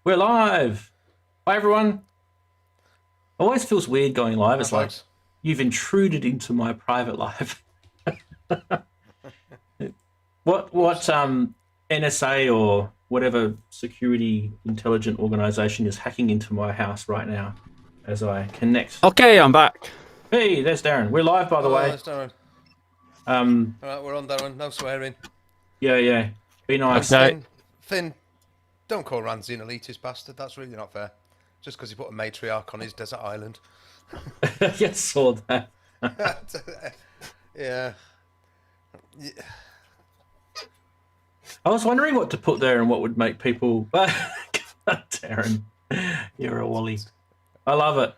We're live. Hi, everyone. Always feels weird going live. It's like you've intruded into my private life. What NSA or whatever security intelligent organization is hacking into my house right now as I connect? Okay, I'm back. Hey, there's Darren. We're live, by the way. There's Darren. All right, we're on, Darren. No swearing. Yeah. Be nice. Okay. Finn, don't call Ramsey an elitist bastard. That's really not fair. Just because he put a matriarch on his desert island. Yes, saw that. Yeah. I was wondering what to put there and what would make people. Darren, you're a wally. I love it.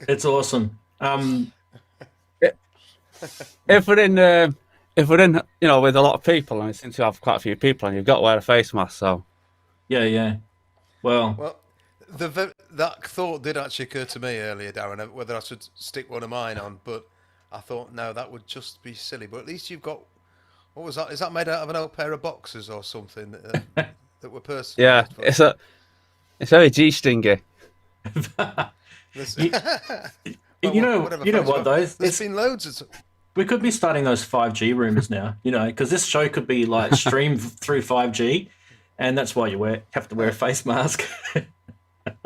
It's awesome. If we're in, with a lot of people, and it seems to have quite a few people, and you've got to wear a face mask, so. Yeah. Well, that thought did actually occur to me earlier, Darren, whether I should stick one of mine on, but I thought, no, that would just be silly. But at least you've got, what was that? Is that made out of an old pair of boxers or something that were personal? Yeah, it's very G-stringy. You know what though? There's been loads of. We could be starting those 5G rumors now, because this show could be like streamed through 5G, and that's why you have to wear a face mask.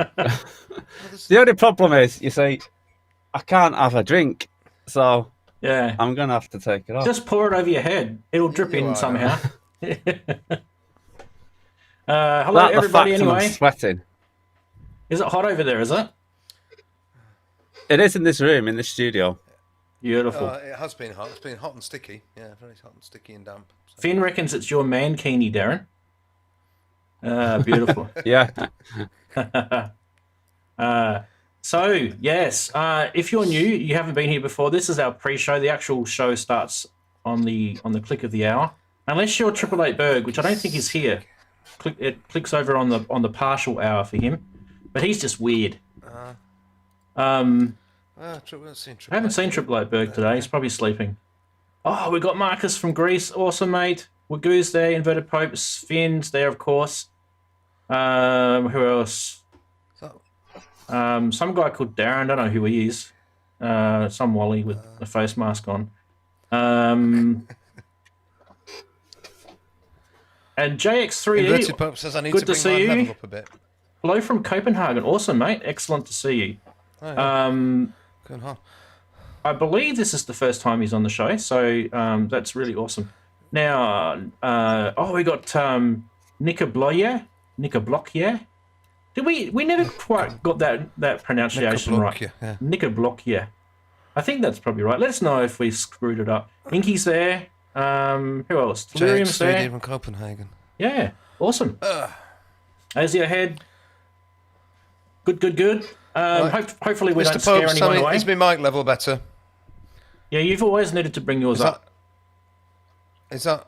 The only problem is, you see, I can't have a drink, so yeah, I'm gonna have to take it off. Just pour it over your head; it'll drip in somehow. Hello, everybody. Anyway, I'm sweating. Is it hot over there? Is it? It is in this room, in the studio. Beautiful. It has been hot. It's been hot and sticky. Yeah, very hot and sticky and damp. So. Finn reckons it's your mankini, Darren. Beautiful. Yeah. So yes, if you're new, you haven't been here before. This is our pre-show. The actual show starts on the click of the hour, unless you're 888 Berg, which I don't think is here. It clicks over on the partial hour for him, but he's just weird. I haven't seen 888 Berg today. He's probably sleeping. Oh, we got Marcus from Greece. Awesome, mate. Wagoo's there. Inverted Popes. Finn's there, of course. Who else? Some guy called Darren. Don't know who he is. Some Wally with a face mask on. And JX3D. Inverted Pope says I need good to bring my level up a bit. Hello from Copenhagen. Awesome, mate. Excellent to see you. Oh, yeah. Good, huh? I believe this is the first time he's on the show, so that's really awesome. Now, we got Nika Bloyer. Did we never quite got that pronunciation right? Yeah. Nika Bloyer. I think that's probably right. Let us know if we screwed it up. Inky's there. Who else? Delirium's there. From Copenhagen. Yeah, awesome. As your head. Good. Right. Hopefully we Mr. don't scare Pope, anyone away. Is my mic level better? Yeah, you've always needed to bring yours up. How's that?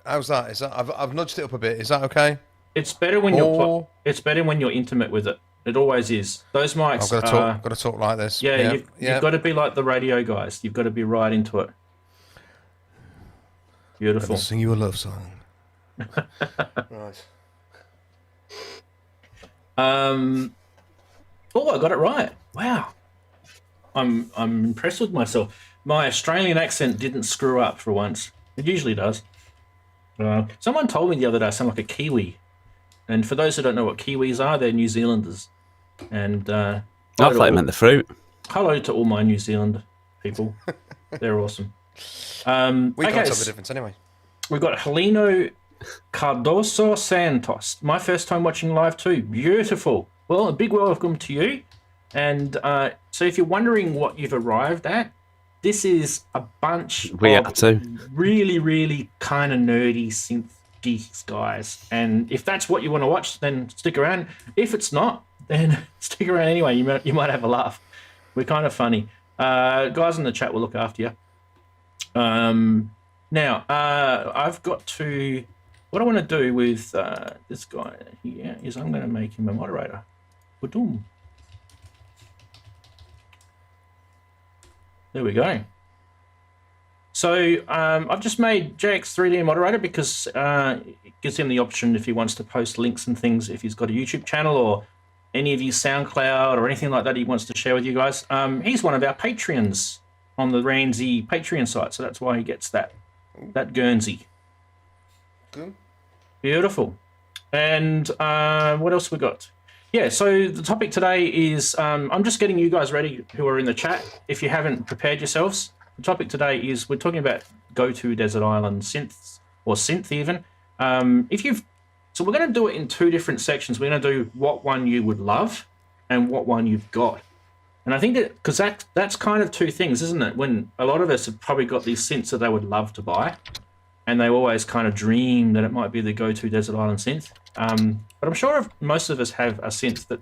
I've nudged it up a bit. Is that okay? It's better when you're intimate with it. It always is. Those mics. I've got to talk like this. Yeah, you've got to be like the radio guys. You've got to be right into it. Beautiful. I'll sing you a love song. Right. Oh, I got it right. Wow. I'm impressed with myself. My Australian accent didn't screw up for once. It usually does. Someone told me the other day I sound like a Kiwi. And for those who don't know what Kiwis are, they're New Zealanders. And I thought you meant the fruit. Hello to all my New Zealand people. They're awesome. We can't tell the difference anyway. We've got Heleno Cardoso Santos. My first time watching live too. Beautiful. Well, a big welcome to you. And so if you're wondering what you've arrived at, this is a bunch of really, really kind of nerdy synth geeks, guys. And if that's what you want to watch, then stick around. If it's not, then stick around anyway. You might have a laugh. We're kind of funny. Guys in the chat will look after you. Now, I've got to... What I want to do with this guy here is I'm going to make him a moderator. Ba-doom. There we go. So I've just made JX3D a moderator because it gives him the option if he wants to post links and things, if he's got a YouTube channel or any of his SoundCloud or anything like that he wants to share with you guys. He's one of our Patreons on the Ramsey Patreon site, so that's why he gets that Guernsey. Good. Beautiful. And what else we got? Yeah, so the topic today is, I'm just getting you guys ready who are in the chat. If you haven't prepared yourselves, the topic today is we're talking about go-to desert island synths, or synth even. So we're going to do it in two different sections. We're going to do what one you would love and what one you've got. And I think that, because that's kind of two things, isn't it? When a lot of us have probably got these synths that they would love to buy, and they always kind of dream that it might be the go-to desert island synth. But I'm sure most of us have a synth that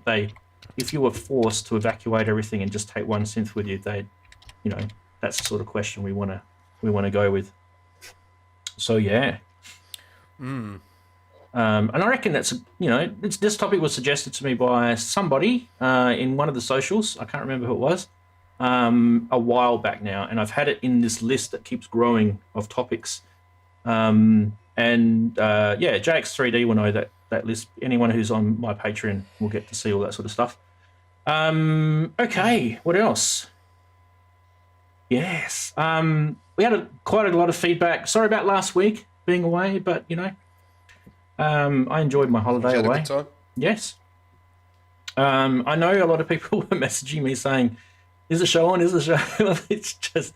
if you were forced to evacuate everything and just take one synth with you, that's the sort of question we want to go with. So yeah. And I reckon that's, this topic was suggested to me by somebody in one of the socials. I can't remember who it was, a while back now, and I've had it in this list that keeps growing of topics. JX3D will know that list. Anyone who's on my Patreon will get to see all that sort of stuff. Okay, what else? Yes, we had quite a lot of feedback. Sorry about last week being away, but I enjoyed my holiday away. Had a good time? Yes. I know a lot of people were messaging me saying, "Is the show on? Is the show?" It's just,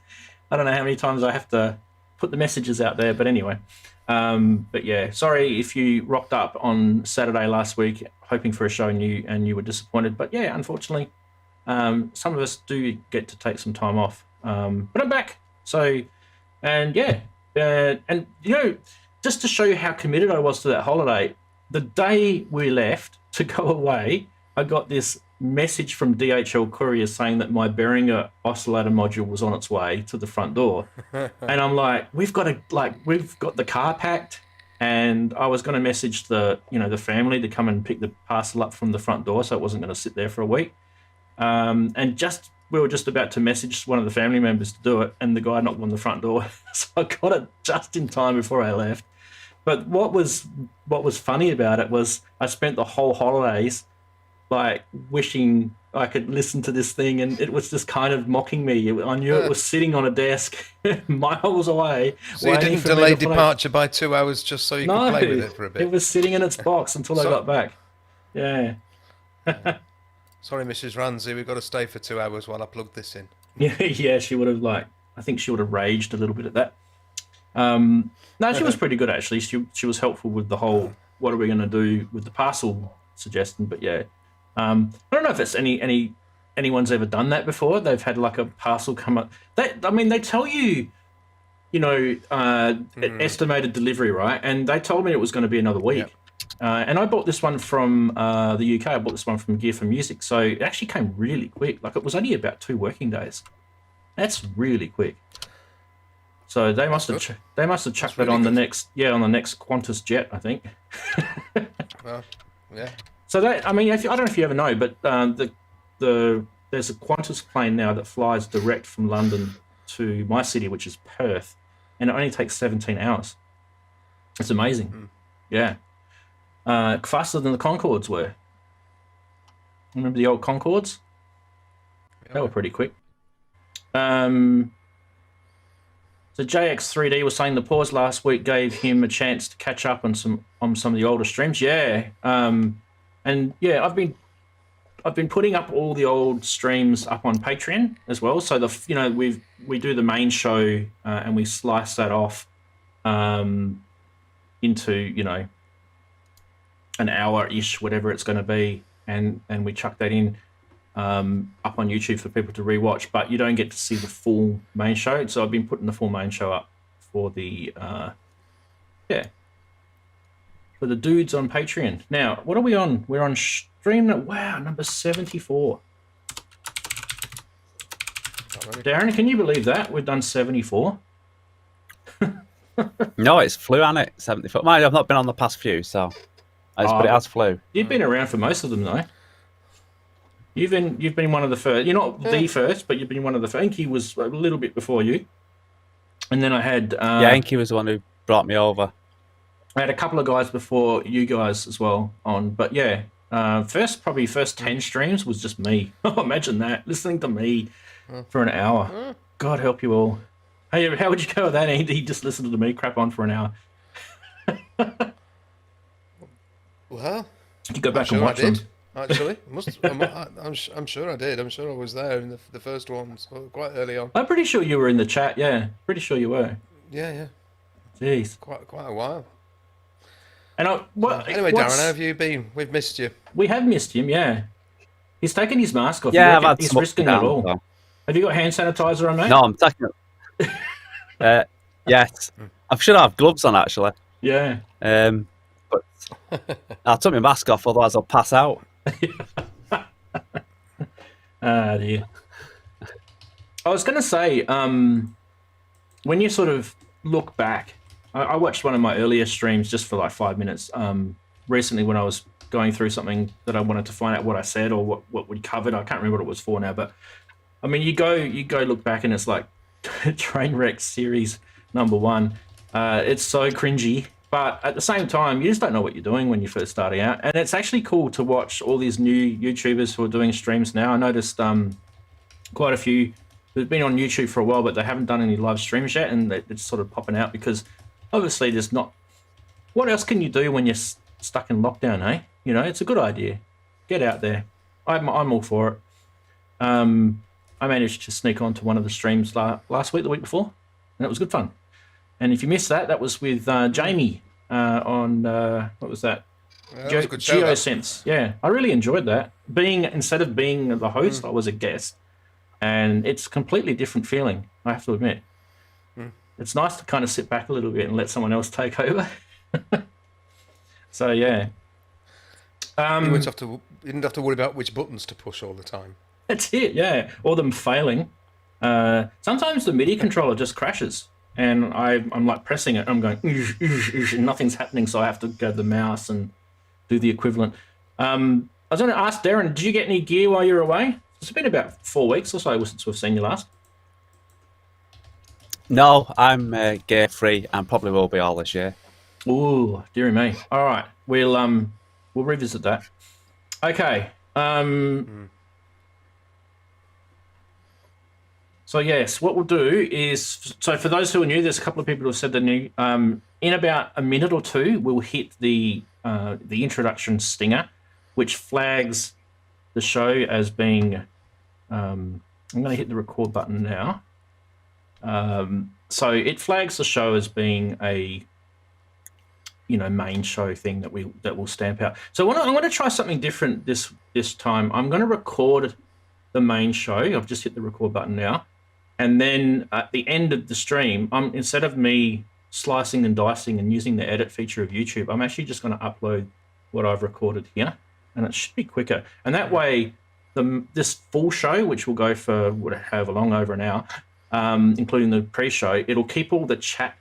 I don't know how many times I have to put the messages out there, but anyway. But yeah, sorry if you rocked up on Saturday last week hoping for a show and you were disappointed. But yeah, unfortunately, some of us do get to take some time off. But I'm back. So, and yeah, and just to show you how committed I was to that holiday, the day we left to go away, I got this message from DHL Courier saying that my Behringer oscillator module was on its way to the front door. And I'm like, we've got the car packed, and I was going to message the family to come and pick the parcel up from the front door, so it wasn't going to sit there for a week. And we were just about to message one of the family members to do it, and the guy knocked on the front door. So I got it just in time before I left. But what was funny about it was I spent the whole holidays like wishing I could listen to this thing, and it was just kind of mocking me. I knew it was sitting on a desk miles away. So you didn't delay departure by 2 hours just so you could play with it for a bit? It was sitting in its box until I got back. Yeah. Sorry, Mrs. Ramsey, we've got to stay for 2 hours while I plug this in. Yeah, she would have I think she would have raged a little bit at that. No, she was pretty good actually. She was helpful with the whole what are we going to do with the parcel suggestion. But yeah, I don't know if it's anyone's ever done that before. They've had like a parcel come up. They tell you, estimated delivery, right? And they told me it was going to be another week. Yep. And I bought this one from the UK. I bought this one from Gear for Music. So it actually came really quick. Like it was only about 2 working days. That's really quick. So they must have chucked that on the next Qantas jet, I think. Well, yeah. So that I don't know if you ever know, but there's a Qantas plane now that flies direct from London to my city, which is Perth, and it only takes 17 hours. It's amazing. Yeah. Faster than the Concords were. Remember the old Concords? Yeah. They were pretty quick. So JX3D was saying the pause last week gave him a chance to catch up on some of the older streams. Yeah. And yeah, I've been putting up all the old streams up on Patreon as well. So we do the main show and we slice that off into an hour-ish, whatever it's going to be, and we chuck that in up on YouTube for people to rewatch. But you don't get to see the full main show. So I've been putting the full main show up for the for the dudes on Patreon. Now, what are we on? We're on stream. Wow, number 74. Darren, can you believe that we've done 74? No, it's flew, hasn't it? 74. Mind, I've not been on the past few, but it has flew. You've been around for most of them, though. You've been one of the first. You're not the first, but you've been one of the first. I think he was a little bit before you. And then I had Yeah, Inky was the one who brought me over. I had a couple of guys before you guys as well on, but yeah, first 10 streams was just me. Imagine that, listening to me for an hour. God help you all. Hey, how would you go with that, Andy? Just listen to me crap on for an hour. Well, you go back and watch them. Actually, I'm sure I did. I'm sure I was there in the first ones, quite early on. I'm pretty sure you were in the chat. Yeah, pretty sure you were. Yeah. Jeez, quite a while. And anyway, Darren, how have you been? We've missed you. We have missed him. Yeah, he's taken his mask off. Yeah, he's risking it all. So. Have you got hand sanitizer on, mate? No, I'm taking it. Yes, I should have gloves on actually. Yeah. But I took my mask off, otherwise I'll pass out. Dear. I was going to say, when you sort of look back, I watched one of my earlier streams just for like 5 minutes recently when I was going through something that I wanted to find out what I said or what we covered. I can't remember what it was for now, but I mean, you go look back and it's like Trainwreck series #1. It's so cringy. But at the same time, you just don't know what you're doing when you're first starting out. And it's actually cool to watch all these new YouTubers who are doing streams now. I noticed quite a few who've been on YouTube for a while, but they haven't done any live streams yet. And it's sort of popping out because obviously there's not... What else can you do when you're stuck in lockdown, eh? You know, it's a good idea. Get out there. I'm all for it. I managed to sneak onto one of the streams last week, the week before, and it was good fun. And if you missed that, that was with Jamie on, what was that? Yeah, that was a good show, Synths. Yeah, I really enjoyed that. Instead of being the host, I was a guest. And it's a completely different feeling, I have to admit. It's nice to kind of sit back a little bit and let someone else take over. So, yeah. You didn't have to worry about which buttons to push all the time. That's it, yeah. Or them failing. Sometimes the MIDI controller just crashes. And I'm like pressing it, and I'm going, and nothing's happening, so I have to go to the mouse and do the equivalent. I was going to ask Darren, did you get any gear while you were away? It's been about 4 weeks or so since we've seen you last. No, I'm gear free and probably will be all this year. Ooh, dearie me. All right, we'll revisit that. Okay. So yes, what we'll do is, so for those who are new, there's a couple of people who have said they're new. In about a minute or two, we'll hit the introduction stinger, which flags the show as being. I'm going to hit the record button now. So it flags the show as being a, main show thing that we'll stamp out. So I'm going to try something different this time. I'm going to record the main show. I've just hit the record button now. And then at the end of the stream, instead of me slicing and dicing and using the edit feature of YouTube, I'm actually just going to upload what I've recorded here, and it should be quicker. And that way, this full show, which will go for however long, over an hour, including the pre-show, it'll keep all the chat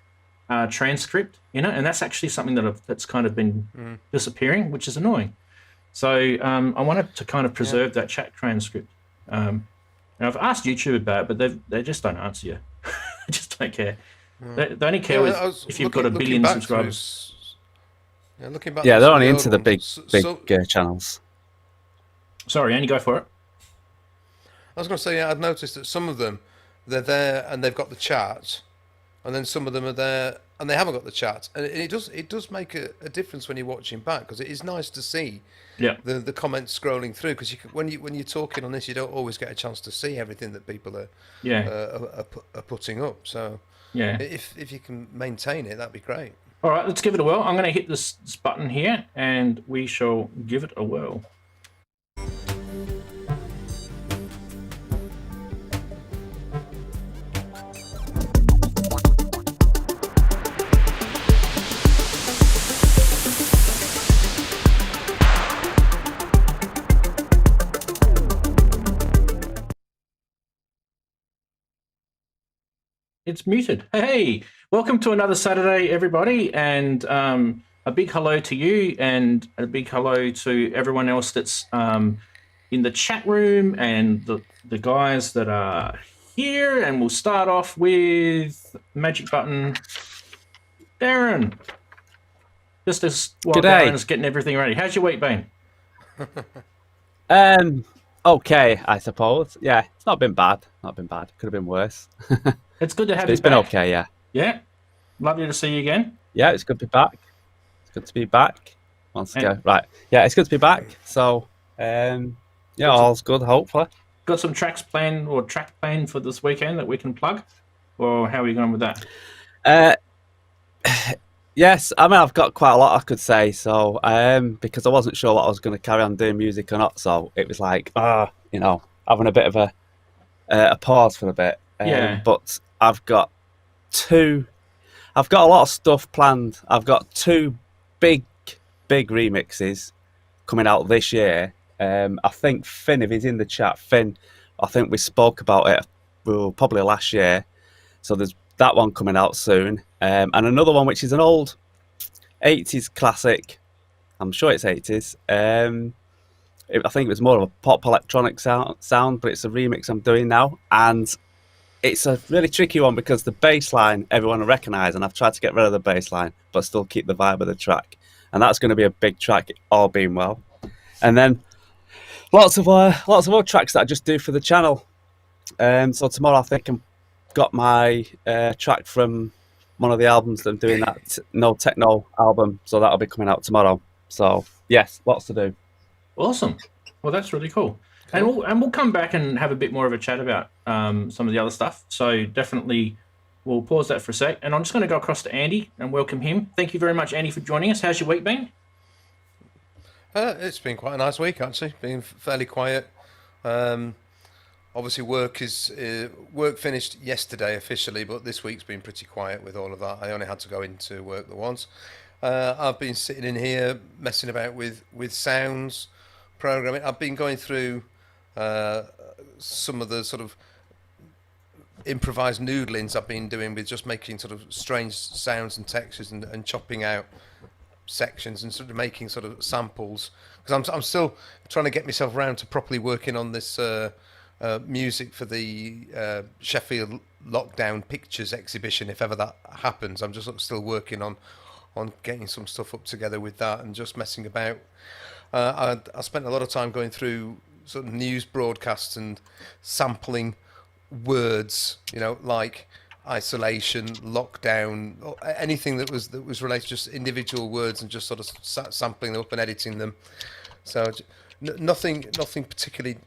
transcript, and that's actually something that's kind of been disappearing, which is annoying. So I wanted to kind of preserve that chat transcript. Now, I've asked YouTube about it, but they just don't answer you. They just don't care. They only care if you've got a billion subscribers. Looking back. Yeah, they're only into the big channels. Sorry, Andy, go for it. I was going to say, I've noticed that some of them, they're there and they've got the chat, and then some of them are there and they haven't got the chat, and it does make a difference when you're watching back, because it is nice to see the comments scrolling through, because when you're talking on this, you don't always get a chance to see everything that people are putting up. So if you can maintain it, that'd be great. All right, let's give it a whirl. I'm going to hit this button here, and we shall give it a whirl. It's muted. Hey, welcome to another Saturday, everybody, and a big hello to you, and a big hello to everyone else that's in the chat room, and the guys that are here, and we'll start off with magic button. Darren, just as while G'day. Darren's getting everything ready. How's your week been? Okay, I suppose. Yeah, it's not been bad. Not been bad. Could have been worse. It's good to have you It's been back. okay, yeah. Yeah, lovely to see you again. Yeah, it's good to be back. It's good to be back. Once again, right. Yeah, it's good to be back. So, yeah, all's good, hopefully. Got some tracks planned or track planned for this weekend that we can plug? Or how are you going with that? Yes, I mean, I've got quite a lot I could say. So, because I wasn't sure what I was going to carry on doing music or not. So it was like, you know, having a bit of a pause for a bit. Yeah. But I've got a lot of stuff planned. I've got 2 big remixes coming out this year. I think Finn, if he's in the chat, Finn, I think we spoke about it probably last year. So there's that one coming out soon. And another one, which is an old 80s classic. I'm sure it's 80s. I think it was more of a pop electronic sound, but it's a remix I'm doing now. And it's a really tricky one because the bass line everyone will recognise, and I've tried to get rid of the bass line, but still keep the vibe of the track. And that's going to be a big track, all being well. And then lots of other tracks that I just do for the channel. So tomorrow I think I've got my track from one of the albums that I'm doing, that No Techno album. So that'll be coming out tomorrow. So yes, lots to do. Awesome. Well, that's really cool. And we'll come back and have a bit more of a chat about some of the other stuff. So definitely we'll pause that for a sec. And I'm just going to go across to Andy and welcome him. Thank you very much, Andy, for joining us. How's your week been? It's been quite a nice week, actually. Been fairly quiet. Obviously, work finished yesterday officially, but this week's been pretty quiet with all of that. I only had to go into work the once. I've been sitting in here messing about with sounds, programming. I've been going through some of the sort of improvised noodlings I've been doing with just making sort of strange sounds and textures and chopping out sections and sort of making sort of samples, because I'm still trying to get myself around to properly working on this music for the Sheffield Lockdown Pictures exhibition, if ever that happens. I'm just sort of still working on getting some stuff up together with that and just messing about. I spent a lot of time going through sort of news broadcasts and sampling words, you know, like isolation, lockdown, or anything that was related to just individual words, and just sort of sampling them up and editing them. So nothing particularly,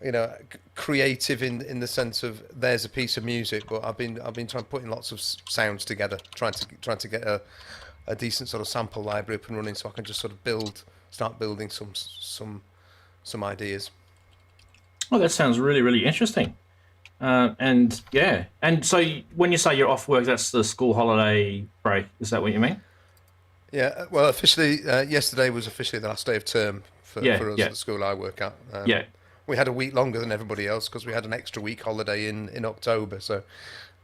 you know, creative in the sense of there's a piece of music, but I've been trying putting lots of sounds together, trying to get a decent sort of sample library up and running, so I can just sort of start building some ideas. Oh, that sounds really, really interesting. And yeah, and so when you say you're off work, that's the school holiday break. Is that what you mean? Yeah. Well, officially, yesterday was officially the last day of term for us at the school I work at. Yeah. We had a week longer than everybody else because we had an extra week holiday in October, so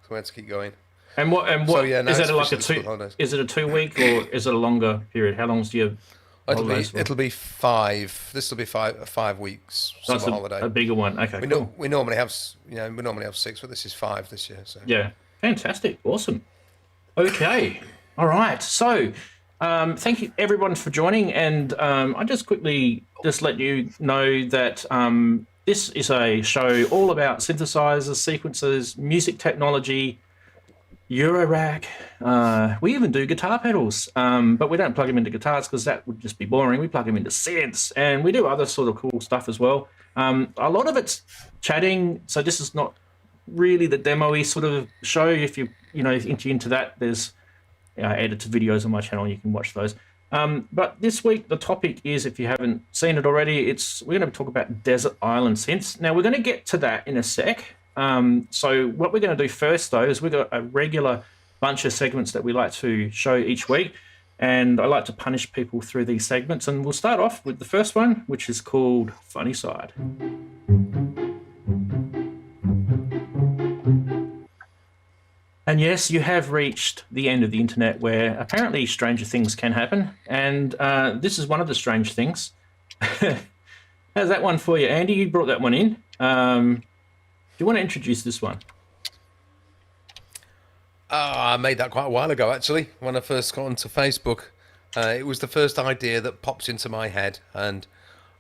we had to keep going. And what So, yeah, is now it it's like a officially two? school holidays. Is it a 2 week or is it a longer period? How long's your holidays for? It'll be 5. This will be 5 weeks So it's summer holiday. a bigger one. Okay, cool. We normally have 6, but this is 5 this year. So Yeah, fantastic, awesome. Okay, all right. So, thank you everyone for joining, and I just quickly let you know that this is a show all about synthesizers, sequencers, music technology, Eurorack. We even do guitar pedals, but we don't plug them into guitars because that would just be boring. We plug them into synths, and we do other sort of cool stuff as well. A lot of it's chatting, so this is not really the demo-y sort of show. If you're into that, there's edited videos on my channel. You can watch those. But this week the topic is, if you haven't seen it already, we're going to talk about desert island synths. Now we're going to get to that in a sec. So what we're going to do first, though, is we've got a regular bunch of segments that we like to show each week, and I like to punish people through these segments. And we'll start off with the first one, which is called FunnySide. And yes, you have reached the end of the internet where apparently stranger things can happen, and this is one of the strange things. How's that one for you, Andy? You brought that one in. you want to introduce this one? I made that quite a while ago, actually, when I first got onto Facebook. It was the first idea that popped into my head, and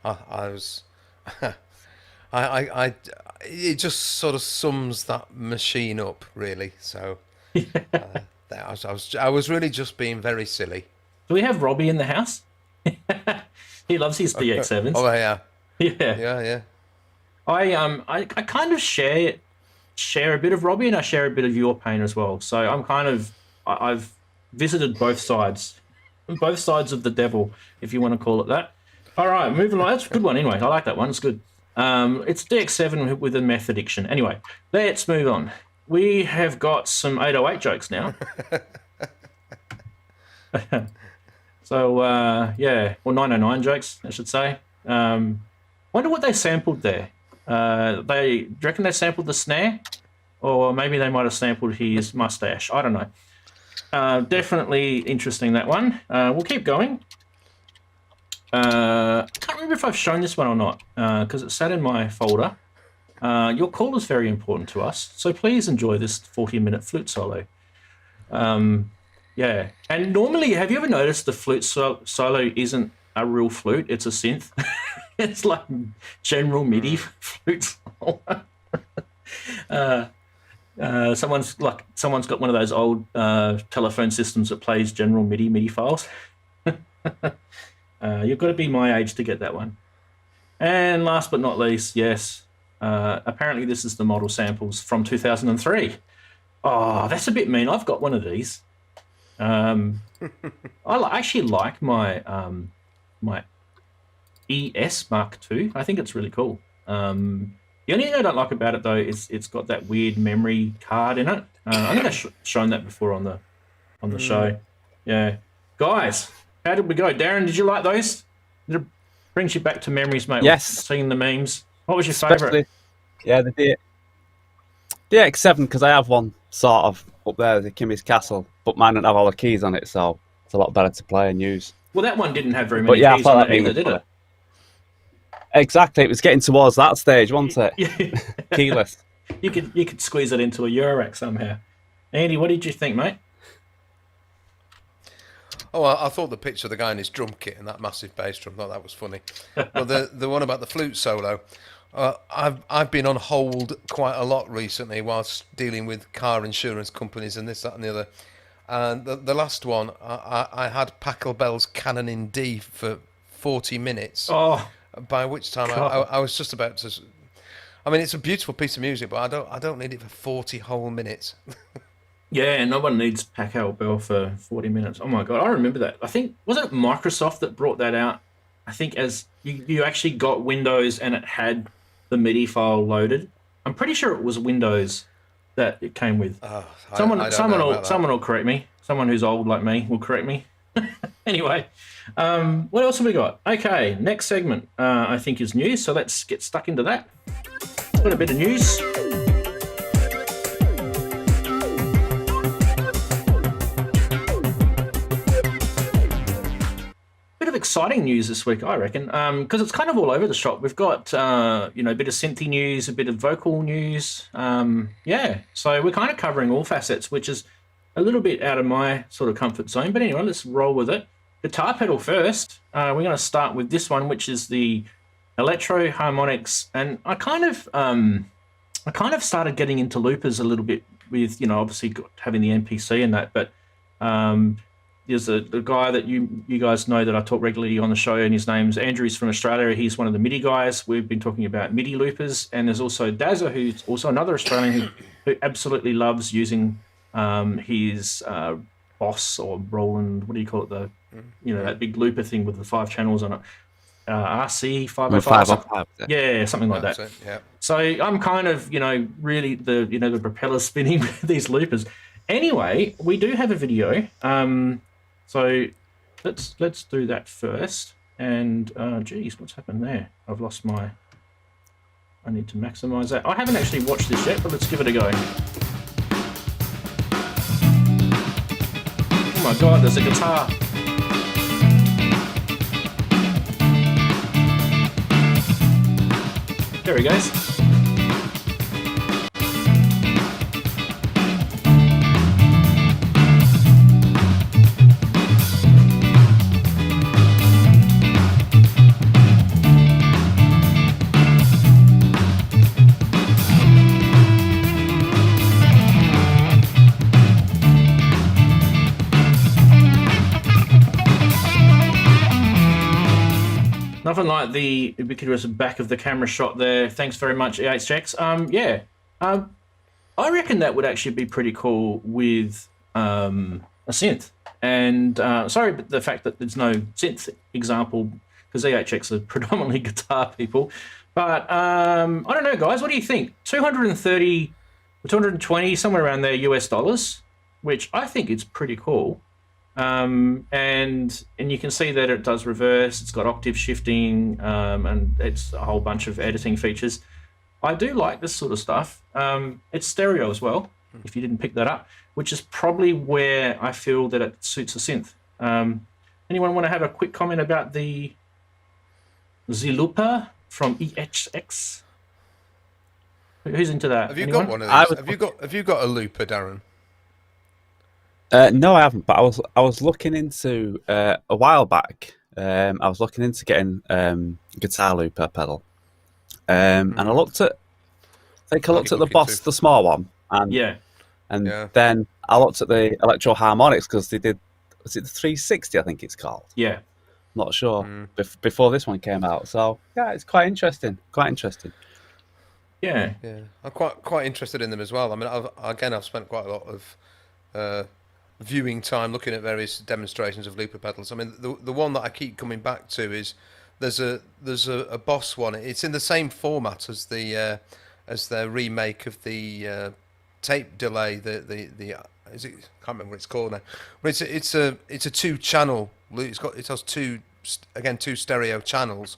I was, it just sort of sums that machine up, really. So I was really just being very silly. Do we have Robbie in the house? He loves his DX7s. Oh yeah, yeah. I kind of share a bit of Robbie, and I share a bit of your pain as well. So I've visited both sides of the devil, if you want to call it that. All right, moving on. That's a good one anyway. I like that one. It's good. It's DX7 with a meth addiction. Anyway, let's move on. We have got some 808 jokes now. So, yeah, or 909 jokes, I should say. Wonder what they sampled there. Do you reckon they sampled the snare? Or maybe they might have sampled his mustache. I don't know. Definitely interesting, that one. We'll keep going. I can't remember if I've shown this one or not, because it sat in my folder. Your call is very important to us, so please enjoy this 40-minute flute solo. Yeah, and normally, have you ever noticed the flute solo isn't a real flute, it's a synth? It's like general MIDI flute solo. Someone's got one of those old telephone systems that plays general MIDI files. You've got to be my age to get that one. And last but not least, yes, apparently this is the model samples from 2003. Oh, that's a bit mean. I've got one of these. I actually like my my ES Mark II. I think it's really cool. The only thing I don't like about it though is it's got that weird memory card in it. I think I've shown that before on the show. Yeah, guys, how did we go? Darren, did you like those? It brings you back to memories, mate. Yes. Seeing the memes. What was your favourite? Yeah, the DX7, because I have one sort of up there, the Kimmy's Castle, but mine don't have all the keys on it, so it's a lot better to play and use. Well, that one didn't have very many keys on it either, did it? Exactly, it was getting towards that stage, wasn't it? Keyless. You could squeeze it into a Eurorack somehow. Andy, what did you think, mate? Oh, I thought the picture of the guy in his drum kit and that massive bass drum, thought that was funny. Well, the one about the flute solo, I've been on hold quite a lot recently whilst dealing with car insurance companies and this, that, and the other. And the last one, I had Pachelbel's Canon in D for 40 minutes. Oh, by which time I was just about to. I mean, it's a beautiful piece of music, but I don't need it for 40 whole minutes. Yeah, no one needs Pachelbel for 40 minutes. Oh my god, I remember that. I think, was it Microsoft that brought that out? I think as you actually got Windows and it had the MIDI file loaded. I'm pretty sure it was Windows that it came with. Someone will correct me. Someone who's old like me will correct me. Anyway, what else have we got? Okay, next segment I think is news, so let's get stuck into that. Got a bit of news. Exciting news this week, I reckon, because it's kind of all over the shop. We've got a bit of synthy news, a bit of vocal news. Yeah, so we're kind of covering all facets, which is a little bit out of my sort of comfort zone. But anyway, let's roll with it. Guitar pedal first. We're going to start with this one, which is the Electro Harmonix, and I kind of started getting into loopers a little bit with obviously having the NPC and that, but there's a guy that you guys know that I talk regularly on the show, and his name's Andrew. He's from Australia. He's one of the MIDI guys. We've been talking about MIDI loopers, and there's also Dazza, who's also another Australian who absolutely loves using his Boss or Roland. What do you call it? That big looper thing with the 5 channels on it. RC 505. Yeah, something like that. Yeah. So I'm kind of really the propeller spinning with these loopers. Anyway, we do have a video. So let's do that first. And geez, what's happened there? I've lost my. I need to maximize that. I haven't actually watched this yet, but let's give it a go. Oh my god, there's a guitar. There he goes. Nothing like the ubiquitous back of the camera shot there. Thanks very much, EHX. I reckon that would actually be pretty cool with a synth. And sorry, but the fact that there's no synth example, because EHX are predominantly guitar people. But I don't know, guys. What do you think? 230 or 220, somewhere around there, US dollars, which I think is pretty cool. And you can see that it does reverse. It's got octave shifting, and it's a whole bunch of editing features. I do like this sort of stuff. It's stereo as well, if you didn't pick that up, which is probably where I feel that it suits a synth. Anyone want to have a quick comment about the Zilupa from EHX? Who's into that? Have you Anyone? got one of these? Have you got a looper, Darren? No, I haven't. But I was looking into a while back. I was looking into getting guitar looper pedal, and I looked at. I think I looked at the Boss, the small one, and then I looked at the Electro Harmonix because they did. Was it the 360? I think it's called. Yeah. Not sure before this one came out. So yeah, it's quite interesting. Quite interesting. Yeah. Yeah, I'm quite interested in them as well. I mean, I've spent quite a lot of viewing time looking at various demonstrations of looper pedals. I mean, the one that I keep coming back to is there's a Boss one. It's in the same format as their remake of the tape delay. The is it? I can't remember what it's called now. But it's a 2-channel. It has two stereo channels.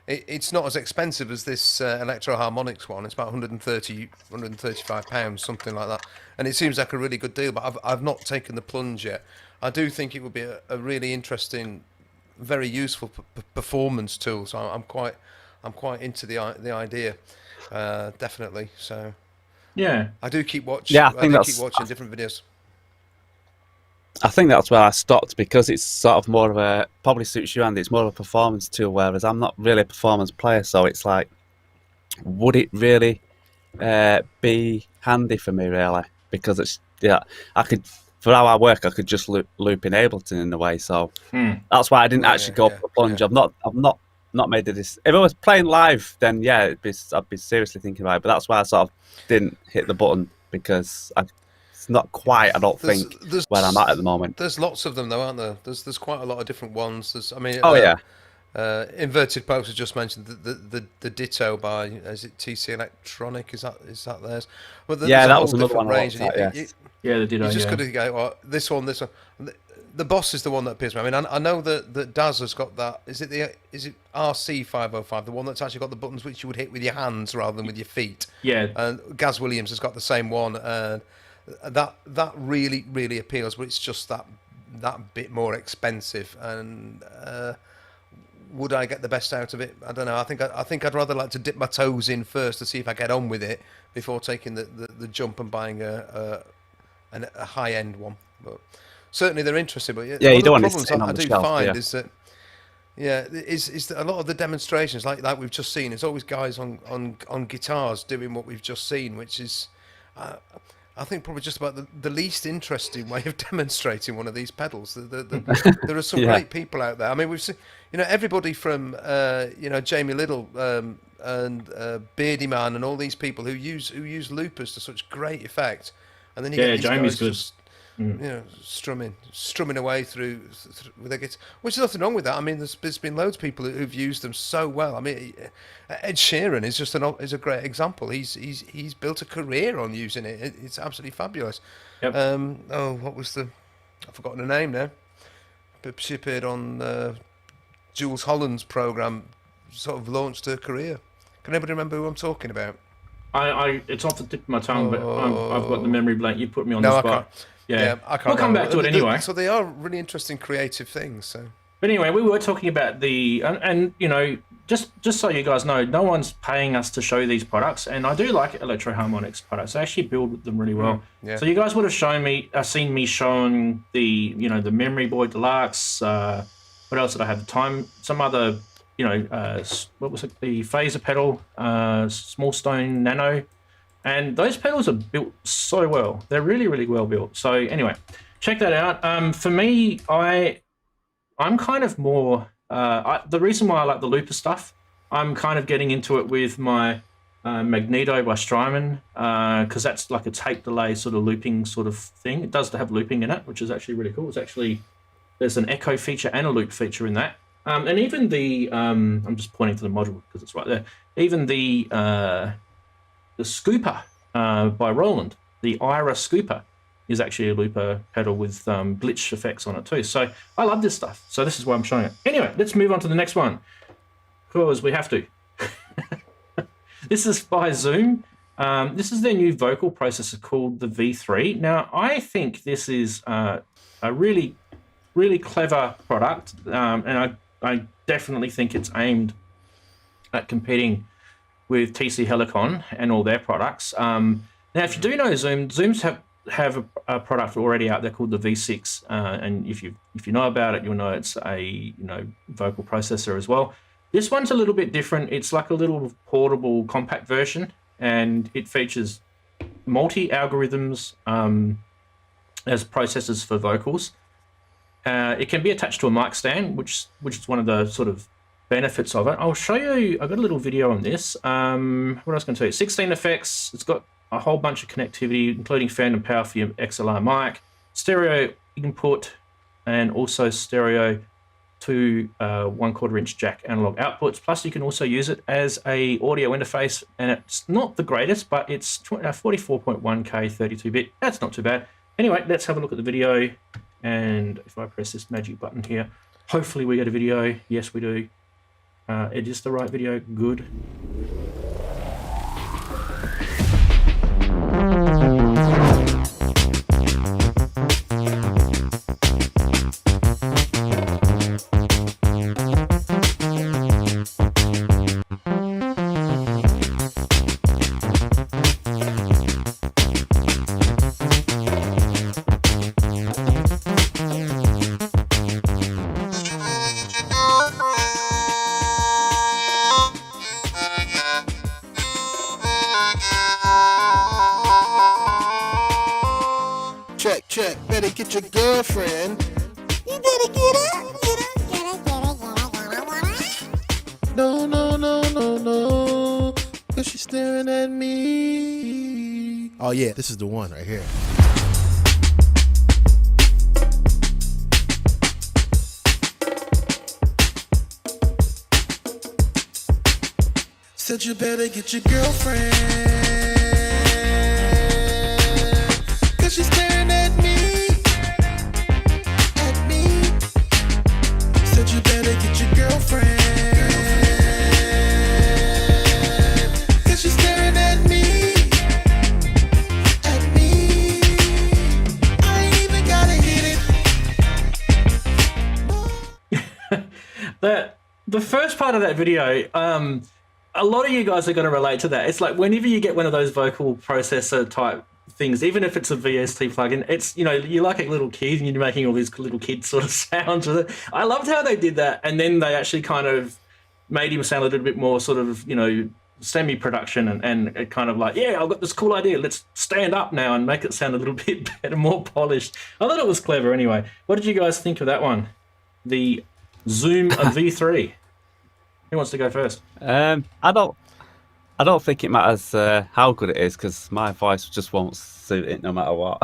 It's not as expensive as this Electro Harmonix one. It's about 135 pounds, something like that. And it seems like a really good deal, but I've not taken the plunge yet. I do think it would be a really interesting, very useful performance tool. So I'm quite into the idea, definitely. So yeah, I do keep watching. Yeah, I keep watching different videos. I think that's where I stopped because it's sort of more of a, probably suits you, Andy, it's more of a performance tool, whereas I'm not really a performance player, so it's like, would it really be handy for me, really? Because it's, I could, for how I work, I could just loop in Ableton in a way, so that's why I didn't actually go for the plunge. I've not made this. If I was playing live, then yeah, I'd be seriously thinking about it, but that's why I sort of didn't hit the button, because it's not quite, I don't think, where I'm at the moment. There's lots of them though, aren't there? There's quite a lot of different ones. Inverted Pokes has just mentioned the Ditto by, is it TC Electronic? Is that theirs? Well, that was another one. Range. The Ditto. You just got to go, well, this one. The Boss is the one that appeals to me. I mean, I know that Daz has got that. Is it RC505, the one that's actually got the buttons which you would hit with your hands rather than with your feet? Yeah. And Gaz Williams has got the same one. That really appeals, but it's just that bit more expensive. And would I get the best out of it? I don't know. I think I'd rather like to dip my toes in first to see if I get on with it before taking the jump and buying a high end one. But certainly they're interesting. But yeah, you don't want to. The problems I do find is that. Yeah, is that a lot of the demonstrations like we've just seen, it's always guys on guitars doing what we've just seen, which is, I think, probably just about the least interesting way of demonstrating one of these pedals. There are some great people out there. I mean, we've seen, everybody from, Jamie Little and Beardy Man and all these people who use loopers to such great effect, and then you get these Jamie's guys good. just, strumming away through with their guitar, which is nothing wrong with that. I mean, there's been loads of people who've used them so well. I mean, Ed Sheeran is just is a great example. He's built a career on using it. It's absolutely fabulous. Yep. What was I've forgotten the name now. But she appeared on Jules Holland's program, sort of launched her career. Can anybody remember who I'm talking about? It's off the tip of my tongue, but I've got the memory blank. You put me on the spot. I can't. Yeah, I can't. We'll come back to it anyway. So they are really interesting, creative things. So, but anyway, we were talking about just so you guys know, no one's paying us to show these products, and I do like Electro Harmonix products. They actually build them really well. Yeah. So you guys would have seen me showing the the Memory Boy Deluxe. What else did I have? Some other what was it? The Phaser pedal, Small Stone Nano. And those pedals are built so well. They're really, really well built. So anyway, check that out. For me, I'm kind of more The reason why I like the looper stuff, I'm kind of getting into it with my Magneto by Strymon, because that's like a tape delay sort of looping sort of thing. It does have looping in it, which is actually really cool. There's an echo feature and a loop feature in that. And even I'm just pointing to the module because it's right there. Even the Scooper by Roland, the Ira Scooper, is actually a looper pedal with glitch effects on it too. So I love this stuff. So this is why I'm showing it. Anyway, let's move on to the next one, because we have to. This is by Zoom. This is their new vocal processor called the V3. Now, I think this is a really, really clever product, and I definitely think it's aimed at competing with TC Helicon and all their products. Now, if you do know Zooms have a product already out there called the V6, and if you know about it, you'll know it's a vocal processor as well. This one's a little bit different. It's like a little portable compact version, and it features multi algorithms as processors for vocals. It can be attached to a mic stand, which is one of the sort of benefits of it. I'll show you. I've got a little video on this. What I was going to tell you, 16 effects. It's got a whole bunch of connectivity, including phantom power for your XLR mic, stereo input, and also stereo to 1/4 inch jack analog outputs. Plus, you can also use it as a audio interface, and it's not the greatest, but it's 44.1K 32-bit. That's not too bad. Anyway, let's have a look at the video. And if I press this magic button here, hopefully we get a video. Yes, we do. It is the right video. Good. Check, better get your girlfriend. You better get up, get up. No, cause she's staring at me. Oh yeah, this is the one right here. Said you better get your girlfriend, cause she's staring at me. Said you better get your girlfriend, cause she's staring at me. I ain't even gotta hit it. The first part of that video, a lot of you guys are going to relate to that. It's like whenever you get one of those vocal processor type things, even if it's a VST plugin, it's, you're like a little kid and you're making all these little kid sort of sounds with it. I loved how they did that. And then they actually kind of made him sound a little bit more sort of, semi-production and it kind of like, yeah, I've got this cool idea. Let's stand up now and make it sound a little bit better, more polished. I thought it was clever anyway. What did you guys think of that one? The Zoom V3. Who wants to go first? I don't think it matters how good it is, because my voice just won't suit it no matter what.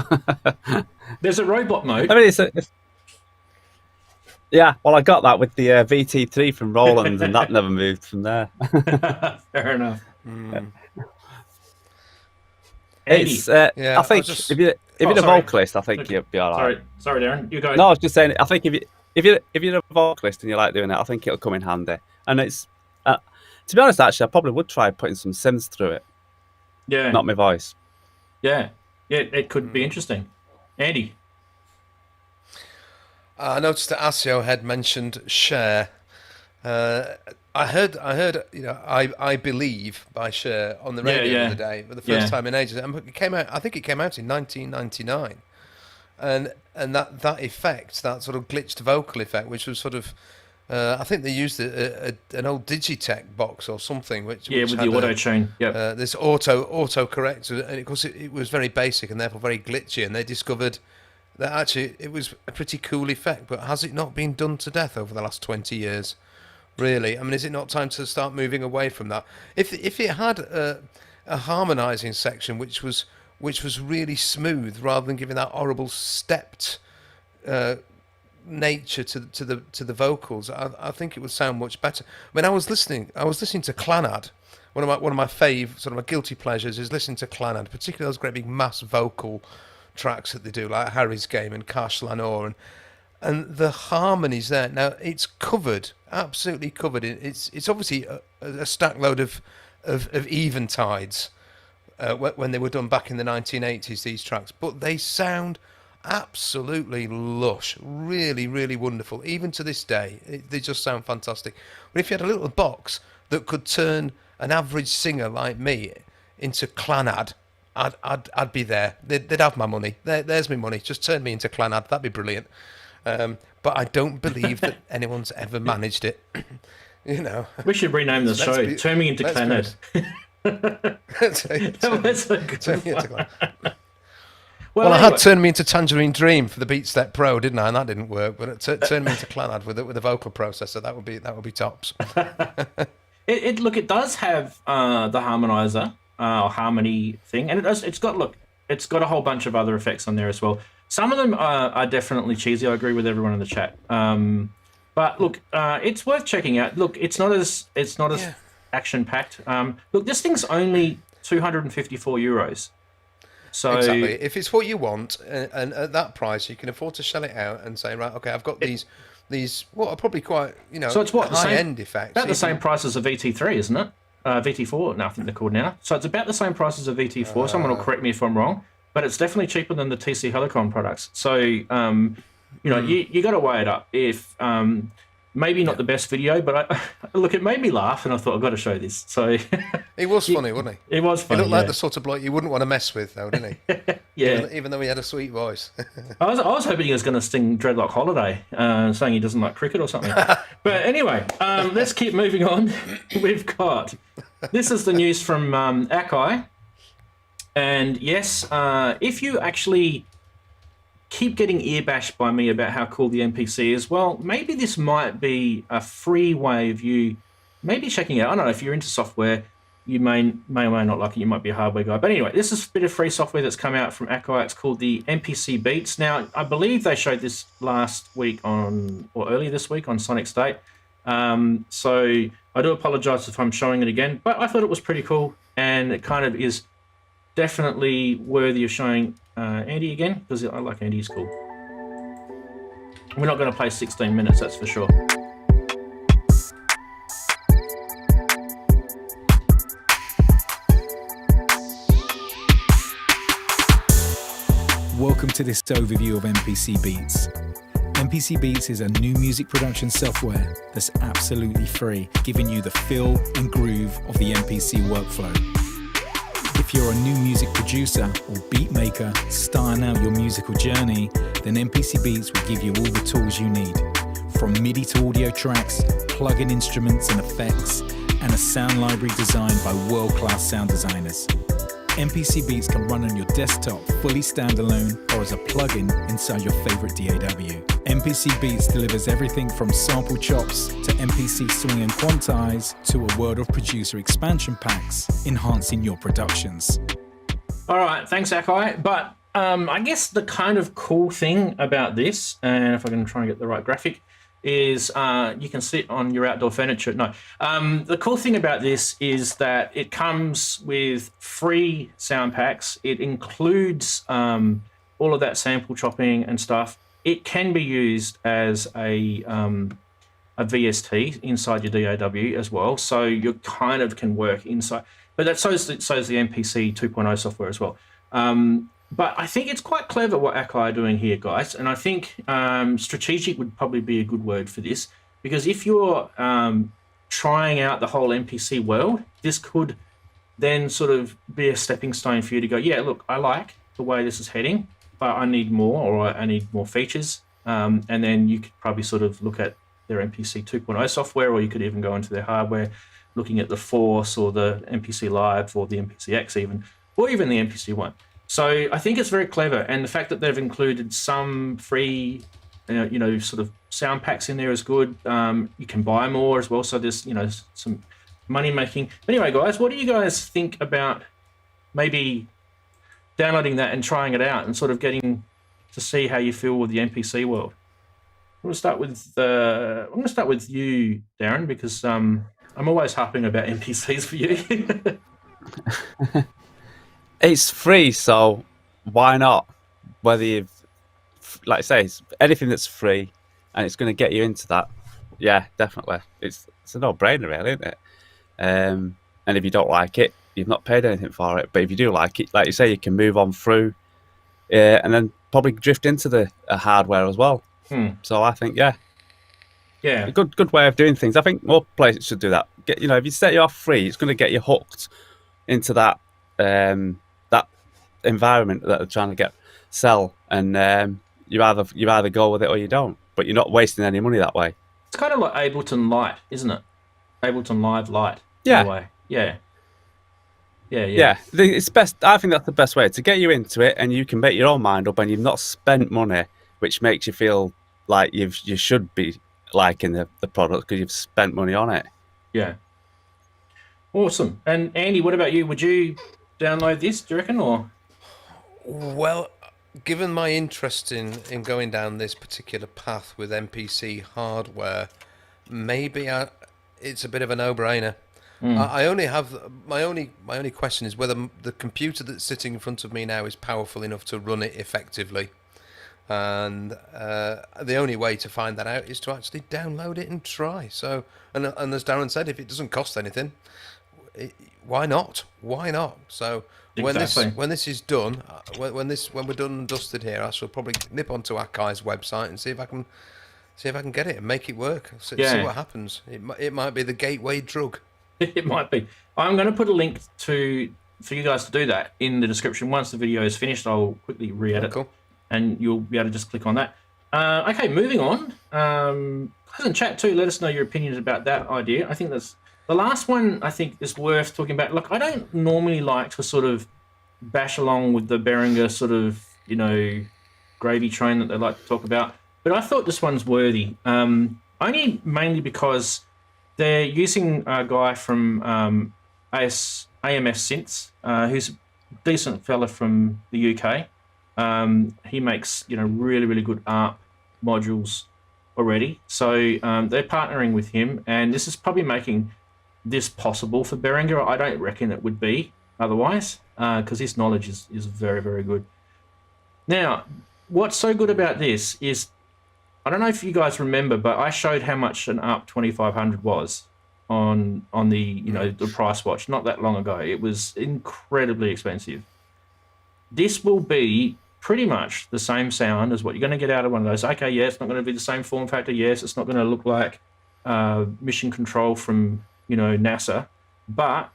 There's a robot mode. I mean, yeah. Well, I got that with the VT3 from Roland, and that never moved from there. Fair enough. It's. Yeah, I think if you're a vocalist, I think you'll be all right. Sorry, Darren. You go. No, I was just saying. I think if you're a vocalist and you like doing it, I think it'll come in handy. And it's, to be honest, actually, I probably would try putting some synths through it. Yeah. Not my voice. Yeah. It could be interesting. Andy. I noticed that Asio had mentioned Share. I heard, I believe by Share on the radio the other day for the first time in ages. And it came out. I think it came out in 1999, and that effect, that sort of glitched vocal effect, which was sort of. I think they used an old Digitech box or something, which with the auto tune. Yeah. This auto correct, and of course it was very basic and therefore very glitchy. And they discovered that actually it was a pretty cool effect. But has it not been done to death over the last 20 years? Really? I mean, is it not time to start moving away from that? If it had a harmonizing section which was really smooth, rather than giving that horrible stepped nature to the vocals, I think it would sound much better. I mean, I was listening to Clannad. One of my fave, sort of my guilty pleasures, is listening to Clannad, particularly those great big mass vocal tracks that they do, like Harry's Game and Cash Lanor, and the harmonies there. Now it's covered, absolutely covered. It's obviously a stack load of Eventides when they were done back in the 1980s. These tracks, but they sound absolutely lush, really, really wonderful. Even to this day, they just sound fantastic. But if you had a little box that could turn an average singer like me into Clannad, I'd be there. They'd have my money. There's my money. Just turn me into Clannad. That'd be brilliant. But I don't believe that anyone's ever managed it. You know. We should rename the show. Turn me into Clannad. That's a good one. Well, anyway. I had turned me into Tangerine Dream for the Beat Step Pro, didn't I? And that didn't work. But it turned me into Clannad with a vocal processor. That would be tops. It does have the harmonizer or harmony thing, and it's got a whole bunch of other effects on there as well. Some of them are definitely cheesy. I agree with everyone in the chat. But look, it's worth checking out. Look, it's not as action packed. Look, this thing's only €254. So exactly. If it's what you want, and at that price, you can afford to shell it out and say, right, okay, I've got these what are probably quite so it's what high end effects. About the same price as a VT3, isn't it? VT4. No, I think they're called now. So it's about the same price as a VT4. Someone will correct me if I'm wrong, but it's definitely cheaper than the TC Helicon products. So you got to weigh it up. If maybe not the best video, but look, it made me laugh, and I thought I've got to show this. So he was funny, wasn't he? It was funny. He looked like the sort of bloke you wouldn't want to mess with, though, didn't he? Yeah. Even though he had a sweet voice. I was hoping he was going to sting Dreadlock Holiday, saying he doesn't like cricket or something. But anyway, let's keep moving on. This is the news from Akai, and yes, if you actually keep getting ear bashed by me about how cool the MPC is, well, maybe this might be a free way of you maybe checking out. I don't know, if you're into software, you may or may not like it. You might be a hardware guy. But anyway, this is a bit of free software that's come out from Akai. It's called the MPC Beats. Now, I believe they showed this earlier this week on Sonic State. So I do apologize if I'm showing it again, but I thought it was pretty cool, and it kind of is definitely worthy of showing Andy again, because I like Andy, he's cool. We're not going to play 16 minutes, that's for sure. Welcome to this overview of MPC Beats. MPC Beats is a new music production software that's absolutely free, giving you the feel and groove of the MPC workflow. If you're a new music producer or beat maker starting out your musical journey, then MPC Beats will give you all the tools you need. From MIDI to audio tracks, plug-in instruments and effects, and a sound library designed by world-class sound designers. MPC Beats can run on your desktop fully standalone or as a plugin inside your favorite DAW. MPC Beats delivers everything from sample chops to MPC swing and quantize to a world of producer expansion packs, enhancing your productions. All right, thanks, Akai. But I guess the kind of cool thing about this, and if I can try and get the right graphic, is you can sit on your outdoor furniture. No, the cool thing about this is that it comes with free sound packs. It includes all of that sample chopping and stuff. It can be used as a VST inside your DAW as well, so you kind of can work inside. But that so's the MPC 2.0 software as well. But I think it's quite clever what Akai are doing here, guys. And I think strategic would probably be a good word for this, because if you're trying out the whole MPC world, this could then sort of be a stepping stone for you to go, yeah, look, I like the way this is heading, but I need more, or I need more features. And then you could probably sort of look at their MPC 2.0 software, or you could even go into their hardware, looking at the Force or the MPC Live or the MPC X even, or even the MPC One. So I think it's very clever, and the fact that they've included some free, sort of sound packs in there is good. You can buy more as well, so there's some money making. Anyway, guys, what do you guys think about maybe downloading that and trying it out and sort of getting to see how you feel with the MPC world? I'm going to start with you, Darren, because I'm always harping about NPCs for you. It's free, so why not? Whether you've, like I say, it's anything that's free and it's going to get you into that, yeah, definitely. It's a no-brainer, really, isn't it? And if you don't like it, you've not paid anything for it. But if you do like it, like you say, you can move on through and then probably drift into the hardware as well. So I think, yeah, a good way of doing things. I think more places should do that. If you set you off free, it's going to get you hooked into that that environment that they're trying to sell, and you either go with it or you don't. But you're not wasting any money that way. It's kind of like Ableton Lite, isn't it? Ableton Live Lite. Yeah. In a way. Yeah. It's best. I think that's the best way to get you into it, and you can make your own mind up, and you've not spent money, which makes you feel like you should be liking the product because you've spent money on it. Yeah. Awesome. And Andy, what about you? Would you download this, do you reckon, or? Well, given my interest in going down this particular path with MPC hardware, maybe it's a bit of a no-brainer. I only have my only question is whether the computer that's sitting in front of me now is powerful enough to run it effectively, and the only way to find that out is to actually download it and try. So, and as Darren said, if it doesn't cost anything, why not? So Exactly. when this is done, when we're done and dusted here, I shall probably nip onto Akai's website and see if I can get it and make it work. See what happens. It might be the gateway drug. It might be. I'm going to put a link for you guys to do that in the description. Once the video is finished, I'll quickly re-edit, and you'll be able to just click on that. Okay, moving on. Guys in chat too, let us know your opinions about that idea. I think that's the last one. I think is worth talking about. Look, I don't normally like to sort of bash along with the Behringer sort of gravy train that they like to talk about, but I thought this one's worthy. Only mainly because they're using a guy from AMS Synths, who's a decent fella from the UK. He makes really, really good ARP modules already. So they're partnering with him, and this is probably making this possible for Behringer. I don't reckon it would be otherwise, because his knowledge is very, very good. Now, what's so good about this is, I don't know if you guys remember, but I showed how much an ARP 2500 was on the the price watch not that long ago. It was incredibly expensive. This will be pretty much the same sound as what you're going to get out of one of those. Okay, yeah, it's not going to be the same form factor. Yes, it's not going to look like mission control from NASA. But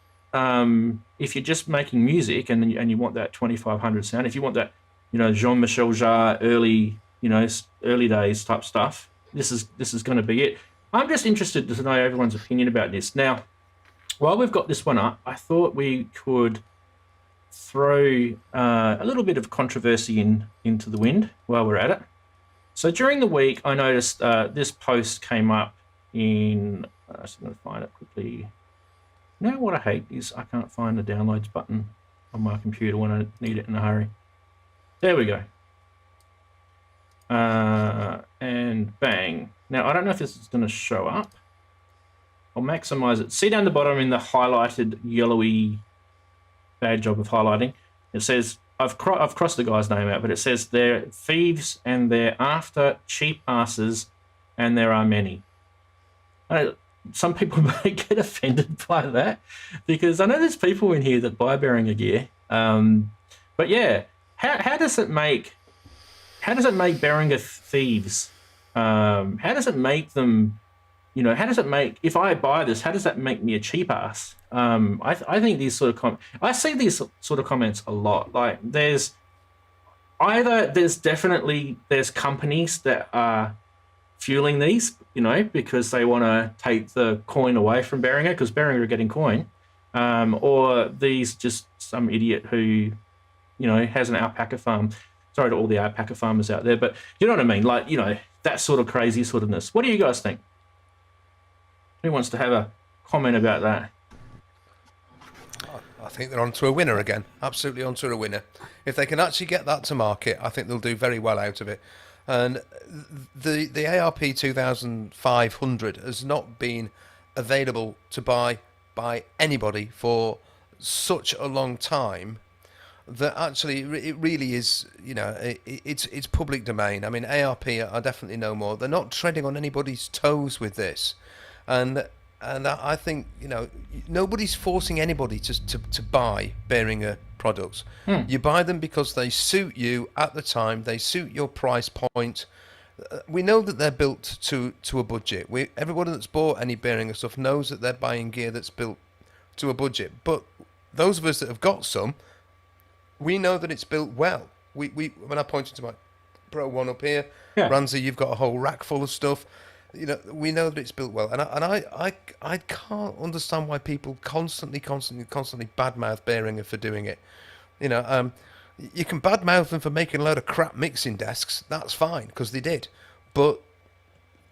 if you're just making music and you want that 2500 sound, if you want that Jean-Michel Jarre early days type stuff, this is going to be it. I'm just interested to know everyone's opinion about this. Now, while we've got this one up, I thought we could throw a little bit of controversy into the wind while we're at it. So during the week, I noticed this post came up in. I'm just going to find it quickly. Now, what I hate is I can't find the downloads button on my computer when I need it in a hurry. There we go. And bang. Now, I don't know if this is going to show up. I'll maximize it. See down the bottom in the highlighted yellowy, bad job of highlighting. It says, I've crossed the guy's name out, but it says they're thieves and they're after cheap asses, and there are many. Some people may get offended by that, because I know there's people in here that buy Behringer gear. But yeah, how does it make Behringer thieves? How does it make them? How does it make, if I buy this, how does that make me a cheap ass? I think these sort of I see these sort of comments a lot. Like there's definitely companies that are fueling these, because they want to take the coin away from Behringer, because Behringer are getting coin, or these just some idiot who has an alpaca farm. Sorry to all the alpaca farmers out there, but you know what I mean? Like, that sort of crazy sortness. What do you guys think? Who wants to have a comment about that? I think they're onto a winner again. Absolutely onto a winner. If they can actually get that to market, I think they'll do very well out of it. And the ARP 2500 has not been available to buy by anybody for such a long time that actually it really is, it's public domain. I mean, ARP are definitely no more. They're not treading on anybody's toes with this. And I think, nobody's forcing anybody to buy Behringer products. You buy them because they suit you at the time, they suit your price point. We know that they're built to a budget. Everybody that's bought any Behringer stuff knows that they're buying gear that's built to a budget. But those of us that have got some, we know that it's built well. When I pointed to my Pro One up here, Ramsey, you've got a whole rack full of stuff. We know that it's built well, and I can't understand why people constantly badmouth Behringer for doing it. You can badmouth them for making a load of crap mixing desks. That's fine because they did, but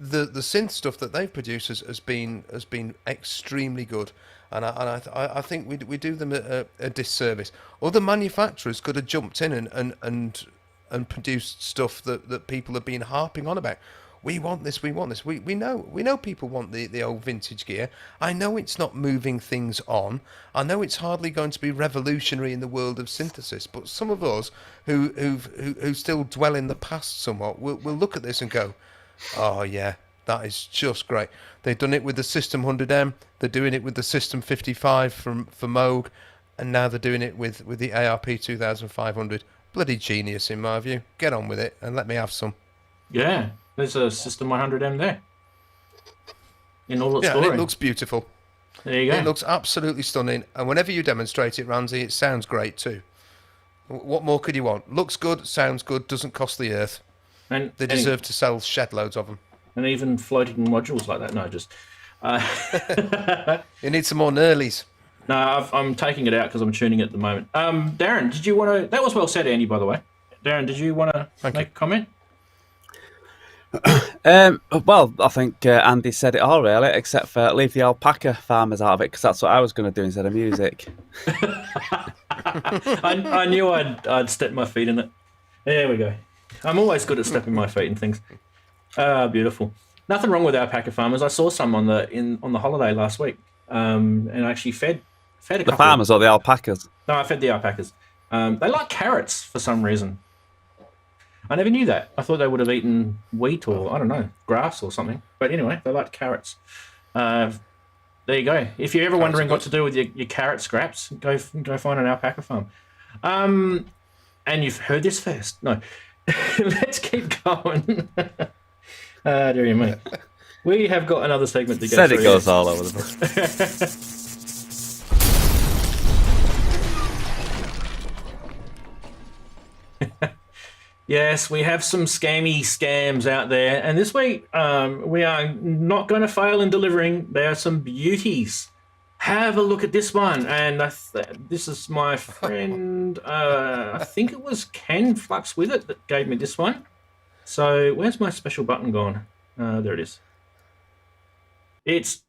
the synth stuff that they've produced has been extremely good, and I think we do them a disservice. Other manufacturers could have jumped in and produced stuff that people have been harping on about. We want this. We know people want the old vintage gear. I know it's not moving things on. I know it's hardly going to be revolutionary in the world of synthesis. But some of us who still dwell in the past somewhat will look at this and go, "Oh yeah, that is just great." They've done it with the System 100M. They're doing it with the System 55 for Moog, and now they're doing it with the ARP 2500. Bloody genius in my view. Get on with it and let me have some. Yeah. There's a System 100M there. In all its glory. It looks beautiful. There you go. It looks absolutely stunning. And whenever you demonstrate it, Ramsey, it sounds great too. What more could you want? Looks good, sounds good, doesn't cost the earth. And they deserve to sell shed loads of them. And even floating modules like that. No, just... You need some more Nurleys. No, I'm taking it out because I'm tuning it at the moment. Darren, did you want to... That was well said, Andy, by the way. Darren, did you want to make a comment? Well, I think Andy said it all really, except for leave the alpaca farmers out of it because that's what I was going to do instead of music. I knew I'd step my feet in it. There we go. I'm always good at stepping my feet in things. Beautiful. Nothing wrong with alpaca farmers. I saw some on the holiday last week, and I actually fed a couple. The farmers or the alpacas? No, I fed the alpacas. They like carrots for some reason. I never knew that. I thought they would have eaten wheat or, I don't know, grass or something. But anyway, they like carrots. There you go. If you're ever wondering what to do with your carrot scraps, go find an alpaca farm. And you've heard this first. No. Let's keep going. Dear me. We have got another segment to go Said through. It goes all over the place. Yes, we have some scams out there, and this week we are not going to fail in delivering. There are some beauties. Have a look at this one, and this is my friend. I think it was Ken Flux with it that gave me this one. So where's my special button gone? There it is. It's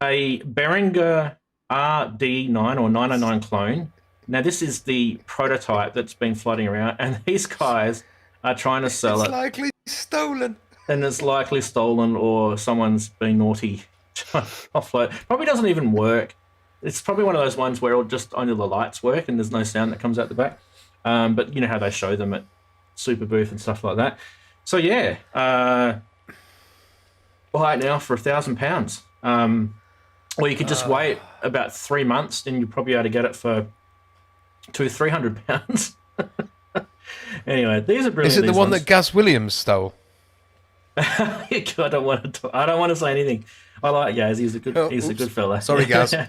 a Behringer RD9 or 909 clone. Now this is the prototype that's been floating around, and these guys are trying to sell it. It's likely stolen. And it's likely stolen or someone's been naughty trying to offload. Probably doesn't even work. It's probably one of those ones where just only the lights work and there's no sound that comes out the back. But you know how they show them at Super Booth and stuff like that. So yeah, buy it now for £1,000. Or you could just wait about 3 months and you'll probably be able to get it for £200-300. Anyway, these are brilliant. Is it the one that Gaz Williams stole? I don't want to say anything. I like Gaz. He's a good fella. Sorry, Gaz. Well,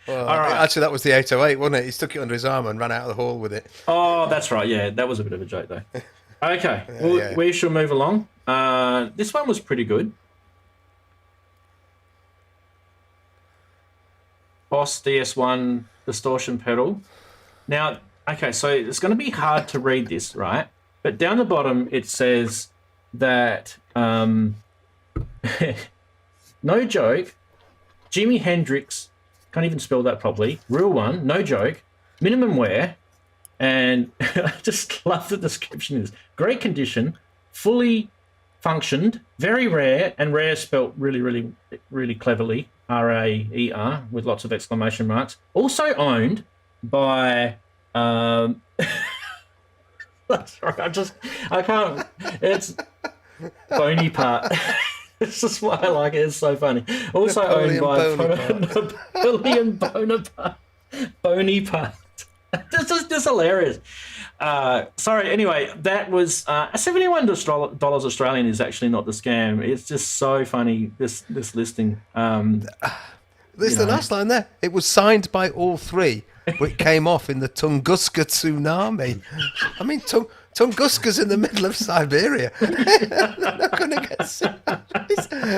all right. Actually, that was the 808, wasn't it? He stuck it under his arm and ran out of the hall with it. Oh, that's right. Yeah, that was a bit of a joke, though. Okay, we shall move along. This one was pretty good. Boss DS1 distortion pedal. Now, Okay, so it's going to be hard to read this, right? But down the bottom it says that no joke, Jimi Hendrix, can't even spell that properly, real one, no joke, minimum wear, and I just love the description is great condition, fully functioned, very rare, and rare spelt really, really, really cleverly, R-A-E-R, with lots of exclamation marks. Also owned by, that's right, I can't, it's Bony Part. This is why I like it, it's so funny. Also owned by Napoleon Bonaparte. Bony Part. This is just hilarious. Sorry, anyway, that was $71 Australian is actually not the scam. It's just so funny, this listing. There's the last line there. It was signed by all three, but it came off in the Tunguska tsunami. I mean, Tunguska's in the middle of Siberia. They're not going to get sick.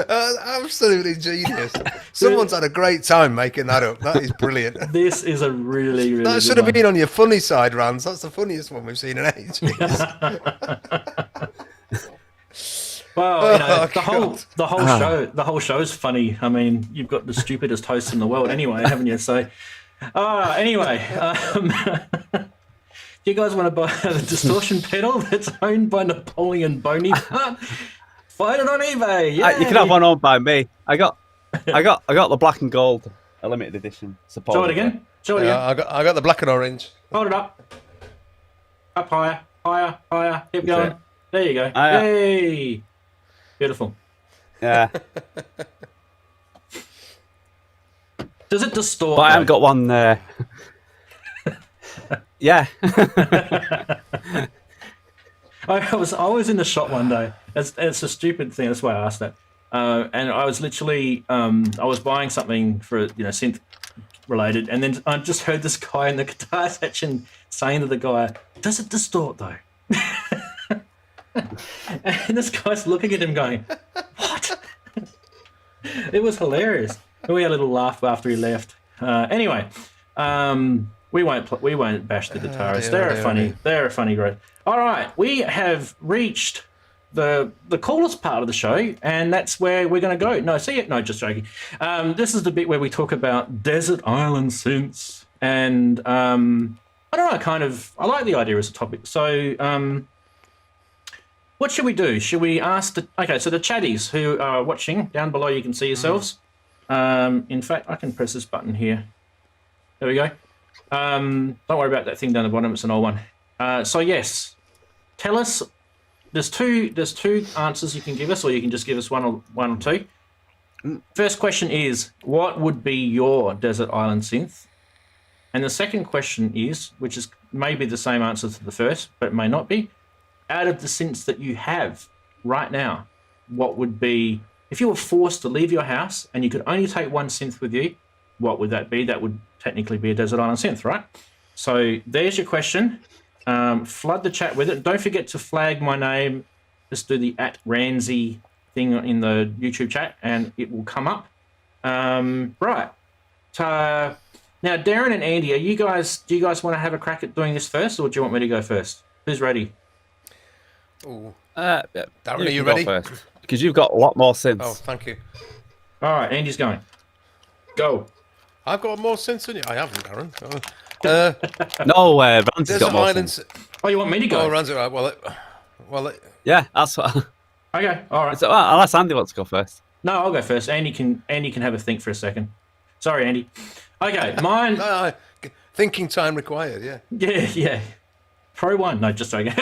Absolutely genius. Someone's had a great time making that up. That is brilliant. This is a really, really that good should have one. been on your funny side, Rans. That's the funniest one we've seen in ages. Well, you know, Oh, the whole show's funny. I mean, you've got the stupidest host in the world anyway, haven't you? So, anyway, do you guys want to buy the distortion pedal that's owned by Napoleon Bonaparte? Find it on eBay. You can have one owned by me. I got the black and gold, a limited edition. Show it again. Show it again. I got the black and orange. Hold it up. Up higher, higher, higher. Keep going. it. There you go. Yeah. Yay! Beautiful. Yeah, Does it distort? but I though? haven't got one there. Yeah. I was in the shop one day. It's a stupid thing. That's why I asked that. And I was literally I was buying something for synth related, and then I just heard this guy in the guitar section saying to the guy, "Does it distort though?" And this guy's looking at him going, "What?" It was hilarious. We had a little laugh after he left. Anyway, we won't bash the guitarists. They're a funny group. All right, we have reached the coolest part of the show, and that's where we're going to go. No, see it? No, just joking. This is the bit where we talk about desert island synths, and I don't know. I like the idea as a topic. So, what should we do? Should we ask the chatties who are watching down below? You can see yourselves. In fact, I can press this button here. There we go. Don't worry about that thing down the bottom. It's an old one. So yes, tell us. There's two answers you can give us, or you can just give us one or two. First question is, what would be your desert island synth? And the second question is, which is maybe the same answer to the first, but it may not be. Out of the synths that you have right now, what would be, if you were forced to leave your house and you could only take one synth with you, what would that be? That would technically be a desert island synth, right? So there's your question. Flood the chat with it. Don't forget to flag my name. Just do the @Ranzy thing in the YouTube chat and it will come up. Right. Now, Darren and Andy, do you guys want to have a crack at doing this first, or do you want me to go first? Who's ready? Ooh. Yeah. Darren, are you ready? Because you've got a lot more synths. Oh, thank you. All right, Andy's going. Go. I've got more synths than you. I haven't, Darren. No, Randy's Desert got more Islands. synths. Oh, you want me to go? Oh, Rans, right. Well, Yeah, that's what. Okay, all right. So, unless Andy wants to go first. No, I'll go first. Andy can have a think for a second. Sorry, Andy. Okay, mine. thinking time required. Yeah. Yeah. Pro one. No, just joking.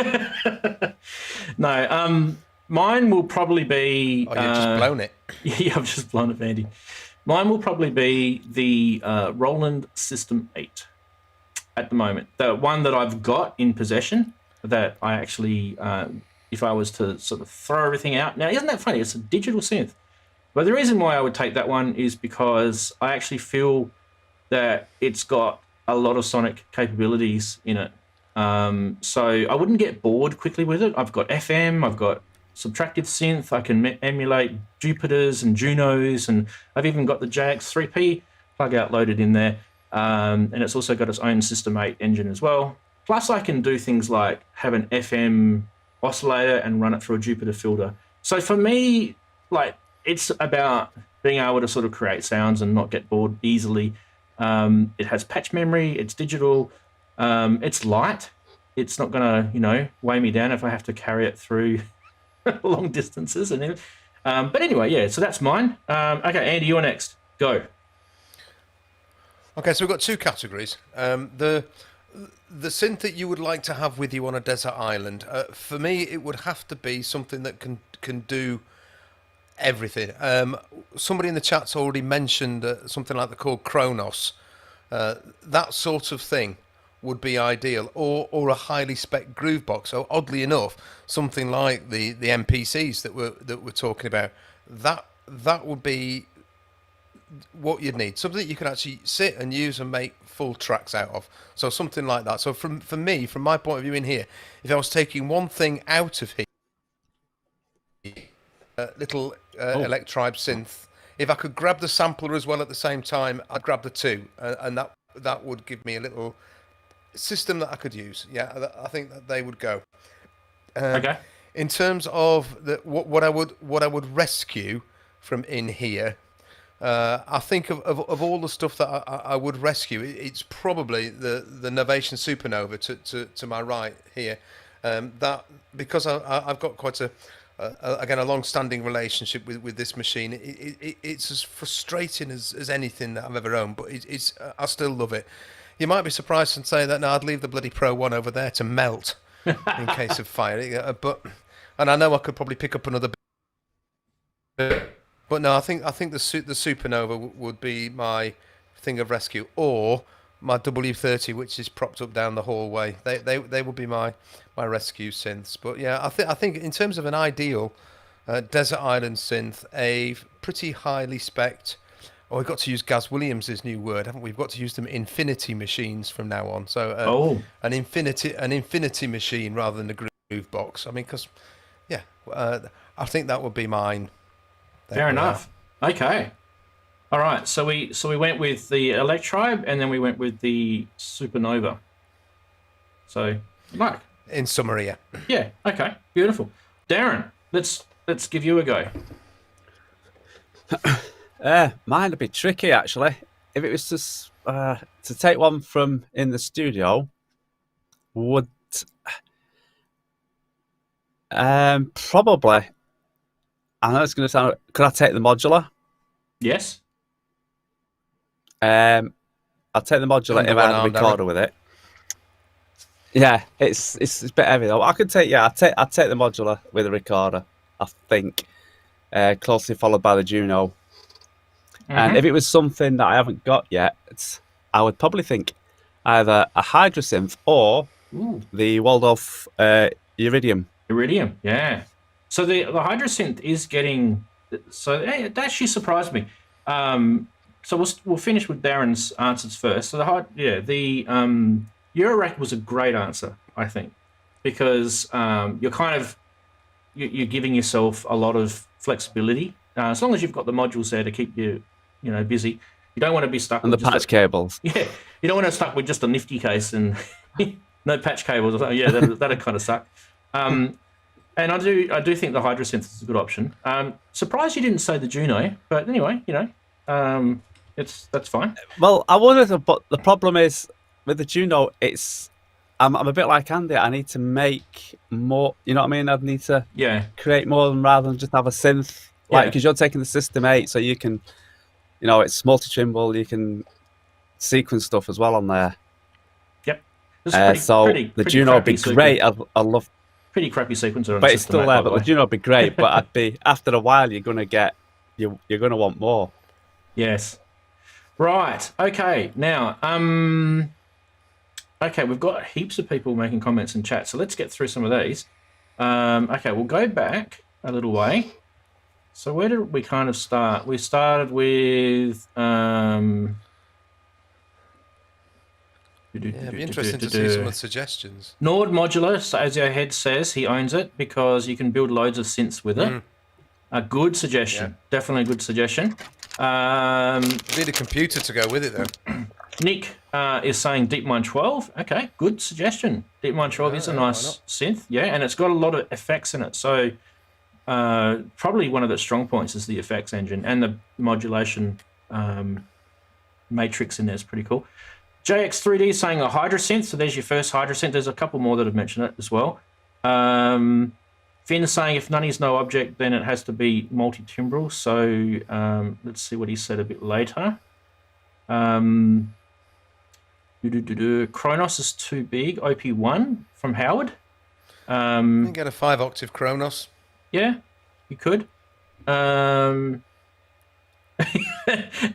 No, mine will probably be. Oh, you've just blown it. Yeah, I've just blown it, Andy. Mine will probably be the Roland System 8 at the moment. The one that I've got in possession that I actually, if I was to sort of throw everything out. Now, isn't that funny? It's a digital synth. But the reason why I would take that one is because I actually feel that it's got a lot of sonic capabilities in it. So I wouldn't get bored quickly with it. I've got FM, I've got subtractive synth, I can emulate Jupiters and Junos, and I've even got the JX3P plug out loaded in there. And it's also got its own System 8 engine as well. Plus, I can do things like have an FM oscillator and run it through a Jupiter filter. So for me, like, it's about being able to sort of create sounds and not get bored easily. It has patch memory. It's digital. It's light. It's not going to, weigh me down if I have to carry it through long distances. But anyway, yeah, so that's mine. Okay, Andy, you're next. Go. Okay, so we've got two categories. The synth that you would like to have with you on a desert island. For me, it would have to be something that can do everything. Somebody in the chat's already mentioned something like the Korg Kronos. That sort of thing would be ideal, or a highly spec groove box. So oddly enough, something like the MPCs that we're talking about, that would be what you'd need. Something that you can actually sit and use and make full tracks out of. So something like that. So for me, from my point of view in here, if I was taking one thing out of here, little Electribe synth, if I could grab the sampler as well at the same time, I'd grab the two, and that would give me a little system that I could use. Yeah, I think that they would go. Okay. In terms of what I would rescue from in here, I think of all the stuff that I would rescue, it's probably the Novation Supernova to my right here. That because I've got quite a long-standing relationship with this machine. It's as frustrating as anything that I've ever owned, but I still love it. You might be surprised and say that, no, I'd leave the bloody Pro 1 over there to melt in case of fire. And I know I could probably pick up another bit. But no, I think the Supernova would be my thing of rescue, or my W30, which is propped up down the hallway. They would be my rescue synths. But yeah, I think in terms of an ideal desert island synth, a pretty highly spec'd. Oh, we've got to use Gaz Williams' new word, haven't we? We've got to use them infinity machines from now on. So an infinity machine rather than a groove box. I mean, because I think that would be mine. Fair enough. Okay. All right. So we went with the Electribe, and then we went with the Supernova. So, Mike. In summary, yeah. Yeah. Okay. Beautiful. Darren, let's give you a go. Mine would be tricky, actually. If it was to take one from in the studio, would probably. I know it's going to sound. Could I take the modular? Yes. I'll take the modular if I have a recorder with it. Yeah, it's a bit heavy though. I could take I'll take the modular with a recorder. I think closely followed by the Juno. And if it was something that I haven't got yet, I would probably think either a Hydrasynth or the Waldorf Iridium. Iridium, yeah. So the Hydrasynth is getting. So that actually surprised me. So we'll finish with Darren's answers first. So the Eurorack was a great answer, I think, because you're kind of you're giving yourself a lot of flexibility as long as you've got the modules there to keep you busy. You don't want to be stuck and with the patch cables. Yeah, you don't want to be stuck with just a nifty case and no patch cables. Yeah, that'd kind of suck. And I do think the Hydrasynth is a good option. Surprised you didn't say the Juno, but anyway, that's fine. Well, I wanted to, but the problem is with the Juno, I'm a bit like Andy. I need to make more. You know what I mean? I'd need to create more rather than just have a synth. Because you're taking the System 8, so you can, it's multi-trimble. You can sequence stuff as well on there. Yep. The Juno would be great. I love. Pretty crappy sequencer, but it's still there. But the Juno would be great. But I'd be after a while, you're gonna want more. Yes. Right. Okay. Now, okay, we've got heaps of people making comments in chat, so let's get through some of these. Okay, we'll go back a little way. So where did we kind of start? We started with. It'd be interesting to see some of the suggestions. Nord Modular, so as your head says, he owns it because you can build loads of synths with it. A good suggestion. Definitely a good suggestion. Need a computer to go with it, though. Nick is saying DeepMind 12. Okay, good suggestion. DeepMind 12 is a nice synth, yeah, and it's got a lot of effects in it. So probably one of the strong points is the effects engine, and the modulation matrix in there is pretty cool. JX3D is saying a Hydra synth, so there's your first Hydra synth. There's a couple more that have mentioned it as well. Finn is saying if none is no object, then it has to be multi-timbral. So let's see what he said a bit later. Kronos is too big. OP1 from Howard. You can get a 5-octave Kronos. Yeah, you could.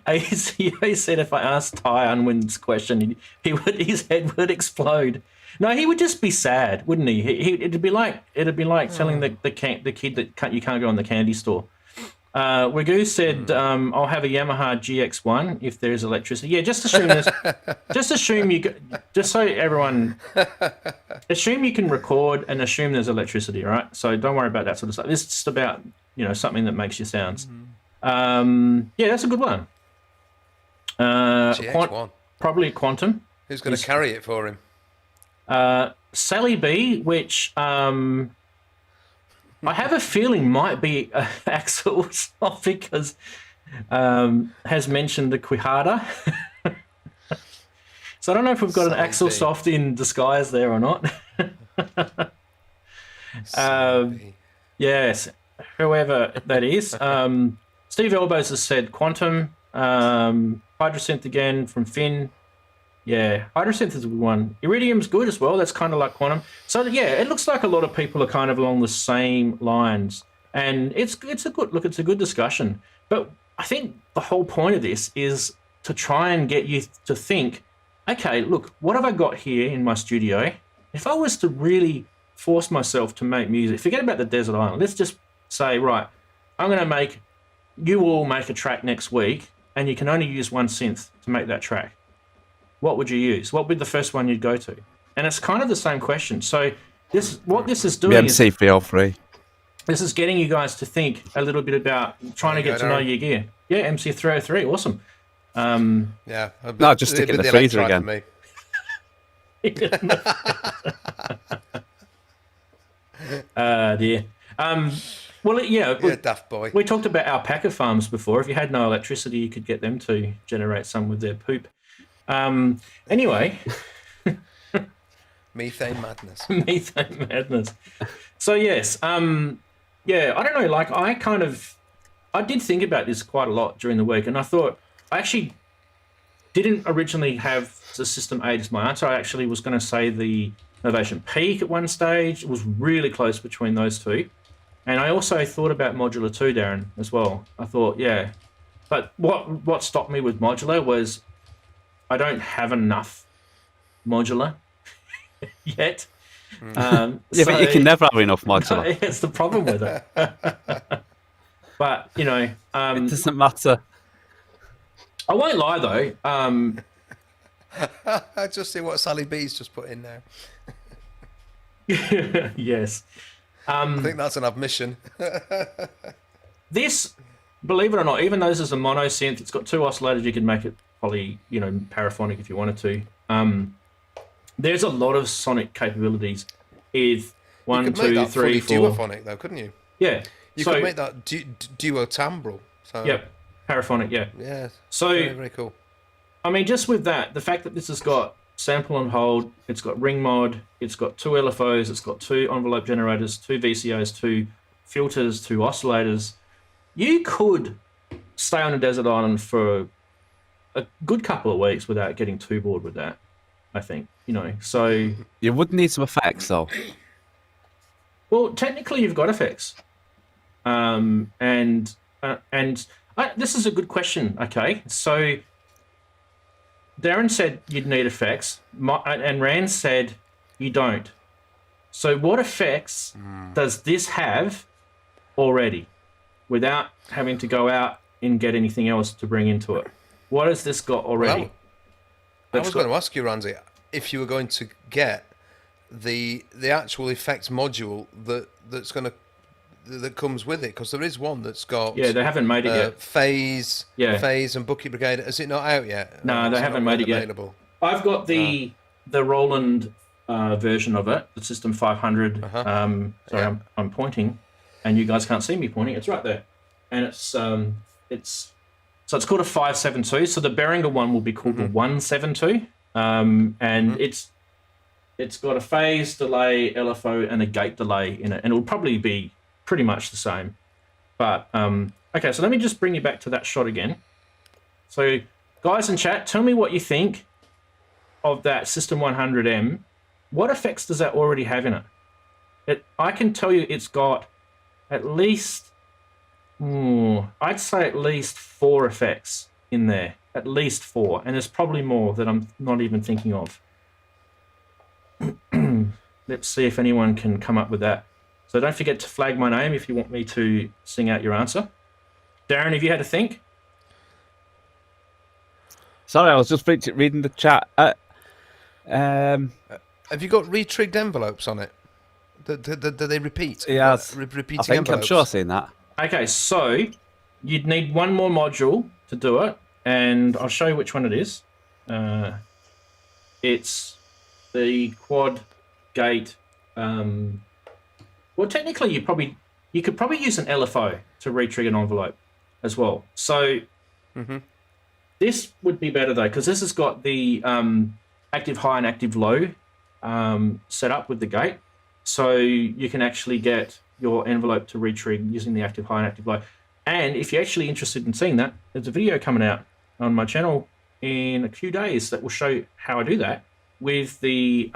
ACO said if I asked Ty Unwin's question, his head would explode. No, he would just be sad, wouldn't he? It'd be like telling the kid that you can't go in the candy store. Wagoo said, "I'll have a Yamaha GX1 if there's electricity." Yeah, just assume so everyone assume you can record and assume there's electricity, right? So don't worry about that sort of stuff. This is just about something that makes your sounds. Yeah, that's a good one. GX1. Probably a Quantum. Who's going to carry it for him? Sally B, which I have a feeling might be Axel's because has mentioned the Quijada. So I don't know if we've got an Axel Soft in disguise there or not. Yes, whoever that is. Steve Elbows has said Quantum. Hydrosynth again from Finn. Yeah, Hydrosynth is a good one. Iridium's good as well. That's kind of like Quantum. So yeah, it looks like a lot of people are kind of along the same lines, and it's a good discussion. But I think the whole point of this is to try and get you to think, okay, look, what have I got here in my studio? If I was to really force myself to make music, forget about the desert island. Let's just say, right, you will make a track next week, and you can only use one synth to make that track. What would you use? What would be the first one you'd go to? And it's kind of the same question. So what this is doing is MC303. This is getting you guys to think a little bit about trying to get to know your gear. Yeah, MC303, awesome. Yeah. No, just stick it in the freezer again. Dear. Well, yeah, daft boy. We talked about alpaca farms before. If you had no electricity, you could get them to generate some with their poop. Anyway. Methane madness. Methane madness. So, yes. Yeah, I don't know. Like, I did think about this quite a lot during the week, and I thought I actually didn't originally have the System 8 as my answer. I actually was going to say the Novation Peak at one stage. It was really close between those two. And I also thought about Modular 2, Darren, as well. I thought, yeah. But what stopped me with Modular was I don't have enough Modular yet. Yeah, but you can never have enough Modular. No, it's the problem with it. But, it doesn't matter. I won't lie, though. I just see what Sally B's just put in there. Yes. I think that's an admission. This, believe it or not, even though this is a mono synth, it's got two oscillators. You can make it probably, paraphonic if you wanted to. There's a lot of sonic capabilities with 1, 2, 3, 4. Duophonic, though, couldn't you? Yeah. You could make that duo-timbral. So. Yep. Paraphonic, yeah. Yeah. So, very, very cool. I mean, just with that, the fact that this has got sample and hold, it's got ring mod, it's got 2 LFOs, it's got 2 envelope generators, 2 VCOs, 2 filters, 2 oscillators. You could stay on a desert island for a good couple of weeks without getting too bored with that, I think. So... You would need some effects, though. Well, technically, you've got effects. This is a good question, okay? So... Darren said you'd need effects, and Rand said you don't. So what effects does this have already without having to go out and get anything else to bring into it? What has this got already? Well, I was going to ask you, Randy, if you were going to get the actual effects module that's going to that comes with it? Because there is one that's got Yeah, they haven't made it yet. phase, Yeah. phase, and bucket brigade. Is it not out yet? No, Or they is haven't not made it yet. available? I've got the Roland version of it, the System 500. Sorry, Yeah. I'm pointing, and you guys can't see me pointing. It's right there, and it's called a 572. So the Behringer one will be called the 172, and it's got a phase delay, LFO, and a gate delay in it, and it'll probably be pretty much the same. But okay, so let me just bring you back to that shot again. So guys in chat, tell me what you think of that System 100M. What effects does that already have in it? I can tell you it's got at least, I'd say at least 4 effects in there. At least 4. And there's probably more that I'm not even thinking of. Let's see if anyone can come up with that. So don't forget to flag my name if you want me to sing out your answer. Darren, have you had a think? Sorry, I was just reading the chat. Have you got retrigged envelopes on it? Do they repeat? Yes. Repeating I think envelopes? I'm sure I've seen that. Okay, so you'd need one more module to do it, and I'll show you which one it is. It's the quad gate. Well, technically, you could probably use an LFO to retrigger an envelope as well. So this would be better though, because this has got the active high and active low set up with the gate, so you can actually get your envelope to retrig using the active high and active low. And if you're actually interested in seeing that, there's a video coming out on my channel in a few days that will show you how I do that with the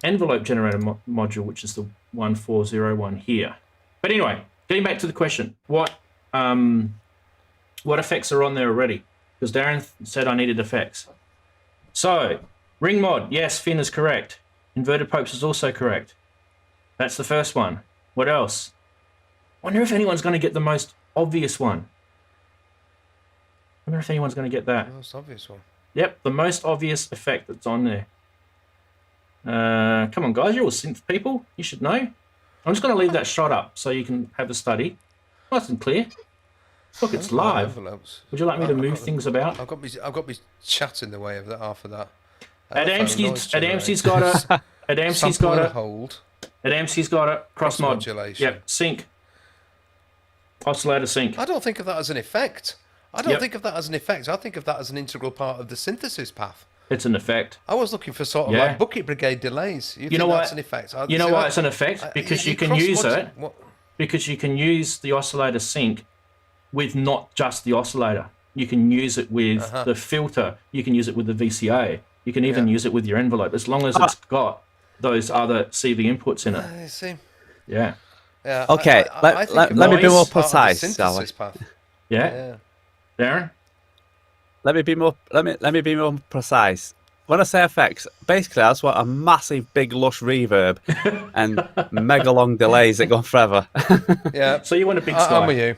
envelope generator module, which is the 1401 here. But anyway, getting back to the question, what effects are on there already? Because Darren said I needed effects. So, ring mod, yes, Finn is correct. Inverted popes is also correct. That's the first one. What else? Wonder if anyone's going to get the most obvious one. Wonder if anyone's going to get that. Most obvious one. Yep, the most obvious effect that's on there. Come on, guys, you're all synth people. You should know. I'm just going to leave that shot up so you can have a study. Nice and clear. Look, it's live. Envelopes. Would you like me to move things about? I've got me chat in the way of that. Half of that. Adamski's got a. Adamski's got a. Hold. Adamski's got a cross mod. Modulation. Yep, sync. Oscillator sync. I don't think of that as an effect. I don't think of that as an effect. I think of that as an integral part of the synthesis path. It's an effect. I was looking for sort of like bucket brigade delays. You know think what? That's an effect? You know why it's an effect? Because you can use it. Because you can use the oscillator sync with not just the oscillator. You can use it with the filter. You can use it with the VCA. You can even use it with your envelope, as long as it's got those other CV inputs in it. I see. Yeah. Yeah. Okay, let me be more precise, shall we? Yeah. Darren? Let me be more precise. When I say effects, basically I just want a massive, big, lush reverb and mega long delays that go on forever. Yeah. So you want a big sky? I'm with you.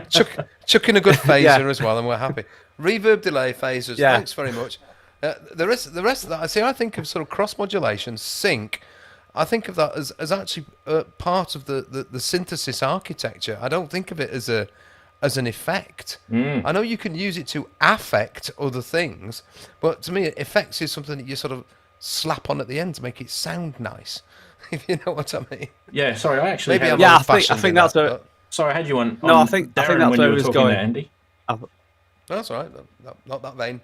Chuck in a good phaser as well, and we're happy. Reverb, delay, phasers. Yeah. Thanks very much. The rest of that, I think of sort of cross modulation, sync. I think of that as actually part of the synthesis architecture. I don't think of it as an effect. I know you can use it to affect other things, but to me, effects is something that you sort of slap on at the end to make it sound nice. If you know what I mean. Yeah. Sorry, I actually. Maybe had I'm I think that's a. Sorry, I had you on. No, I think Darren that's when where you it were was talking going. there, Andy. That's all right. Not that vein.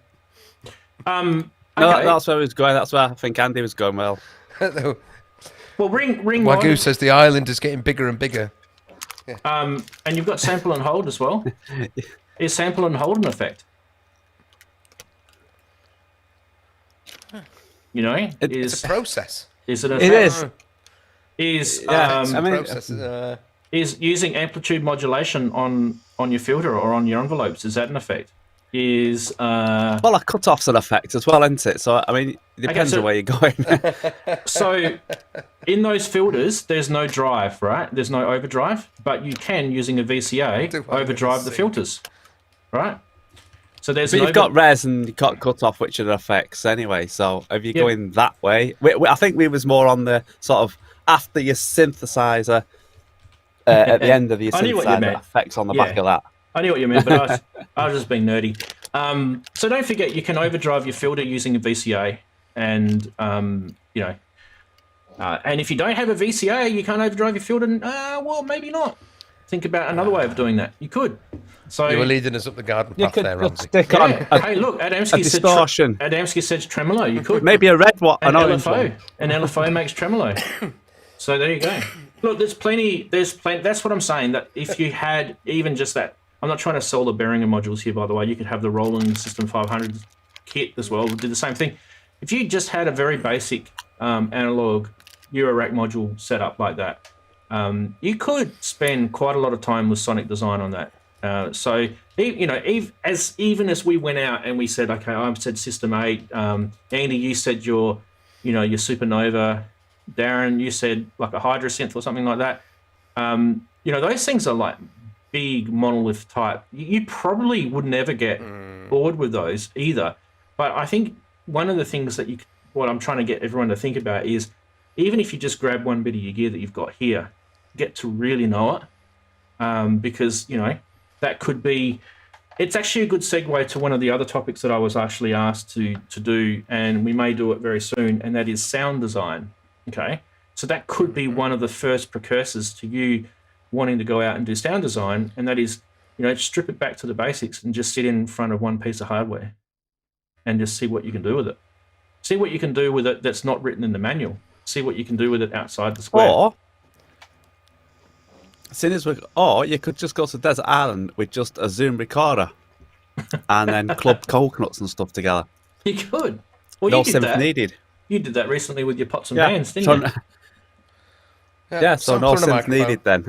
No, Okay. that's where it was going. That's where I think Andy was going. Well, Well, ring Wagyu mod. says the island is getting bigger and bigger. And you've got sample and hold as well. Is sample and hold an effect? You know, It's a process. is it an it effect? is. Is Yeah, It's I a mean- process. is using amplitude modulation on your filter or on your envelopes, is that an effect? Is Well, a cut-off's an effect as well, isn't it? So I mean, it depends so- on where you're going. so in those filters there's no drive, right? There's no overdrive, but you can, using a VCA, Do I overdrive the see. filters, right? So there's But an you've got res and you've got cut-off, which are effects anyway. So if you're going that way, I think we was more on the sort of after your synthesizer at the end of your I knew what you synthesizer meant. effects on the Yeah. back of that. I knew what you meant, but I was just being nerdy. So don't forget, you can overdrive your filter using a VCA, and you know, and if you don't have a VCA, you can't overdrive your filter. Well, maybe not. Think about another way of doing that. You could. So You were leading us up the garden You path could there, just Ramsey. stick yeah. on Hey, look, Adamski said distortion. Adamski said tremolo. You could. maybe a red one, an orange LFO. one. An LFO makes tremolo. So there you go. Look, there's plenty. That's what I'm saying. That if you had even just that, I'm not trying to sell the Behringer modules here, by the way. You could have the Roland System 500 kit as well. Do the same thing. If you just had a very basic analog Eurorack module set up like that, you could spend quite a lot of time with sonic design on that. So you know, even as we went out and we said, okay, I said System 8. Andy, you said your Supernova. Darren, you said like a Hydra synth or something like that. You know, those things are like big monolith type. You probably would never get bored with those either. But I think one of the things that what I'm trying to get everyone to think about is, even if you just grab one bit of your gear that you've got here, get to really know it, because you know that could be. It's actually a good segue to one of the other topics that I was actually asked to do, and we may do it very soon, and that is sound design. Okay, so that could be one of the first precursors to you wanting to go out and do sound design, and that is, you know, strip it back to the basics and just sit in front of one piece of hardware and just see what you can do with it. See what you can do with it that's not written in the manual. See what you can do with it outside the square. Or you could just go to Desert Island with just a Zoom recorder and then club coconuts and stuff together. You could. Well, No you did synth that. needed. You did that recently with your pots and pans, didn't so, you? so no sampling a synth needed then.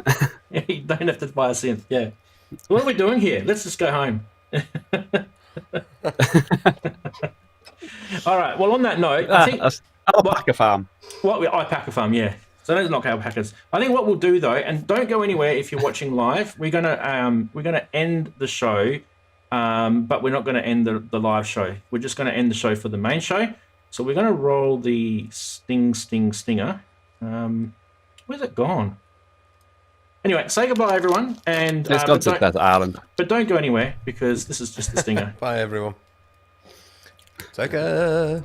Yeah, you don't have to buy a synth. Yeah. What are we doing here? Let's just go home. All right. Well, on that note, I think Alpaca farm. Alpaca farm, yeah. So those are not alpacas. I think what we'll do though, and don't go anywhere if you're watching live. We're gonna end the show, but we're not gonna end the live show. We're just gonna end the show for the main show. So we're gonna roll the stinger. Where's it gone? Anyway, say goodbye, everyone, and It's gone to Desert Island. but don't go anywhere because this is just the stinger. Bye, everyone. Take care.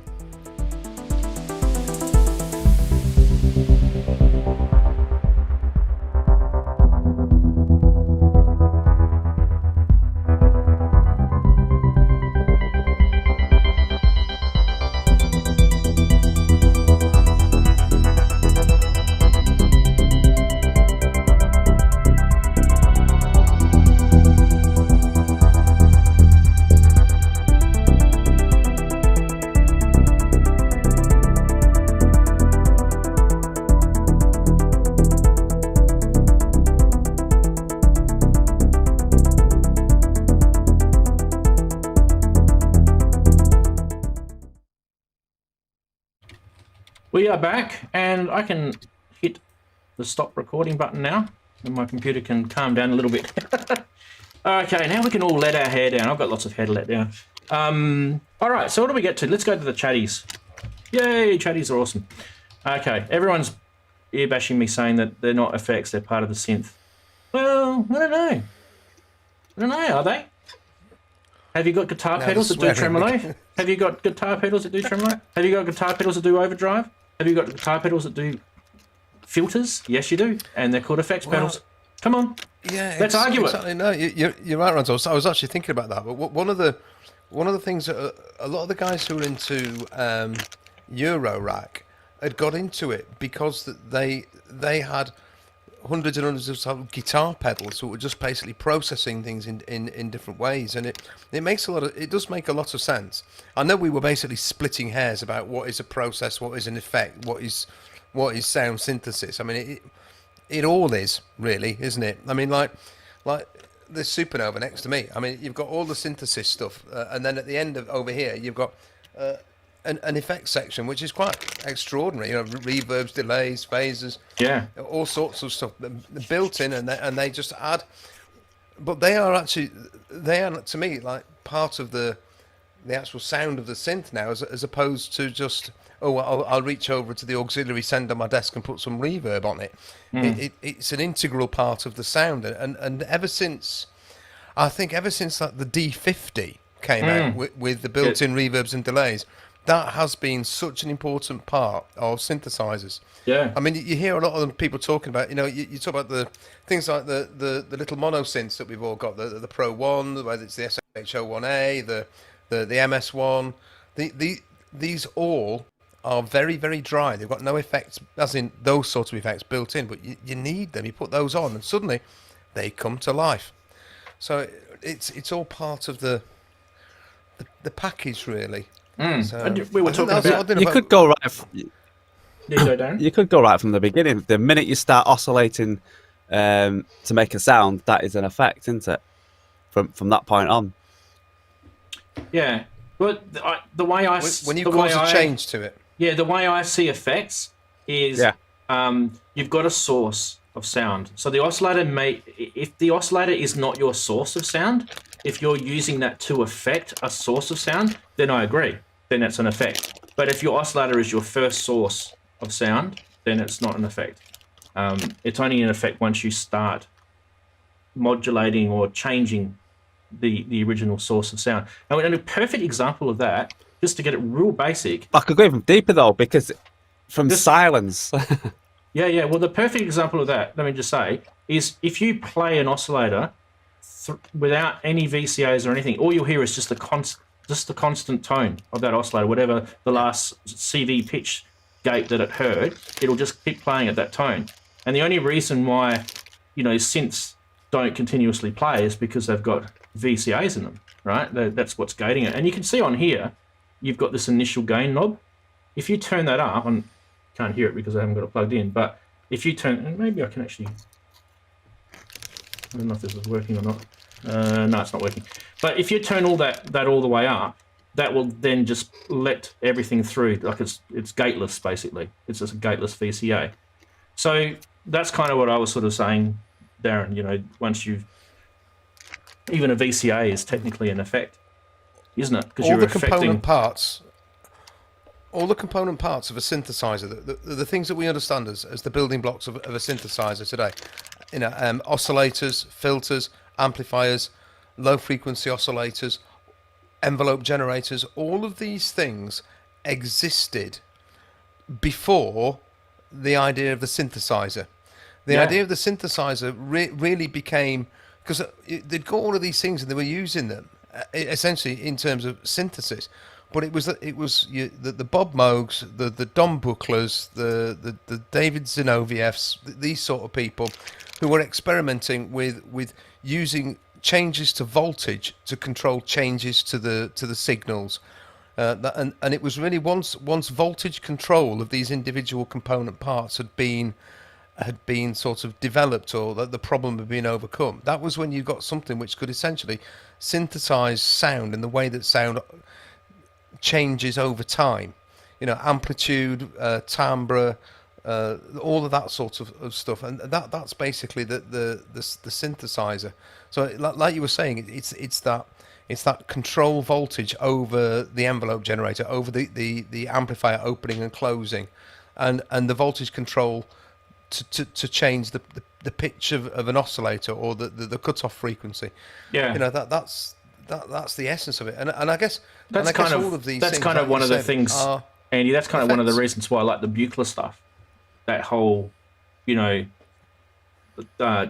We are back, and I can hit the stop recording button now, and my computer can calm down a little bit. Okay, now we can all let our hair down. I've got lots of hair to let down. All right, so what do we get to? Let's go to the chatties. Yay, chatties are awesome. Okay, everyone's ear bashing me saying that they're not effects, they're part of the synth. Well, I don't know. Are they? Have you got guitar pedals that do tremolo? Have you got guitar pedals that do tremolo? Have you got guitar pedals that do overdrive? Have you got guitar pedals that do filters? Yes, you do. And they're called effects pedals. Come on. Yeah, Let's argue exactly. No, you're right, Ron. I was actually thinking about that. But one of the things that a lot of the guys who are into Eurorack had got into it because they had hundreds and hundreds of guitar pedals that were just basically processing things in different ways, and it does make a lot of sense. I know we were basically splitting hairs about what is a process, what is an effect, what is sound synthesis. I mean, it all is really, isn't it? I mean, like this Supernova next to me. I mean, you've got all the synthesis stuff, and then at the end of over here, you've got an effects section, which is quite extraordinary. You know, reverbs, delays, phases, Yeah. all sorts of stuff built in, and they just add. But they are to me like part of the actual sound of the synth now, as opposed to just oh, I'll reach over to the auxiliary send on my desk and put some reverb on it. It's an integral part of the sound, and ever since, I think ever since like the D50 came out with the built-in reverbs and delays, that has been such an important part of synthesizers. Yeah. I mean, you hear a lot of people talking about, you talk about the things like the little mono synths that we've all got, the Pro 1, whether it's the SHO1A, the MS1, these all are very, very dry. They've got no effects, as in those sorts of effects built in, but you need them. You put those on and suddenly they come to life. So it's all part of the package, really. So, we were talking about... You could go right. There you go, Darren. You could go right from the beginning. The minute you start oscillating to make a sound, that is an effect, isn't it? From that point on. Yeah, but the way I when you cause a change to it. Yeah, the way I see effects is you've got a source of sound. So the oscillator if the oscillator is not your source of sound, if you're using that to affect a source of sound, then I agree. Then that's an effect. But if your oscillator is your first source of sound, then it's not an effect. It's only an effect once you start modulating or changing the original source of sound. And a perfect example of that, just to get it real basic. I could go even deeper though, because from silence. Yeah. Well, the perfect example of that, let me just say, is if you play an oscillator without any VCAs or anything, all you'll hear is just the constant tone of that oscillator, whatever the last CV pitch gate that it heard, it'll just keep playing at that tone. And the only reason why, synths don't continuously play is because they've got VCAs in them, right? That's what's gating it. And you can see on here, you've got this initial gain knob. If you turn that up, I can't hear it because I haven't got it plugged in, but if you turn, and maybe I can actually, I don't know if this is working or not. No, it's not working. But if you turn all that all the way up, that will then just let everything through, like it's gateless, basically. It's just a gateless VCA. So that's kind of what I was sort of saying, Darren, once even a VCA is technically an effect, isn't it? Because all the component parts of a synthesizer, the things that we understand as the building blocks of a synthesizer today, oscillators, filters, amplifiers, low frequency oscillators, envelope generators, all of these things existed before the idea of the synthesizer. The idea of the synthesizer really became, because they'd got all of these things and they were using them essentially in terms of synthesis. But it was the Bob Moogs, the Don Bucklers, the David Zinovievs, these sort of people who were experimenting with using changes to voltage to control changes to the signals, and it was really once voltage control of these individual component parts had been sort of developed, or that the problem had been overcome. That was when you got something which could essentially synthesize sound in the way that sound changes over time, amplitude, timbre, all of that sort of stuff, and that's basically the synthesizer. So like you were saying, it's that control voltage over the envelope generator, over the amplifier opening and closing, and the voltage control to change the pitch of an oscillator or the cutoff frequency. Yeah, that's the essence of it, and I guess all of these. That's kind of one of the things, Andy. That's kind of one of the reasons why I like the Buchla stuff. That whole,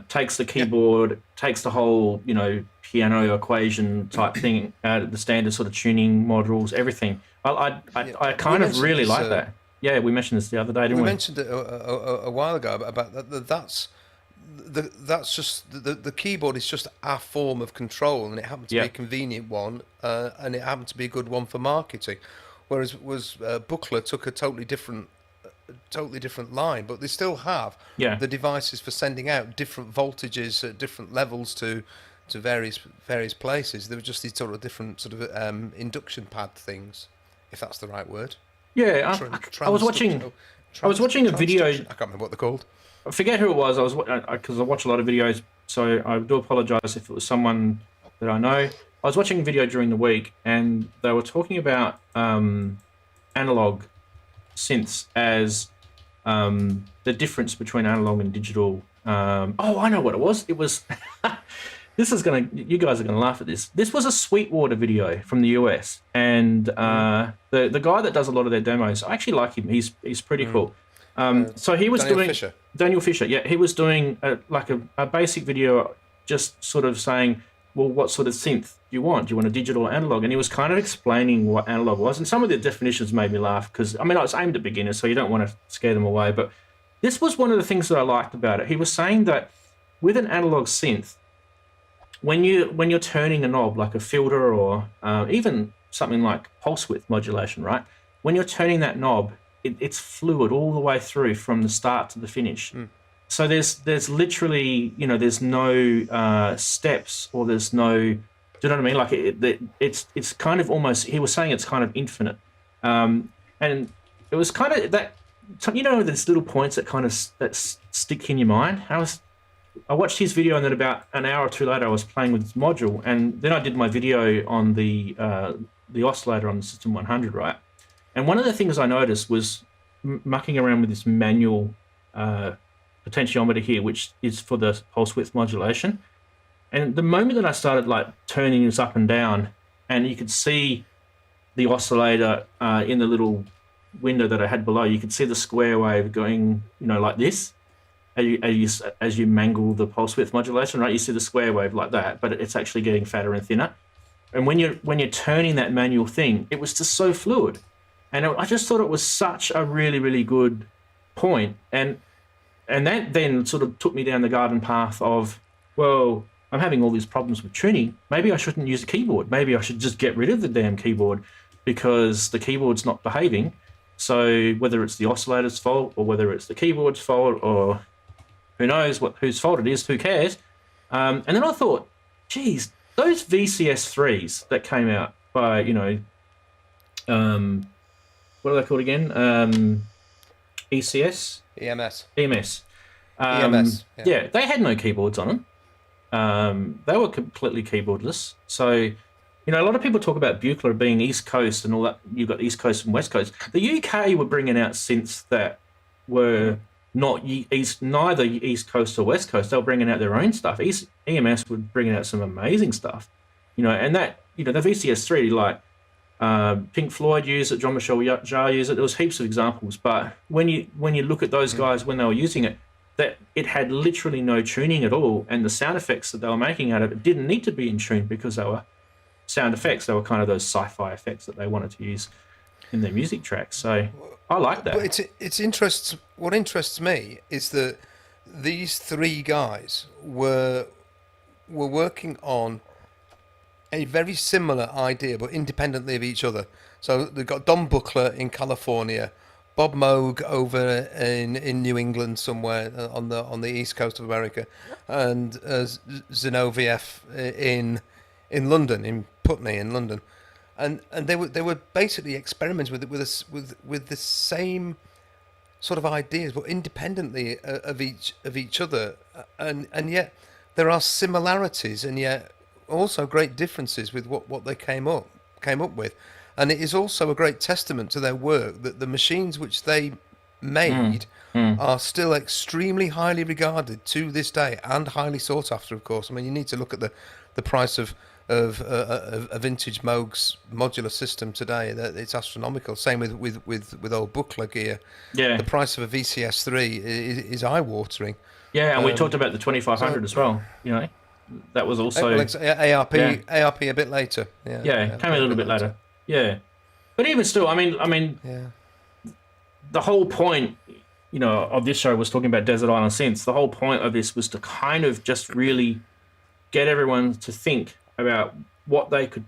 takes the keyboard, takes the whole, piano equation type thing out of the standard sort of tuning modules, everything. I kind of really like that. Yeah, we mentioned this the other day, didn't we? We mentioned it a while ago about that. That's just the keyboard is just our form of control, and it happened to be a convenient one, and it happened to be a good one for marketing. Whereas Buchla took a totally different line, but they still have the devices for sending out different voltages at different levels to various places. There were just these sort of different sort of induction pad things, if that's the right word. Yeah, I was watching a video. I can't remember what they're called. I forget who it was. Because I watch a lot of videos, so I do apologise if it was someone that I know. I was watching a video during the week, and they were talking about analog synths as the difference between analog and digital. Oh, I know what it was. It was. You guys are gonna laugh at this. This was a Sweetwater video from the US, and the guy that does a lot of their demos, I actually like him. He's pretty cool. So he was doing Daniel Fisher. Yeah, he was doing a basic video, just sort of saying, well, what sort of synth do you want? Do you want a digital or analog? And he was kind of explaining what analog was, and some of the definitions made me laugh because I mean it's aimed at beginners, so you don't want to scare them away. But this was one of the things that I liked about it. He was saying that with an analog synth, when you're turning a knob like a filter or even something like pulse width modulation, right? When you're turning that knob, it's fluid all the way through from the start to the finish. So there's literally, there's no steps, or there's no, do you know what I mean? Like it's kind of almost, he was saying it's kind of infinite. And it was kind of that, there's little points that kind of that stick in your mind. I watched his video, and then about an hour or two later, I was playing with this module, and then I did my video on the oscillator on the System 100, right? And one of the things I noticed was mucking around with this manual potentiometer here, which is for the pulse width modulation. And the moment that I started like turning this up and down, and you could see the oscillator in the little window that I had below, you could see the square wave going, like this. As you mangle the pulse width modulation, right? You see the square wave like that, but it's actually getting fatter and thinner. And when you're turning that manual thing, it was just so fluid. And I just thought it was such a really, really good point. And that then sort of took me down the garden path of, well, I'm having all these problems with tuning. Maybe I shouldn't use a keyboard. Maybe I should just get rid of the damn keyboard because the keyboard's not behaving. So whether it's the oscillator's fault or whether it's the keyboard's fault or who knows whose fault it is, who cares? And then I thought, geez, those VCS3s that came out by, what are they called again? ECS? EMS. EMS. EMS. Yeah, they had no keyboards on them. They were completely keyboardless. So, a lot of people talk about Buchla being East Coast and all that. You've got East Coast and West Coast. The UK were bringing out synths that were not neither East Coast or West Coast. They were bringing out their own stuff. EMS were bringing out some amazing stuff. And that, the VCS3, like Pink Floyd used it, Jean-Michel Jarre used it. There was heaps of examples. But when you look at those guys when they were using it, that it had literally no tuning at all, and the sound effects that they were making out of it didn't need to be in tune because they were sound effects. They were kind of those sci-fi effects that they wanted to use in their music tracks. So I like that. But what interests me is that these three guys were working on a very similar idea, but independently of each other. So they've got Don Buchla in California, Bob Moog over in New England somewhere on the east coast of America, and Zinoviev in London, in Putney in London, and they were basically experimenting with the same sort of ideas, but independently of each other, and yet there are similarities, and yet also great differences with what they came up with. And it is also a great testament to their work that the machines which they made are still extremely highly regarded to this day, and highly sought after, of course. I mean, you need to look at the price of a vintage Moog's modular system today. It's astronomical. Same with old Buchla gear. Yeah. The price of a VCS3 is eye-watering. Yeah, and we talked about the 2500 as well, That was also... ARP a bit later. Yeah, came a little bit later. Yeah, but even still, I mean, the whole point, of this show was talking about Desert Island Synths. The whole point of this was to kind of just really get everyone to think about what they could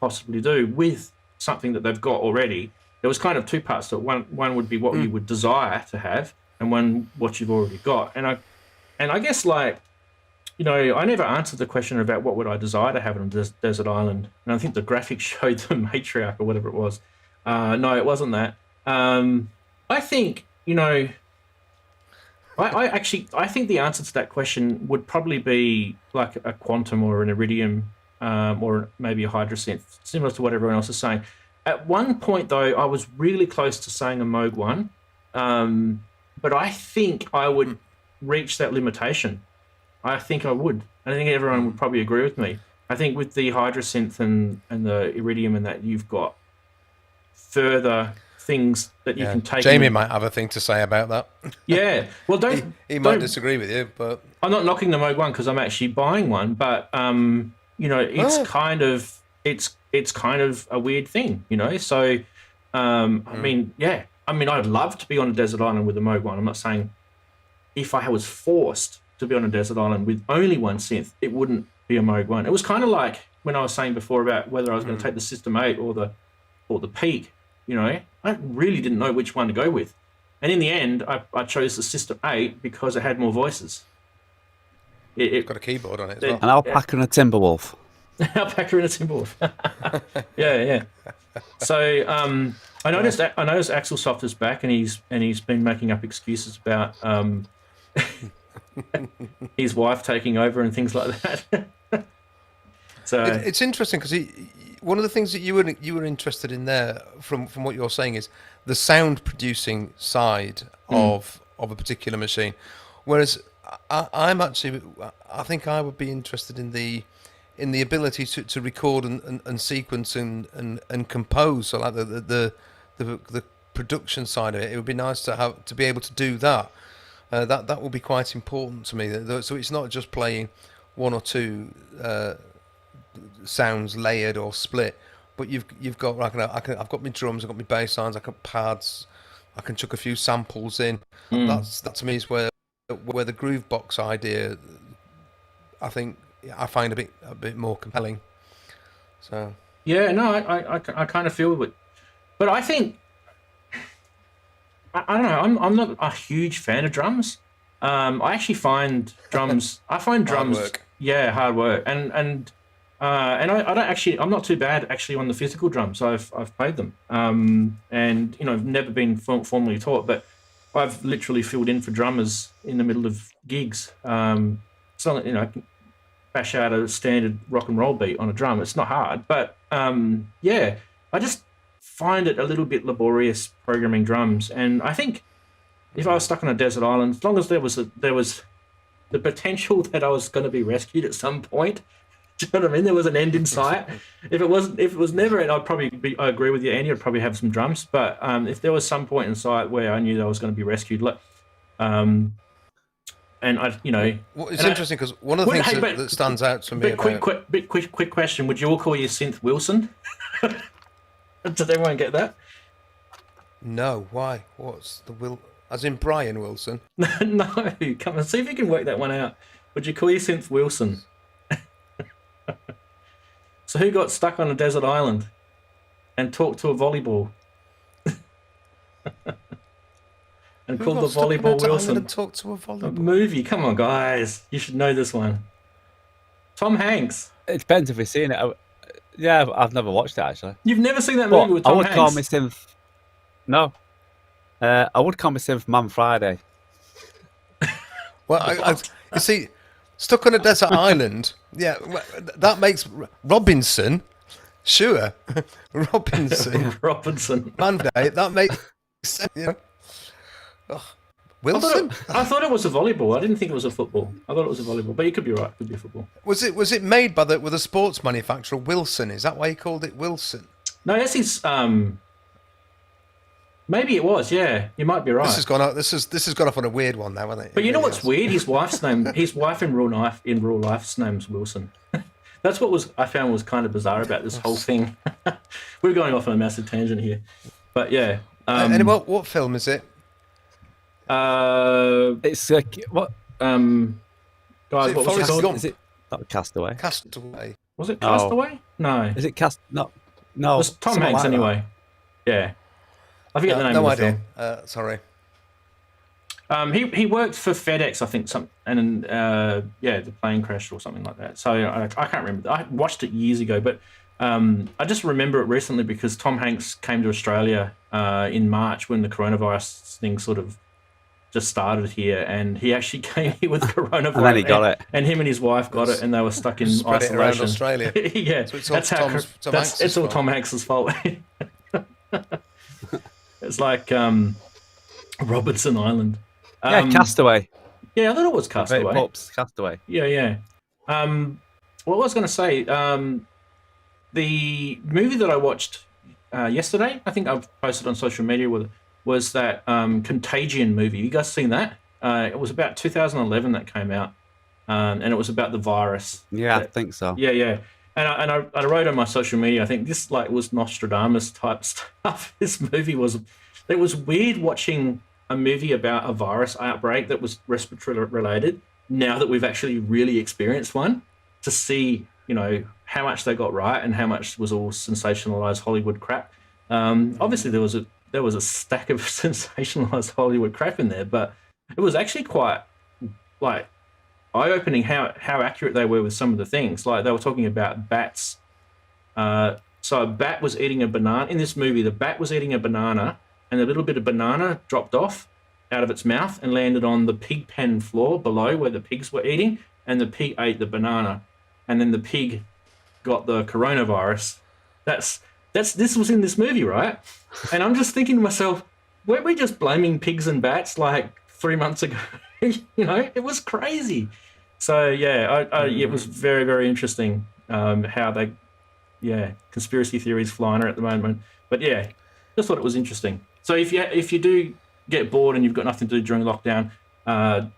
possibly do with something that they've got already. There was kind of two parts to it. One would be what you would desire to have, and one what you've already got. And I guess I never answered the question about what would I desire to have on a desert island. And I think the graphics showed the matriarch or whatever it was. No, it wasn't that. I think, I think the answer to that question would probably be like a Quantum or an Iridium or maybe a Hydrosynth, similar to what everyone else is saying. At one point, though, I was really close to saying a Moog one, but I think I would reach that limitation. I think I would. I think everyone would probably agree with me. I think with the Hydrasynth and the Iridium and that, you've got further things that you can take. Jamie might have a thing to say about that. Yeah. Well, he might disagree with you, but I'm not knocking the Moog one because I'm actually buying one, but it's kind of a weird thing, So I mean, I'd love to be on a desert island with a Moog one. I'm not saying if I was forced to be on a desert island with only one synth, it wouldn't be a Moog one. It was kind of like when I was saying before about whether I was going to take the System 8 or the Peak. I really didn't know which one to go with. And in the end, I chose the System 8 because it had more voices. It's got a keyboard on it as well. An alpaca and a Timberwolf. Alpaca and a Timberwolf. Yeah. So I noticed Axelsoft is back, and he's been making up excuses about his wife taking over and things like that. So it's interesting because one of the things that you were interested in there from what you're saying is the sound producing side of a particular machine, whereas I think I would be interested in the ability to record and sequence and compose. So like the production side of it, it would be nice to be able to do that. That will be quite important to me. So it's not just playing one or two sounds layered or split, but you've got I've got my drums, I've got my bass lines, I've got pads, I can chuck a few samples in. That to me is where the groove box idea, I think I find a bit more compelling. So yeah, no, I kind of feel it, but I think I don't know. I'm not a huge fan of drums. I actually find drums. Hard work. Yeah, hard work, and I don't actually. I'm not too bad actually on the physical drums. I've played them, and I've never been formally taught, but I've literally filled in for drummers in the middle of gigs. So I can bash out a standard rock and roll beat on a drum. It's not hard, but I just find it a little bit laborious programming drums. And I think if I was stuck on a desert island, as long as there was the potential that I was going to be rescued at some point. Do you know what I mean? There was an end in sight. If it was never, and I agree with you, Andy, I'd probably have some drums. But if there was some point in sight where I knew that I was going to be rescued, and well, it's interesting because one of the things that stands out to me. Quick question: would you all call your synth Wilson? Did everyone get that? No. Why? What's the Will? As in Brian Wilson? No. Come on, see if you can work that one out. Would you call your synth Wilson? So who got stuck on a desert island and talked to a volleyball? And Who called got the stuck on a volleyball desert Wilson? island and talked to a volleyball? Movie. Come on, guys. You should know this one. Tom Hanks. It depends if we've seen it. Yeah, I've never watched it actually. You've never seen that movie with Tom Hanks? I would call me synth. No. I would call me synth Man Friday. Well, you see, stuck on a desert island. Yeah, that makes Robinson. Sure, Robinson. Monday. That makes sense. Wilson. I thought it was a volleyball. I didn't think it was a football. I thought it was a volleyball, but you could be right. It could be a football. Was it made with a sports manufacturer, Wilson? Is that why he called it Wilson? No, that's his. Maybe it was. Yeah, you might be right. This has gone out. This has gone off on a weird one now, hasn't it? But you know what's weird? His wife's name. His wife in real life's name's Wilson. That's what I found was kind of bizarre about this whole thing. We're going off on a massive tangent here, but yeah. And what film is it? It's what? God, what was it called? Is it not Castaway? Castaway. Was it Castaway? No. Is it No. It was Tom Hanks like anyway. Yeah. I forget the name of the film. Sorry. He worked for FedEx, I think, the plane crashed or something like that. So I can't remember. I watched it years ago, but I just remember it recently because Tom Hanks came to Australia in March when the coronavirus thing sort of just started here, and he actually came here with coronavirus. And then he got it. And him and his wife got it, and they were stuck in spread isolation. it around Australia. Yeah, So it's all Tom Hanks' Tom Hanks' fault. It's like Robinson Island. Yeah, Castaway. Yeah, I thought it was Castaway. Pops, Castaway. Yeah. What was I going to say? The movie that I watched yesterday, I think I've posted on social media, was that Contagion movie. You guys seen that? It was about 2011 that came out, and it was about the virus. Yeah, I think so. Yeah. And I wrote on my social media, I think this was Nostradamus type stuff. This movie was weird watching a movie about a virus outbreak that was respiratory related. Now that we've actually really experienced one, to see how much they got right and how much was all sensationalized Hollywood crap. Obviously, there was a stack of sensationalized Hollywood crap in there, but it was actually quite eye-opening how accurate they were with some of the things. Like, they were talking about bats. So a bat was eating a banana. In this movie, the bat was eating a banana, and a little bit of banana dropped off out of its mouth and landed on the pig pen floor below where the pigs were eating, and the pig ate the banana. And then the pig got the coronavirus. This was in this movie, right? And I'm just thinking to myself, weren't we just blaming pigs and bats like 3 months ago? It was crazy. So yeah, it was very, very interesting how conspiracy theories flying at the moment. But yeah, just thought it was interesting. So if you do get bored and you've got nothing to do during lockdown, I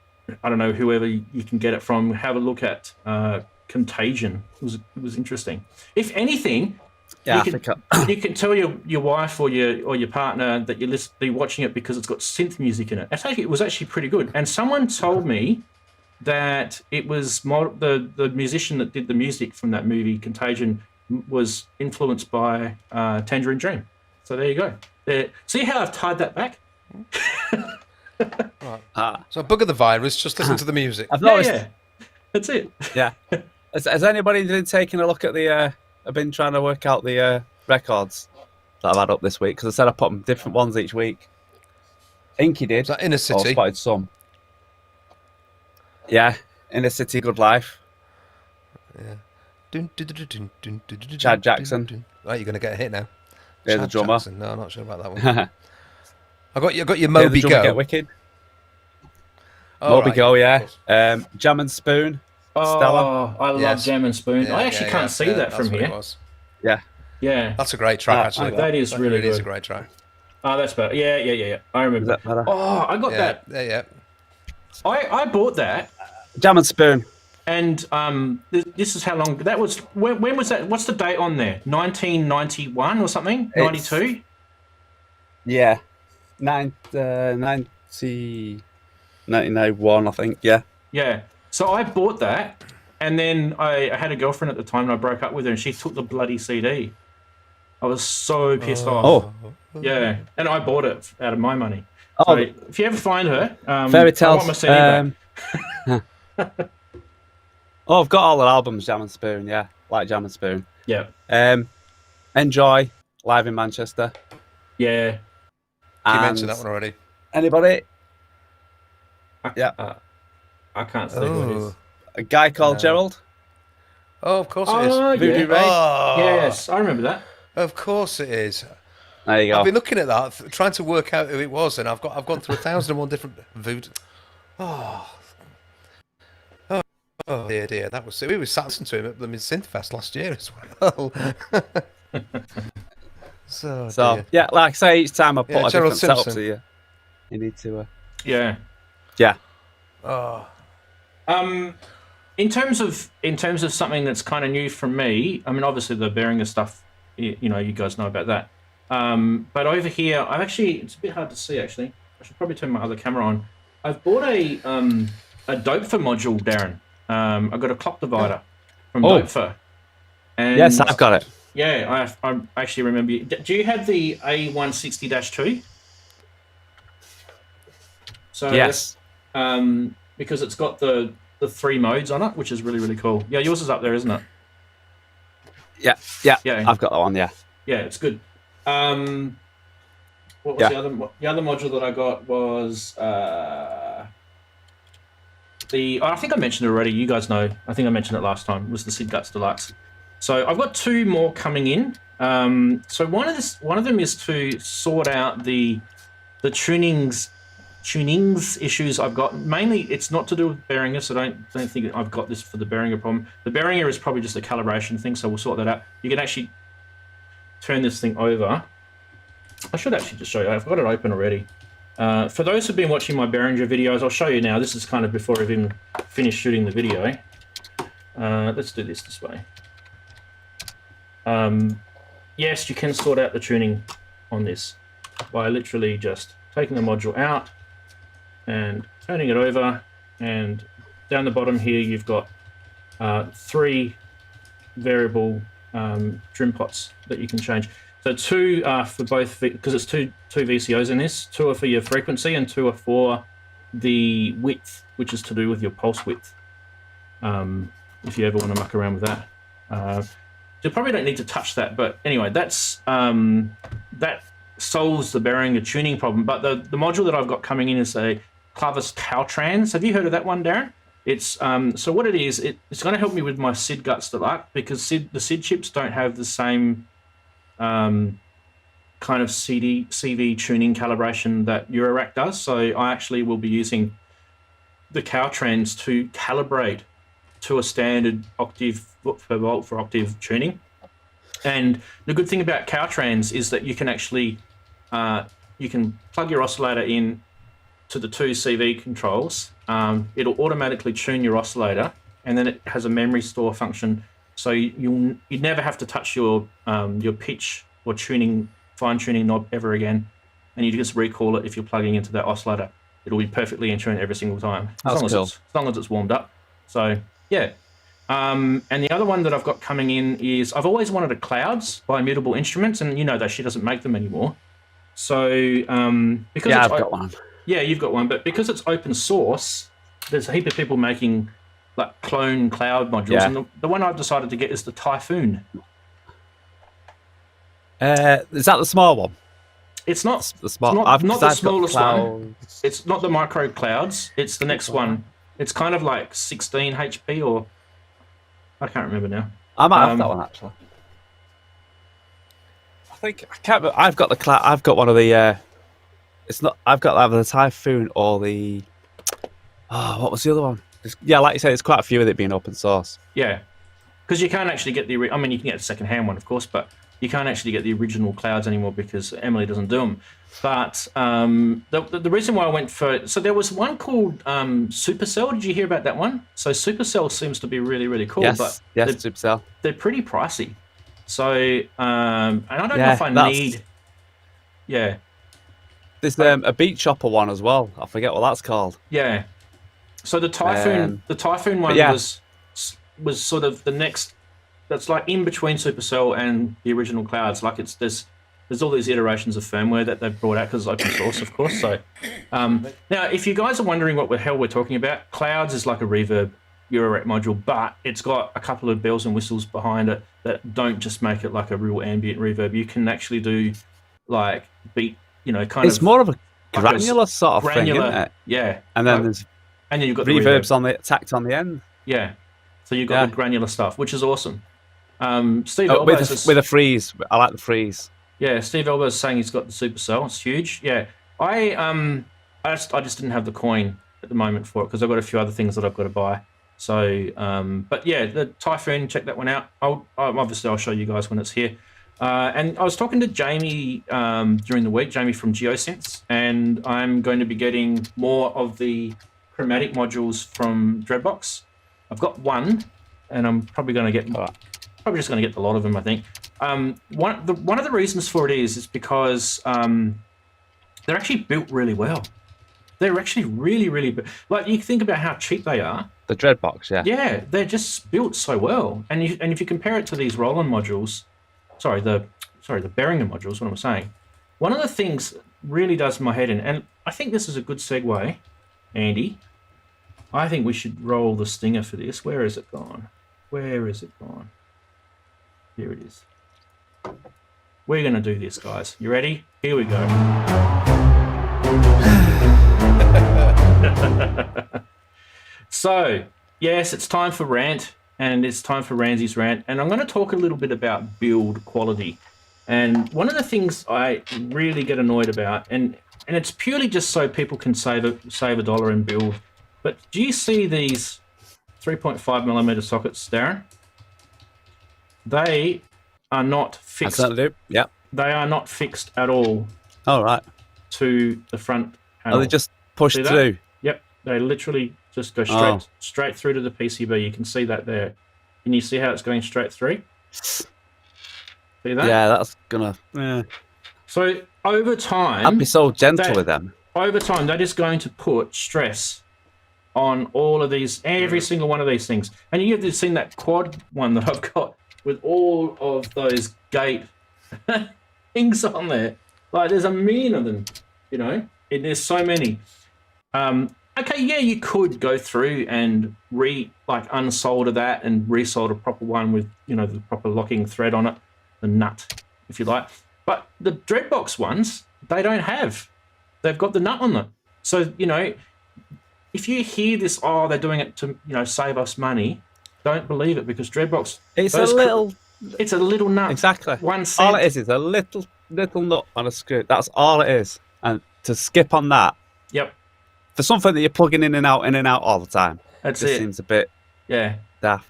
don't know, whoever you can get it from, have a look at Contagion. It was interesting. If anything, Yeah, you can tell your wife or your partner that you're watching it because it's got synth music in it. It was actually pretty good. And someone told me that it was the musician that did the music from that movie Contagion was influenced by Tangerine Dream. So there you go. See how I've tied that back? Right. So bugger the virus, just listen to the music. I've noticed. Yeah. That's it. Yeah. Has anybody been taking a look at the? I've been trying to work out the records that I've had up this week, because I said I put them different ones each week. Inky did. Is that Inner City? I spotted some. Yeah, Inner City, Good Life. Yeah. Chad Jackson. Right, you're going to get a hit now. There's Chad the drummer. Jackson. No, I'm not sure about that one. I got your Moby Go. Go. Get Wicked. Oh, Moby right, Go, yeah. of course. Jam and Spoon. Oh, Stella. I love Yes. Jam and Spoon. Yeah, I actually can't see that that's from what here. it was. Yeah. Yeah. That's a great track, actually. that is really It is a good. great track. Oh, that's better. Yeah. I remember Is that better? Oh, I got Yeah, that. yeah. I bought that, Jam and Spoon. and this is how long that was. When was that? What's the date on there? 1991 or something? 92? Yeah. 1991, I think, yeah. Yeah. So I bought that, and then I had a girlfriend at the time, and I broke up with her, and she took the bloody CD. I was so pissed off. Oh. Yeah, and I bought it out of my money. Oh, So if you ever find her, Fairy I Tales. want my CD back. Oh, I've got all the albums, Jam and Spoon, yeah. Like Jam and Spoon. Yeah. Enjoy, live in Manchester. Yeah. You And mentioned that one already. Anybody? I can't see what it is. A guy called Gerald? Oh, of course it is. Oh, Voodoo yeah. Ray? Oh, Yes, I remember that. of course it is. There you go. I've been looking at that, trying to work out who it was, and I've gone through 1,001 different voodoo. Oh dear, that was. We were sat listening to him at the Synthfest last year as well. so dear. yeah, like I say, each time I put a Gerald different setup Simpson. to you, you need to. Yeah. Yeah. Oh, In terms of something that's kind of new from me, I mean, obviously the Behringer stuff, you guys know about that. But over here, it's a bit hard to see actually. I should probably turn my other camera on. I've bought a Dopefer module, Darren. I got a clock divider from Dopefer. And Yes, I've got it. Yeah, I actually remember you. Do you have the A160-2? So Yes. because it's got the 3 modes on it, which is really, really cool. Yeah, yours is up there, isn't it? Yeah. Yeah. I've got that one, yeah. Yeah, it's good. What was the other module that I got was I think I mentioned it already. You guys know. I think I mentioned it last time. It was the Sid Guts Deluxe. So I've got 2 more coming in. So one of them is to sort out the tunings issues I've got. Mainly, it's not to do with Behringer, so don't think I've got this for the Behringer problem. The Behringer is probably just a calibration thing, so we'll sort that out. You can actually turn this thing over. I should actually just show you. I've got it open already. For those who've been watching my Behringer videos, I'll show you now. This is kind of before I've even finished shooting the video. Let's do this way. Yes, you can sort out the tuning on this by literally just taking the module out and turning it over, and down the bottom here you've got 3 variable trim pots that you can change. So 2 are for both, because it's two VCOs in this. 2 are for your frequency and 2 are for the width, which is to do with your pulse width. If you ever want to muck around with that. You probably don't need to touch that, but anyway, that's that solves the Behringer tuning problem. But the module that I've got coming in is a Clavis Caltrans. Have you heard of that one, Darren? It's so what it is, it's going to help me with my SID guts a lot, because the SID chips don't have the same kind of CV tuning calibration that Eurorack does. So I actually will be using the Caltrans to calibrate to a standard octave per volt for octave tuning. And the good thing about Caltrans is that you can actually you can plug your oscillator in to the 2 CV controls. It'll automatically tune your oscillator, and then it has a memory store function, so you'd never have to touch your pitch or fine tuning knob ever again, and you just recall it if you're plugging into that oscillator. It'll be perfectly in tune every single time, as long as it's warmed up. So yeah. And the other one that I've got coming in is, I've always wanted a Clouds by Mutable Instruments, and you know that she doesn't make them anymore. So because I've got one. Yeah, you've got one, but because it's open source, there's a heap of people making like clone cloud modules, and the one I've decided to get is the Typhoon. Is that the small one? It's not the small. Not the smallest one. It's not the micro clouds. It's the next one. It's kind of like 16 HP, or I can't remember now. I might have that one actually. I can't remember. I've got the cloud. I've got one of the. It's not. I've got either the Typhoon or the. Oh, what was the other one? Yeah, like you said, there's quite a few of it being open source. Yeah, because you can't actually get the. I mean, you can get a second-hand one, of course, but you can't actually get the original clouds anymore because Emily doesn't do them. But the reason why I went for, so there was one called Supercell. Did you hear about that one? So Supercell seems to be really, really cool. Yes, but Supercell. They're pretty pricey. So and I don't know if I need. Yeah. There's a Beat Chopper one as well. I forget what that's called. Yeah. So the Typhoon one was sort of the next. That's like in between Supercell and the original clouds. Like there's all these iterations of firmware that they've brought out because it's open source, of course. So now, if you guys are wondering what the hell we're talking about, Clouds is like a reverb Eurorack module, but it's got a couple of bells and whistles behind it that don't just make it like a real ambient reverb. You can actually do like beat, it's more of a granular sort of thing, isn't it? Yeah. And then you've got reverbs the tacked on the end. Yeah. So you've got the granular stuff, which is awesome. Steve Elbows with a freeze. I like the freeze. Yeah, Steve Elbows is saying he's got the Supercell. It's huge. Yeah, I just didn't have the coin at the moment for it because I've got a few other things that I've got to buy. So, but yeah, the Typhoon, check that one out. I'll show you guys when it's here. And I was talking to Jamie during the week, Jamie from Geosynths, and I'm going to be getting more of the chromatic modules from Dreadbox. I've got one, and I'm probably going to get just going to get a lot of them, I think. One of the reasons for it is because they're actually built really well. They're actually really, really like, you think about how cheap they are. The Dreadbox, yeah. Yeah, they're just built so well. And if you compare it to these Roland modules, the Behringer modules, what I'm saying, one of the things that really does my head in, and I think this is a good segue, Andy. I think we should roll the stinger for this. Where is it gone? Where is it gone? Here it is. We're going to do this, guys. You ready? Here we go. So, yes, it's time for rant. and it's time for Ramsey's rant. And I'm going to talk a little bit about build quality. And one of the things I really get annoyed about, and it's purely just so people can save a dollar and build. But do you see these 3.5mm sockets, Darren? They are not fixed. Yeah. They are not fixed at all All right. to the front panel. Are they just pushed See that? through? Yep, they literally just go straight through to the PCB. You can see that there. Can you see how it's going straight through? See that? Yeah, that's gonna. Yeah. So over time, I'd be so gentle with them. Over time, that is going to put stress on all of these, every single one of these things. And you have seen that quad one that I've got with all of those gate things on there. Like, there's a million of them, you know? There's so many. Okay, yeah, you could go through and unsolder that and resolder a proper one with, you know, the proper locking thread on it, the nut, if you like. But the Dreadbox ones, they don't have. They've got the nut on them. So, you know, if you hear this, oh, they're doing it to, you know, save us money, don't believe it, because Dreadbox... It's a little nut. Exactly. 1 cent. All it is a little nut on a screw. That's all it is. And to skip on that... Yep. For something that you're plugging in and out all the time. That's it. It Seems a bit daft.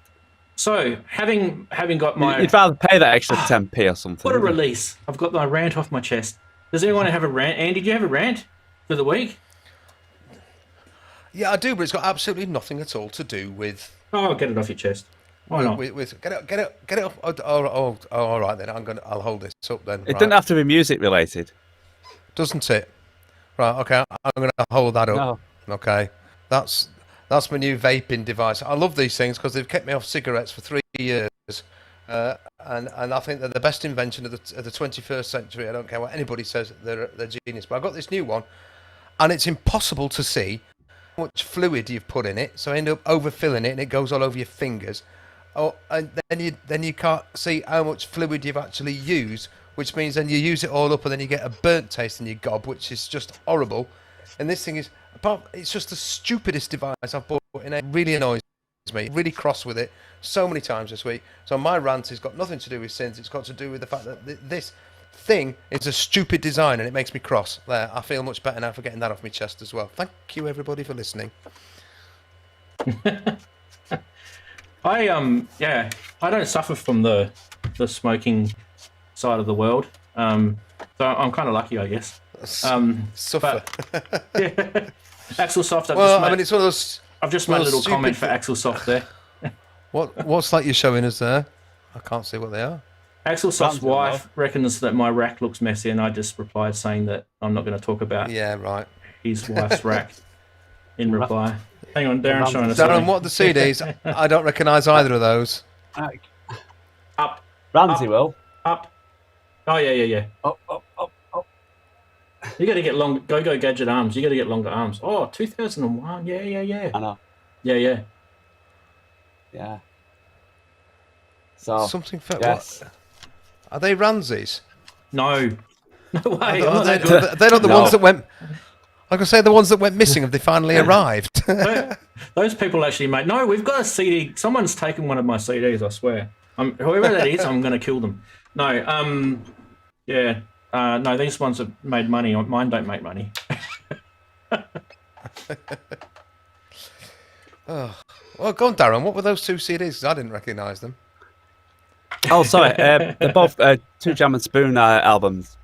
So, having got my... You'd rather pay that extra 10p or something. What a release. I've got my rant off my chest. Does anyone have a rant? Andy, do you have a rant for the week? Yeah, I do, but it's got absolutely nothing at all to do with... Oh, get it off your chest. Why not? Get it off. Oh, all right then. I'll hold this up then. It doesn't have to be music related. Doesn't it? Right. Okay. I'm going to hold that up. No. Okay. That's my new vaping device. I love these things because they've kept me off cigarettes for 3 years, and I think they're the best invention of the 21st century. I don't care what anybody says. They're genius. But I got this new one, and it's impossible to see how much fluid you've put in it, so I end up overfilling it and it goes all over your fingers. Oh, and then you can't see how much fluid you've actually used, which means then you use it all up and then you get a burnt taste in your gob, which is just horrible. And this thing is, it's just the stupidest device I've bought, and it really annoys me. Really cross with it so many times this week. So my rant has got nothing to do with synths. It's got to do with the fact that this thing is a stupid design and it makes me cross. There, I feel much better now for getting that off my chest as well. Thank you everybody for listening. I don't suffer from the smoking side of the world. So I'm kind of lucky, I guess. Suffer. Yeah. Axel Soft. It's one of those. I've just made a little comment for Axel Soft there. What's like you're showing us there? I can't see what they are. Axel Soft's wife reckons that my rack looks messy, and I just replied saying that I'm not going to talk about his wife's rack in reply. Hang on, Darren's showing us. Darren, what are the CDs? I don't recognise either of those. Up. Ramsey will. Up. Oh, yeah. Up. You got to get long. Go gadget arms. You got to get longer arms. Oh, 2001. Yeah. I know. Yeah. So something for yes. What? Are they Ramses? No way. They're not the ones that went. I can say the ones that went missing. Have they finally arrived? Those people actually made. No, we've got a CD. Someone's taken one of my CDs. I swear. Whoever that is, I'm going to kill them. No. Yeah. No, these ones have made money. Mine don't make money. Oh. Well, go on, Darren. What were those two CDs? 'Cause I didn't recognise them. Oh, sorry. They're both two Jam and Spoon albums.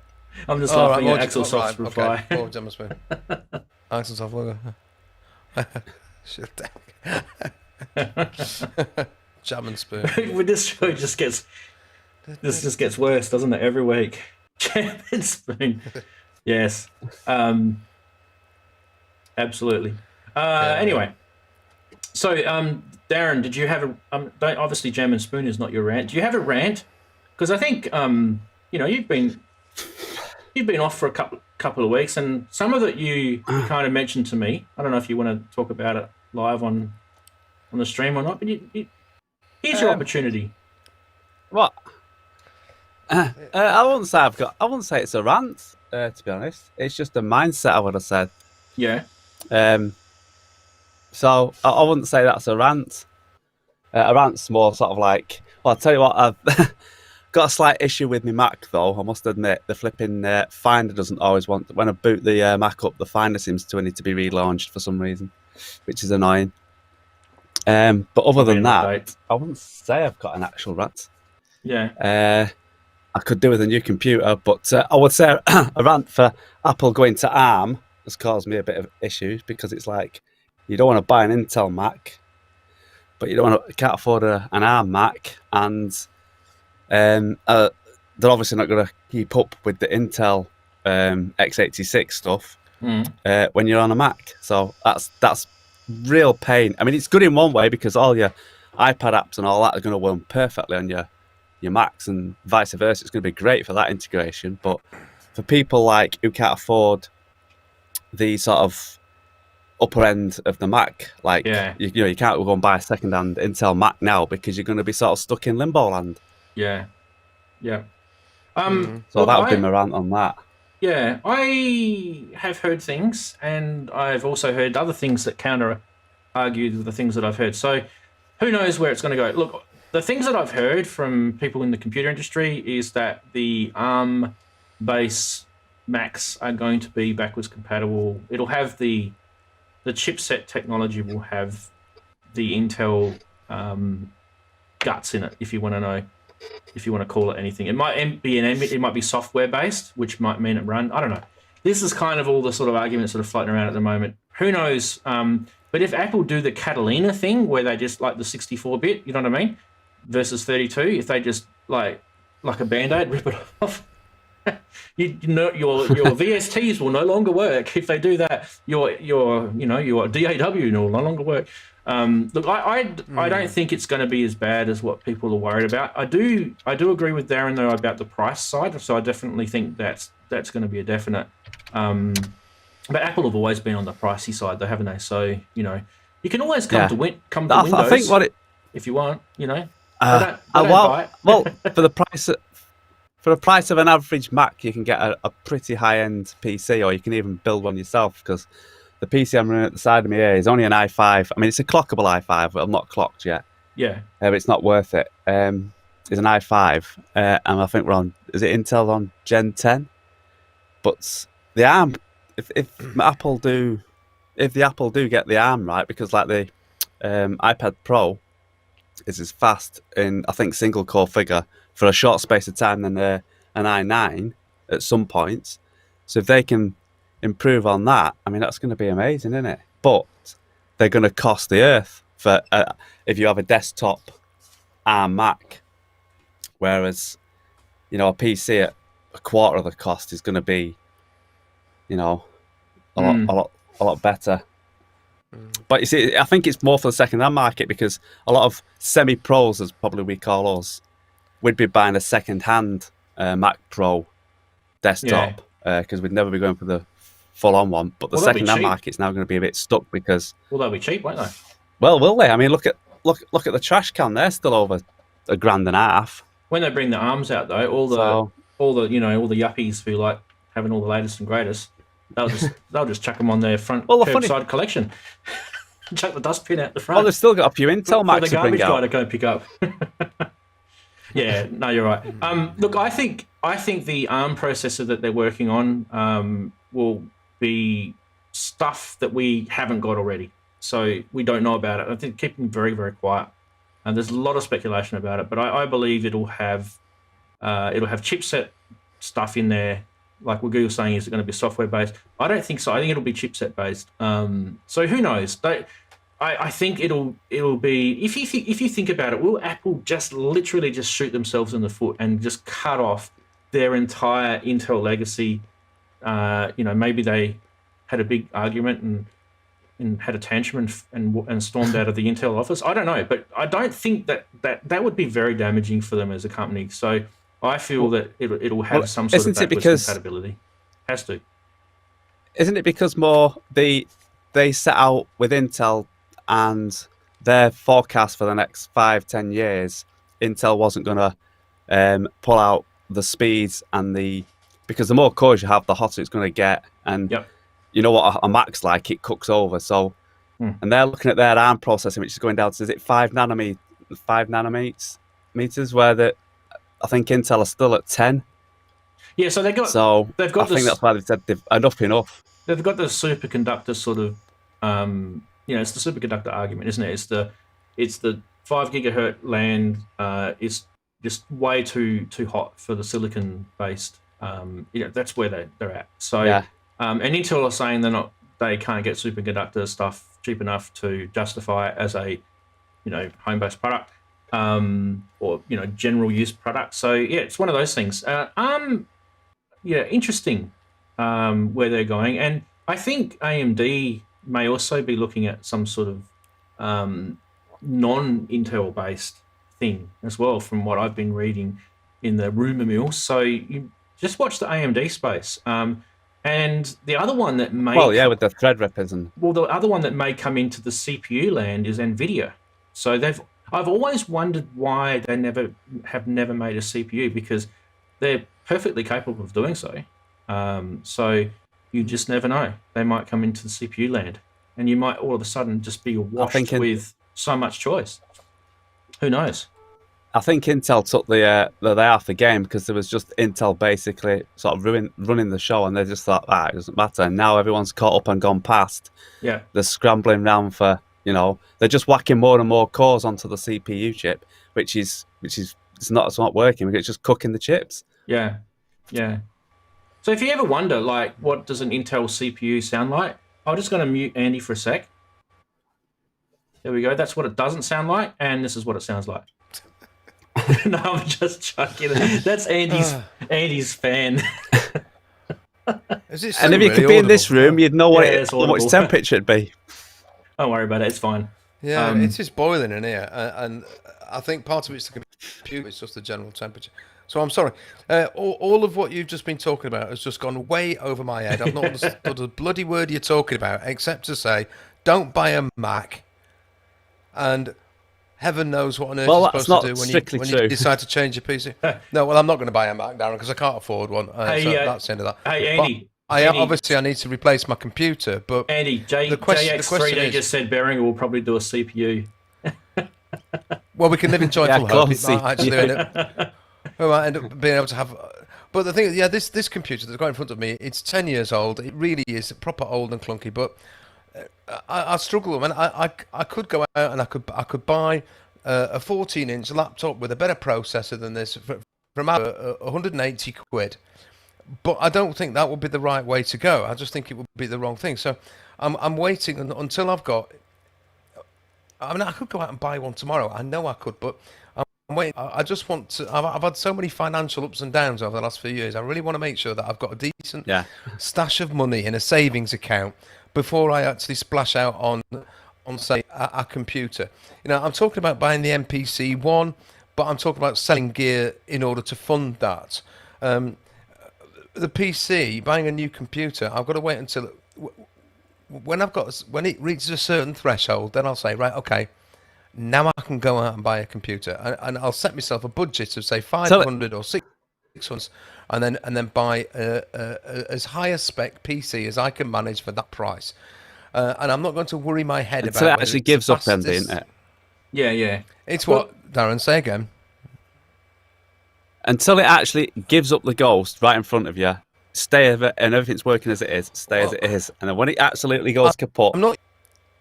I'm just laughing at Axel Soft's reply. Okay. Jam and Spoon. Axel Soft logo. Jam and Spoon. With this show, just gets worse, doesn't it? Every week. Jam and Spoon. Yes. Absolutely. Anyway. So, Darren, did you have obviously Jam and Spoon is not your rant. Do you have a rant? Because I think you've been off for a couple of weeks, and some of it you kind of mentioned to me. I don't know if you want to talk about it live on the stream or not, but here's your opportunity. What? I wouldn't say it's a rant. To be honest, it's just a mindset. I would have said. Yeah. So I wouldn't say that's a rant. A rant's more sort of like, well, I'll tell you what, I've got a slight issue with my Mac, though, I must admit. The flipping Finder doesn't always want... When I boot the Mac up, the Finder seems to need to be relaunched for some reason, which is annoying. But other than that, I wouldn't say I've got an actual rant. Yeah. I could do with a new computer, but I would say a rant for Apple going to ARM has caused me a bit of issues, because it's like, you don't want to buy an Intel Mac, but you can't afford an ARM Mac, and they're obviously not going to keep up with the Intel x86 stuff when you're on a Mac. So that's real pain. I mean, it's good in one way, because all your iPad apps and all that are going to run perfectly on your Macs, and vice versa. It's going to be great for that integration. But for people like who can't afford the sort of upper end of the Mac, like you can't go and buy a second-hand Intel Mac now, because you're going to be sort of stuck in limbo land. Yeah. So that would be my rant on that. Yeah, I have heard things, and I've also heard other things that counter-argue the things that I've heard. So who knows where it's going to go? Look, the things that I've heard from people in the computer industry is that the ARM-based Macs are going to be backwards compatible. It'll have the chipset technology will have the Intel guts in it, if you want to know. If you want to call it anything, it might be software based, which might mean it run. I don't know. This is kind of all the sort of arguments that are floating around at the moment. Who knows? But if Apple do the Catalina thing, where they just like the 64-bit, you know what I mean, versus 32, if they just like a Band-Aid, rip it off, you know, your VSTs will no longer work. If they do that, your DAW will no longer work. Look, I don't think it's going to be as bad as what people are worried about. I do agree with Darren though about the price side, so I definitely think that's going to be a definite. But Apple have always been on the pricey side, though, haven't they? So you you can always come to Windows. I think if you want, They don't buy it. Well, for the price of an average Mac, you can get a pretty high-end PC, or you can even build one yourself, because the PC I'm running at the side of me here is only an i5. I mean, it's a clockable i5, but I'm not clocked yet. Yeah. But it's not worth it. It's an i5, and I think is it Intel on Gen 10? But the ARM, if the Apple do get the ARM right, because like the iPad Pro is as fast in, I think, single core figure for a short space of time than an i9 at some points. So if they can improve on that, I mean, that's going to be amazing, isn't it? But they're going to cost the earth for if you have a desktop ARM Mac, whereas a PC at a quarter of the cost is going to be a lot better. But you see, I think it's more for the second-hand market, because a lot of semi-pros, as probably we call us, would be buying a second-hand Mac Pro desktop, because we'd never be going for the full-on one. But the second-hand market's now going to be a bit stuck, because they'll be cheap, won't they? Well, will they? I mean, look at the trash can; they're still over $1,500. When they bring the arms out, though, all the yuppies who like having all the latest and greatest, they'll just chuck them on their front curbside collection. Chuck the dustbin out the front. Well, they've still got a few Intel Macs to bring out. For the garbage guy to go pick up. Yeah, no, you're right. Look, I think the ARM processor that they're working on will be stuff that we haven't got already, so we don't know about it. I think keep them very, very quiet. And there's a lot of speculation about it, but I believe it'll have chipset stuff in there. Like what Google's saying, is it going to be software based? I don't think so. I think it'll be chipset based. So who knows? I think it'll be, if you think about it, will Apple just literally just shoot themselves in the foot and just cut off their entire Intel legacy? Maybe they had a big argument and had a tantrum and stormed out of the Intel office. I don't know, but I don't think that would be very damaging for them as a company. So I feel that it'll have some sort of backwards compatibility. Has to. Isn't it because more they set out with Intel and their forecast for the next 5-10 years, Intel wasn't going to pull out the speeds because the more cores you have, the hotter it's going to get. And you know what a Mac's like, it cooks over. So, and they're looking at their ARM processing, which is going down to, is it 5 nanometers nanometers, where I think Intel are still at 10. Yeah, so they've got I think that's why they've said enough. They've got the superconductor sort of, it's the superconductor argument, isn't it? It's the 5 gigahertz land is just way too hot for the silicon based. That's where they're at. So, yeah. And Intel are saying they can't get superconductor stuff cheap enough to justify it as a, home based product, or general use product. So yeah, it's one of those things. Interesting. Where they're going, and I think AMD may also be looking at some sort of non-Intel based thing as well, from what I've been reading in the rumor mill. So you just watch the AMD space, and the other one that may with the Threadrippers the other one that may come into the CPU land is NVIDIA. So I've always wondered why they have never made a CPU, because they're perfectly capable of doing so. So you just never know. They might come into the CPU land, and you might all of a sudden just be washed with so much choice. Who knows? I think Intel took the half the game, because there was just Intel basically sort of running the show, and they just thought, it doesn't matter. And now everyone's caught up and gone past. Yeah. They're scrambling around for, they're just whacking more and more cores onto the CPU chip, which is it's not working. It's just cooking the chips. Yeah. Yeah. So if you ever wonder, like, what does an Intel CPU sound like? I'm just going to mute Andy for a sec. There we go. That's what it doesn't sound like, and this is what it sounds like. No, I'm just joking. That's Andy's fan. Is it and if you could be in this room, you'd know what its temperature it'd be. Don't worry about it. It's fine. Yeah, it's just boiling in here, and I think part of it's the computer. It's just the general temperature. So I'm sorry. All of what you've just been talking about has just gone way over my head. I've not understood a bloody word you're talking about, except to say, don't buy a Mac. And heaven knows what on earth you're supposed to do when you decide to change your PC. No, well, I'm not going to buy a Mac, Darren, because I can't afford one. So that's the end of that. Hey, Andy. Obviously, I need to replace my computer, but Andy, JX3D just said Behringer will probably do a CPU. Well, we can live in joyful hope. It might actually end up. We might end up being able to have. But the thing is, this computer that's got in front of me, it's 10 years old. It really is proper old and clunky. But I struggle. I could go out and I could buy a 14-inch laptop with a better processor than this for about 180 quid. But I don't think that would be the right way to go. I just think it would be the wrong thing. So I'm waiting until I've got. I mean, I could go out and buy one tomorrow. I know I could, but I'm waiting. I just want to. I've had so many financial ups and downs over the last few years. I really want to make sure that I've got a decent stash of money in a savings account before I actually splash out on say a computer. I'm talking about buying the MPC one, but I'm talking about selling gear in order to fund that. The PC, buying a new computer, I've got to wait until when it reaches a certain threshold, then I'll say, right, okay, now I can go out and buy a computer, and I'll set myself a budget of say 500 or 600, and then buy as high a spec PC as I can manage for that price. And I'm not going to worry my head about it actually gives up then, isn't it? Yeah. It's what Darren, say again. Until it actually gives up the ghost right in front of you, stay with it, and everything's working as it is, as it is. And then when it absolutely goes kaput...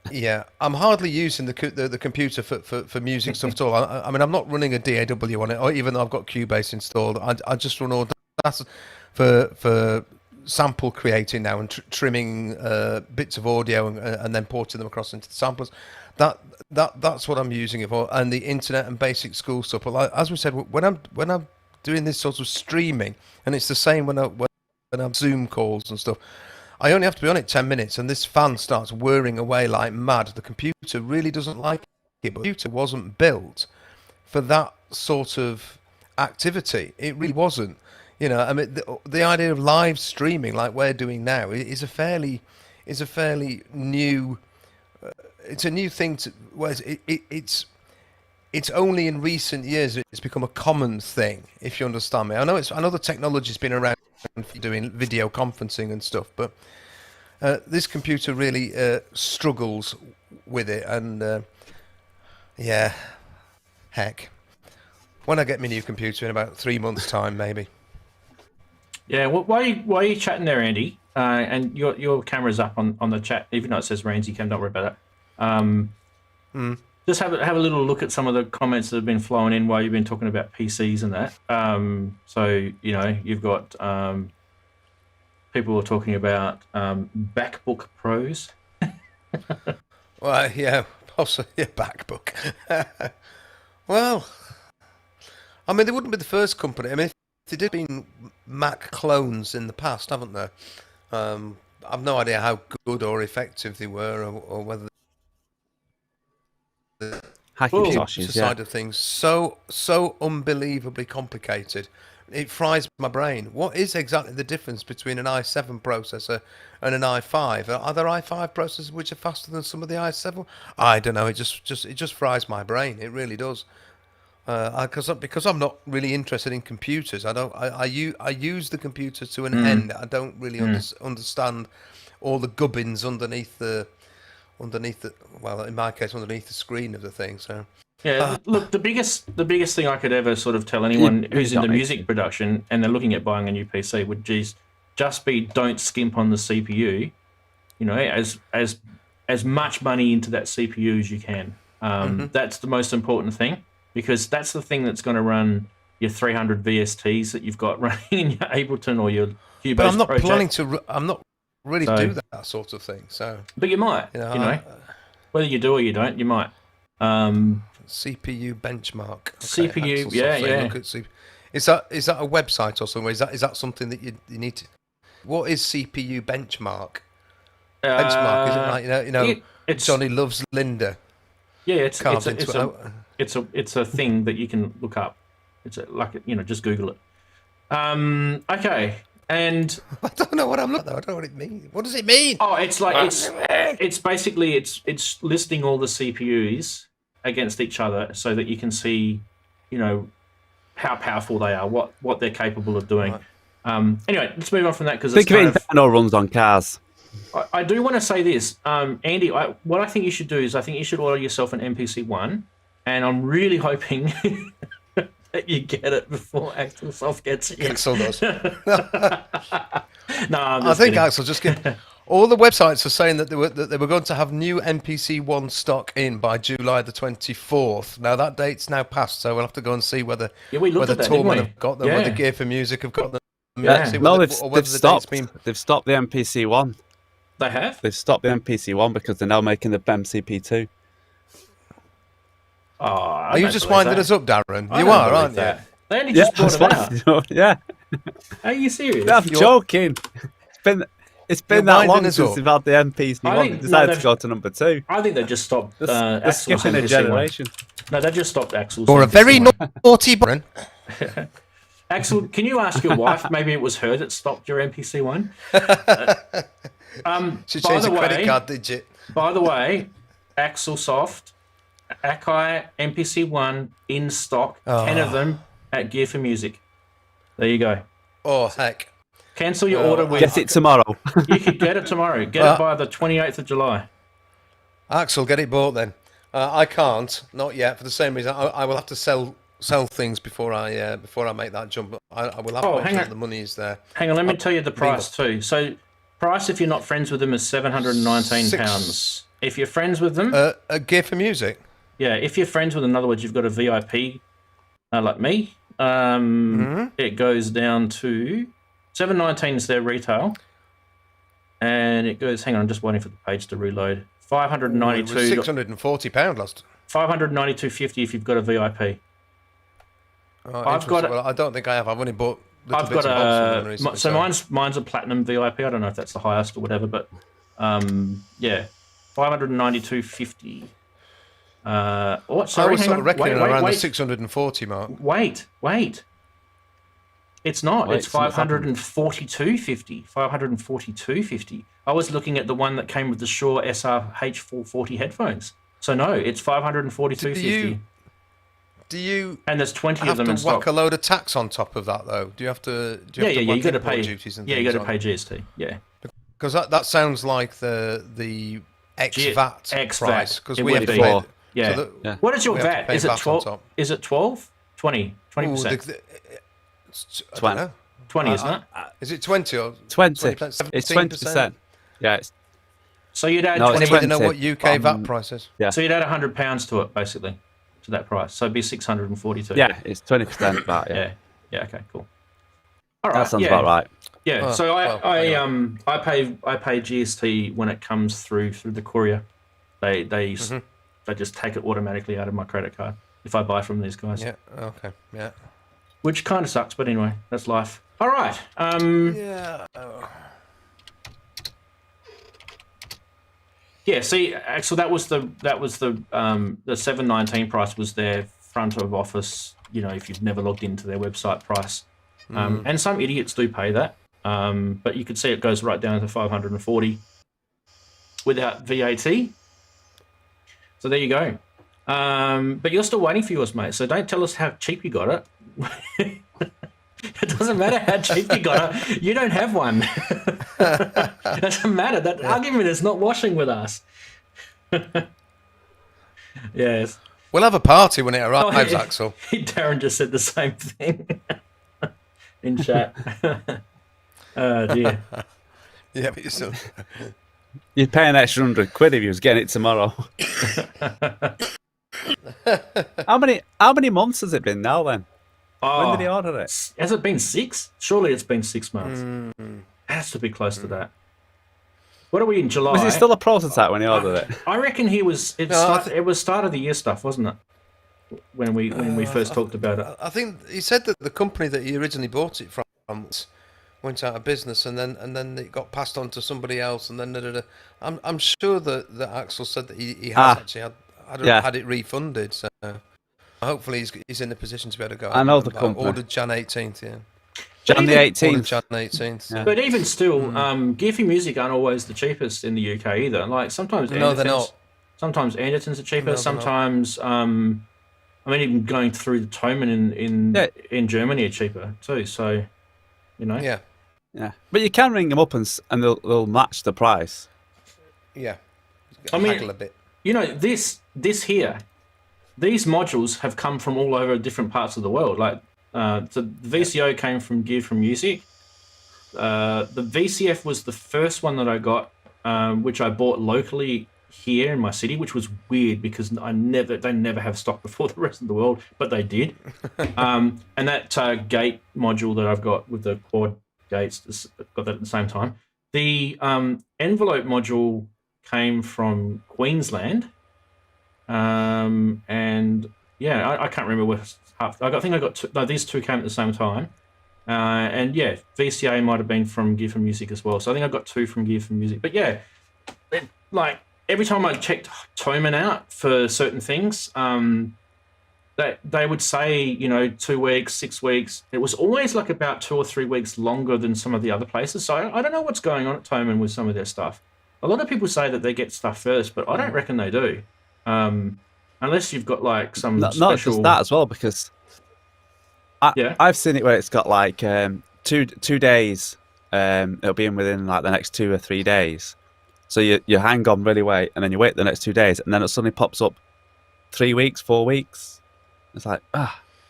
I'm hardly using the computer for music stuff at all. I mean, I'm not running a DAW on it, or even though I've got Cubase installed. I just run all that for sample creating now and trimming bits of audio and then porting them across into the samplers. That's what I'm using it for, and the internet and basic school stuff. But as we said, when I'm doing this sort of streaming, and it's the same when I'm Zoom calls and stuff, I only have to be on it 10 minutes, and this fan starts whirring away like mad. The computer really doesn't like it, but the computer wasn't built for that sort of activity. It really wasn't. I mean, the idea of live streaming like we're doing now is a fairly new. It's a new thing. It's only in recent years it's become a common thing, if you understand me. I know the technology's been around for doing video conferencing and stuff, but this computer really struggles with it, and heck, when I get my new computer in about 3 months' time, maybe. Yeah, well, while you're chatting there, Andy, and your camera's up on the chat, even though it says Ramsey Cam, don't worry about it. Just have a little look at some of the comments that have been flowing in while you've been talking about PCs and that. So, you know, you've got people are talking about MacBook Pros. Well, yeah, possibly a MacBook. Well, I mean, they wouldn't be the first company. I mean, they did been Mac clones in the past, haven't there? I've no idea how good or effective they were, or whether the Hackintoshes, side of things so unbelievably complicated. It fries my brain. What is exactly the difference between an i7 processor and an i5? Are there i5 processors which are faster than some of the i7? I don't know. It just fries my brain. It really does. Because I'm not really interested in computers. I use the computer to an end. I don't really understand all the gubbins underneath the well, in my case, underneath the screen of the thing. So yeah, look, the biggest thing I could ever sort of tell anyone who's into music production and they're looking at buying a new PC would just be don't skimp on the CPU. You know, as much money into that CPU as you can. That's the most important thing, because that's the thing that's going to run your 300 VSTs that you've got running in your Ableton or your Cubase. But I'm not project. planning to. I'm not really do that sort of thing. So, but you might. You know, whether you do or you don't, you might. CPU benchmark. CPU, Axel, yeah. Look at is that a website or something? Is that something that you need to? What is CPU benchmark? Benchmark, is it like it's Johnny loves Linda? Yeah, it's a thing that you can look up. It's just Google it. Okay, and I don't know what I'm looking at. I don't know what it means. What does it mean? Oh, it's like it's basically it's listing all the CPUs against each other so that you can see, you know, how powerful they are, what they're capable of doing. Right. Anyway, let's move on from that because think of it internal runs on cars. I do want to say this, Andy. What I think you should do is I think you should order yourself an MPC-1, and I'm really hoping that you get it before Axel Soft gets it. Axel does. No, I think Axel just get. All the websites are saying that they were going to have new MPC-1 stock in by July the 24th. Now that date's now passed, so we'll have to go and see whether Toolman have got them, whether Gear for Music have got them. They've stopped. They've stopped the MPC-1. They have? They've stopped the MPC-1 because they're now making the BEM-CP2. Oh, are you just winding us up, Darren? You are, aren't you? They only just brought it out. Yeah. Are you serious? I'm joking. It's been that long since they've had the MPC-1. They decided to go to number 2. I think they just stopped they're skipping a generation. No, they just stopped Axel's. Or a very naughty Darren. Axel, can you ask your wife? Maybe it was her that stopped your MPC-1. She changed the credit card digit. By the way, Axel Soft, Akai MPC-1 in stock, 10 of them at Gear for Music. There you go. Oh, heck. Cancel your order. Get it tomorrow. You could get it tomorrow. Get it by the 28th of July. Axel, get it bought then. I can't, not yet, for the same reason. I will have to sell things before I make that jump. I will have to make sure the money is there. Hang on, let me tell you the price too. So, price if you're not friends with them is £719. If you're friends with them, a Gear for Music. Yeah, if you're friends with them, in other words, you've got a VIP like me. It goes down to $719 is their retail, and it goes. Hang on, I'm just waiting for the page to reload. £592. £640 last. £592.50 if you've got a VIP. Oh, I don't think I have. I've only bought. I've got a. So mine's a platinum VIP. I don't know if that's the highest or whatever, but yeah, $592.50. Sorry, I was sort of reckoning around the 640 mark. Wait. It's not. It's $542.50. $542.50. I was looking at the one that came with the Shure SR-H440 headphones. So no, it's $542.50. Do you? And there's 20 of them in stock. Have to whack a load of tax on top of that though? Do you have to? You got to pay duties and you got to pay GST. Yeah. Because that sounds like the ex-VAT price. Because Yeah. So Yeah. What is your we have to VAT? pay Is it VAT on 12? top. Is it 12? 20? 20%? I don't 20. know. 20, isn't it? Is it 20 or 20. 20%? It's 20%. Yeah. So you'd add No, it's 20. Anybody know what 20, UK VAT price is? Yeah. So you'd add £100 to it, basically, to that price. So it'd be 642. Yeah, it's 20% VAT. Yeah. Yeah. Yeah. Okay. Cool. All right. That sounds yeah. about right. Yeah. Oh, So well, I pay GST when it comes through the courier. They just take it automatically out of my credit card if I buy from these guys. Yeah. Okay. Yeah. Which kind of sucks, but anyway, that's life. All right. Yeah. Yeah. See, Axel, that was the $719 price was their front of office. You know, if you've never logged into their website price, and some idiots do pay that. But you can see it goes right down to $540 without VAT. So there you go. But you're still waiting for yours, mate. So don't tell us how cheap you got it. It doesn't matter how cheap you got it. You don't have one. It doesn't matter. That argument is not washing with us. Yes. We'll have a party when it arrives, Axel. Darren just said the same thing in chat. Oh, dear. Yeah, but you're still... You'd pay an extra £100 if you was getting it tomorrow. How many months has it been now then? When did he order it? Has it been 6? Surely it's been 6 months. It has to be close to that. What are we in July? Was it still a prototype when he ordered it? I reckon he was. It was start of the year stuff, wasn't it? When we first talked about it. I think he said that the company that he originally bought it from went out of business, and then it got passed on to somebody else, and then I'm sure that Axel said that he has actually had it refunded. So hopefully he's in a position to be able to go. I know the company. Ordered Jan 18th, yeah. Jan the 18th. Ordered Jan 18th. Yeah. But even still, Gear for Music aren't always the cheapest in the UK either. Like sometimes No, they're not. Sometimes Andertons are cheaper. No, they're sometimes I mean, even going through the Thomann in Germany are cheaper too. So, you know. Yeah. Yeah, but you can ring them up and they'll match the price. Yeah. I mean, haggle a bit. You know, this here, these modules have come from all over different parts of the world. Like the VCO came from Gear for Music. The VCF was the first one that I got, which I bought locally here in my city, which was weird because they never have stock before the rest of the world, but they did. And that gate module that I've got with the quad gates, got that at the same time. The envelope module came from Queensland, and yeah, I can't remember what I think I got two, no, these two came at the same time, and yeah, VCA might have been from Gear for Music as well. So I think I got 2 from Gear for Music. But yeah, like every time I checked Thomann out for certain things, they would say, you know, 2 weeks, 6 weeks. It was always like about 2 or 3 weeks longer than some of the other places. So I don't know what's going on at Thomann with some of their stuff. A lot of people say that they get stuff first, but I don't reckon they do. Unless you've got like some Not special... just that as well, because I've seen it where it's got like 2 days. It'll be in within like the next 2 or 3 days. So you hang on really wait, and then you wait the next 2 days, and then it suddenly pops up 3 weeks, 4 weeks. It's like,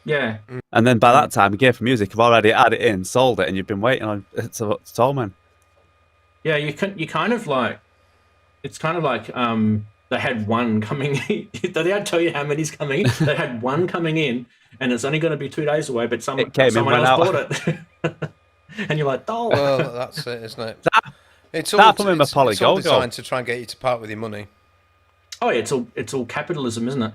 Yeah. And then by that time, Gear for Music have already had it in, sold it, and you've been waiting on it to Thomann. Yeah, you kind of like... It's kind of like they had one coming in. Did they tell you how many's coming in? They had one coming in, and it's only going to be 2 days away, but someone else bought it. And you're like, oh. Well, that's it, isn't it? It's all designed to try and get you to part with your money. Oh, yeah, it's all capitalism, isn't it?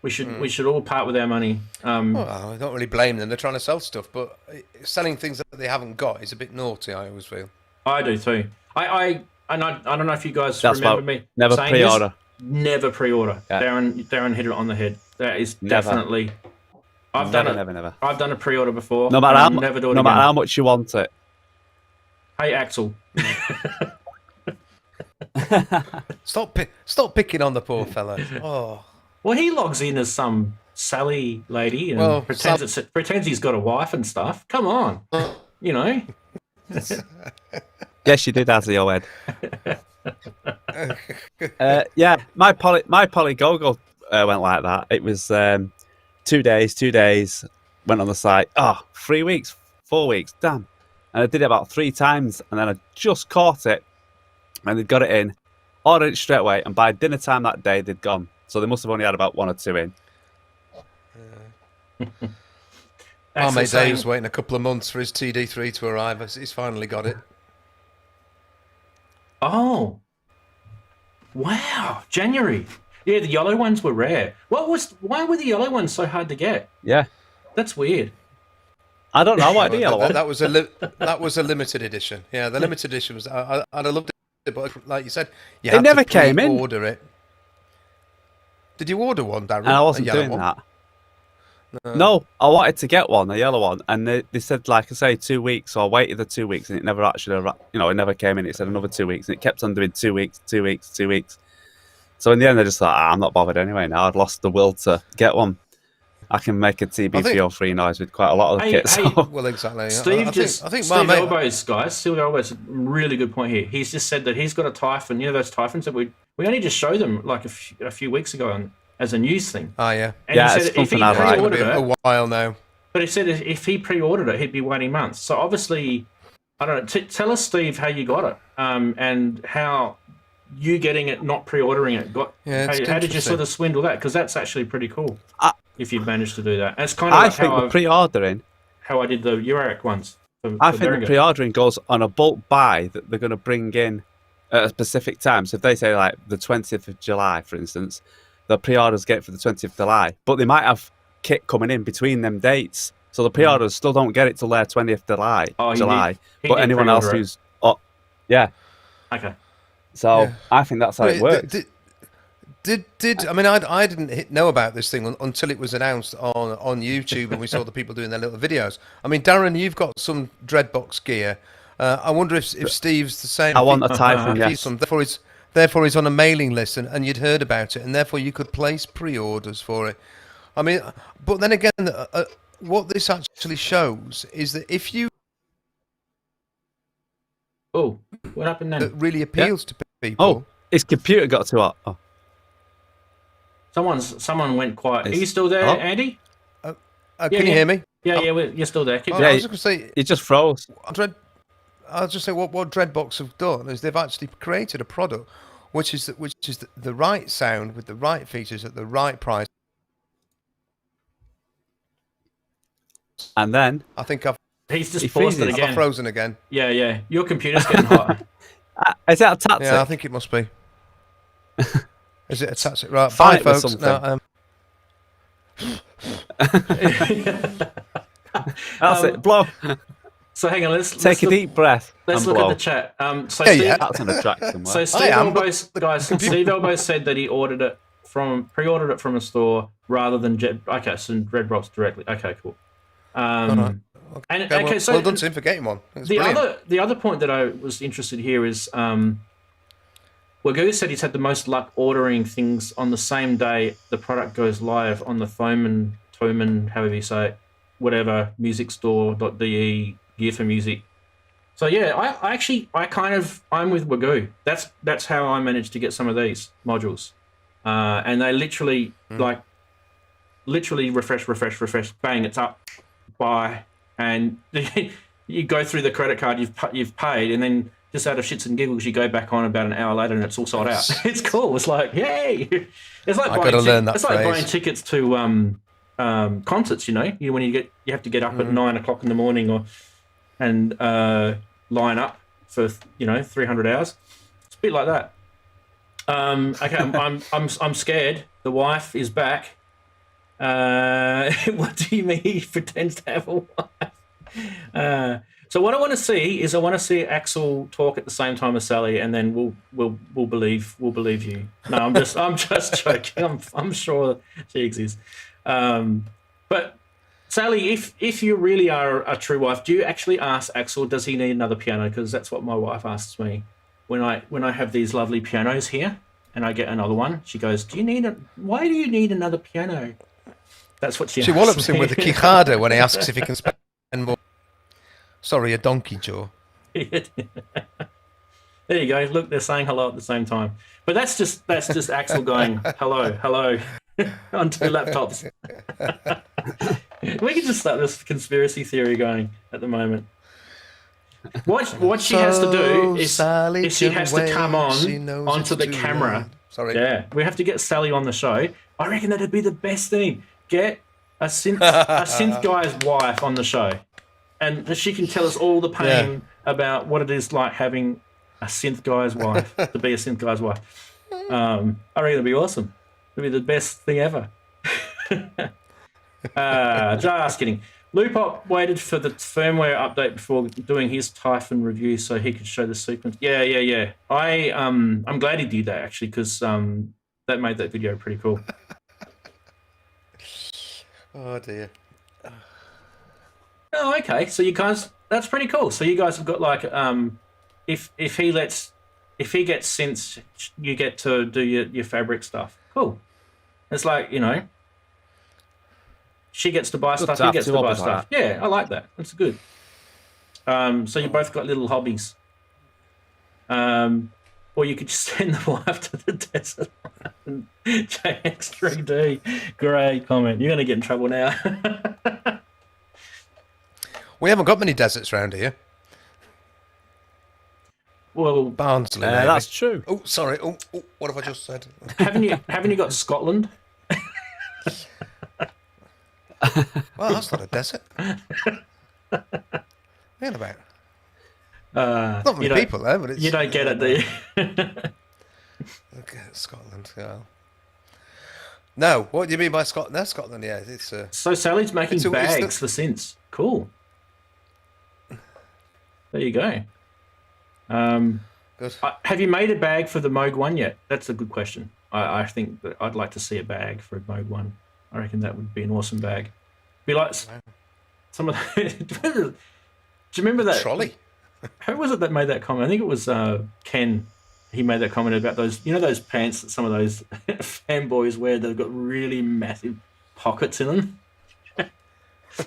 We should all part with our money. Well, I don't really blame them. They're trying to sell stuff, but selling things that they haven't got is a bit naughty, I always feel. I do too. I don't know if you guys remember me never saying pre-order. This. Never pre-order. Yeah. Darren hit it on the head. That is definitely. I've done it. Never. I've done a pre-order before. No matter how much you want it. Hey, Axel. Stop picking on the poor fella. Oh. Well, he logs in as some Sally lady and pretends he's got a wife and stuff. Come on, you know. Yes, you did, Azzy Oed. Yeah, my Polygogo went like that. It was 2 days, went on the site. 3 weeks, 4 weeks, damn. And I did it about 3 times, and then I just caught it, and they'd got it in, ordered it straight away, and by dinner time that day, they'd gone. So they must have only had about 1 or 2 in. Our mate Dave's waiting a couple of months for his TD3 to arrive. He's finally got it. Oh, wow! January. Yeah, the yellow ones were rare. Why were the yellow ones so hard to get? Yeah, That's weird. I don't know what the yellow one. That was a limited edition. Yeah, the limited edition was. I'd have loved it, but like you said, you had never to came in. Order it. Did you order one, Darren? And I wasn't doing that. No, I wanted to get one, a yellow one, and they said, like I say, 2 weeks. So I waited the 2 weeks, and it never actually, it never came in. It said another 2 weeks, and it kept on doing 2 weeks, 2 weeks, 2 weeks. So in the end, I just thought, I'm not bothered anyway. Now I'd lost the will to get one. I can make a TB303 noise with quite a lot of the kit. So. Well, exactly. Steve Steve Elbows, a really good point here. He's just said that he's got a Typhon. You know those Typhons that we only just showed them like a few weeks ago as a news thing. Oh yeah. And he said if he pre-ordered it, a while now. But he said if he pre-ordered it, he'd be waiting months. So obviously, I don't know. Tell us, Steve, how you got it, and how you getting it, not pre-ordering it, got. Yeah, how did you sort of swindle that? Because that's actually pretty cool. If you've managed to do that, and it's kind of I like think the pre-ordering. How I did the Urarek ones. I think the pre-ordering goes on a bulk buy that they're going to bring in at a specific time. So if they say like the 20th of July, for instance, the pre-orders get for the 20th of July, but they might have kit coming in between them dates. So the pre-orders still don't get it till their 20th July. But anyone else who's... yeah. Okay. So I think that's how it works. I mean, I didn't know about this thing until it was announced on YouTube and we saw the people doing their little videos. I mean, Darren, you've got some Dreadbox gear. I wonder if Steve's the same. I want a Typhon, yes. Therefore, he's on a mailing list and you'd heard about it, and therefore you could place pre-orders for it. I mean, but then again, what this actually shows is that if you... Oh, what happened then? That really appeals to people. Oh, his computer got too hot. Oh. Someone went quiet. Are you still there, Andy? Can you hear me? Yeah, you're still there. I was just going to say... It just froze. I'll just say what Dreadbox have done is they've actually created a product which is the right sound with the right features at the right price. And then... I think He's just paused it again. I've frozen again. Yeah. Your computer's getting hot. Is that a tactic? Yeah, I think it must be. Is it a tactic? Right, Fight bye, with folks. something. That's it. Blow. So hang on, let's take a deep breath. Let's look blow. at the chat. That's on a track somewhere. So Steve Elbows said that he pre-ordered it from a store rather than so Dreadbox directly. Okay, cool. Right. Okay, so well done to him for getting one. The other point that I was interested here is Wagoo said he's had the most luck ordering things on the same day the product goes live on the Thoman, however you say it, whatever, musicstore.de, Gear for Music. So yeah, I'm with Wagoo. That's how I managed to get some of these modules. And they literally refresh, bang, it's up, buy, and you go through the credit card you've paid, and then just out of shits and giggles, you go back on about an hour later and it's all sold out. It's cool. It's like, yay! It's like buying tickets to concerts. When you have to get up at 9 o'clock in the morning and line up for 300 hours. It's a bit like that. Okay, I'm scared. The wife is back. What do you mean he pretends to have a wife? So what I want to see is Axel talk at the same time as Sally, and then we'll believe you. No, I'm just joking. I'm sure she exists. But Sally, if you really are a true wife, do you actually ask Axel, does he need another piano? Because that's what my wife asks me when I have these lovely pianos here, and I get another one. She goes, why do you need another piano? That's what she asks wallops me. him with a quijada when he asks if he can spend more. Sorry, a donkey, Joe. There you go. Look, they're saying hello at the same time. But that's just Axel going hello on two laptops. We can just start this conspiracy theory going at the moment. What she has to do is she has to come onto the camera. Sorry. Yeah, we have to get Sally on the show. I reckon that'd be the best thing. Get a synth guy's wife on the show, and she can tell us all the pain about what it is like having a synth guy's wife, to be a synth guy's wife. I reckon it'd be awesome. It'd be the best thing ever. Just kidding. Lupop waited for the firmware update before doing his Typhon review so he could show the sequence. Yeah. I'm glad he did that actually, because that made that video pretty cool. Oh dear. Oh, okay. So you guys, that's pretty cool. So you guys have got like, if he gets synths, you get to do your fabric stuff. Cool. It's like, you know, she gets to buy stuff, he gets to buy stuff. Yeah, I like that. That's good. So you both got little hobbies. Or you could just send the wife to the desert. JX3D. Great comment. You're going to get in trouble now. We haven't got many deserts around here. Well, Barnsley, maybe. That's true. Oh, sorry. Oh, what have I just said? haven't you got Scotland? Well, that's not a desert. What about? Not many people there, but it's... You don't get it, do you? Okay, Scotland, yeah. No, what do you mean by Scotland? No, Scotland, yeah. It's So Sally's making bags for synths. Cool. There you go. Good. Have you made a bag for the Moog 1 yet? That's a good question. I think that I'd like to see a bag for a Moog 1. I reckon that would be an awesome bag. Be like some of the... Do you remember that? Trolley. Who was it that made that comment? I think it was Ken. He made that comment about those, you know, those pants that some of those fanboys wear that have got really massive pockets in them.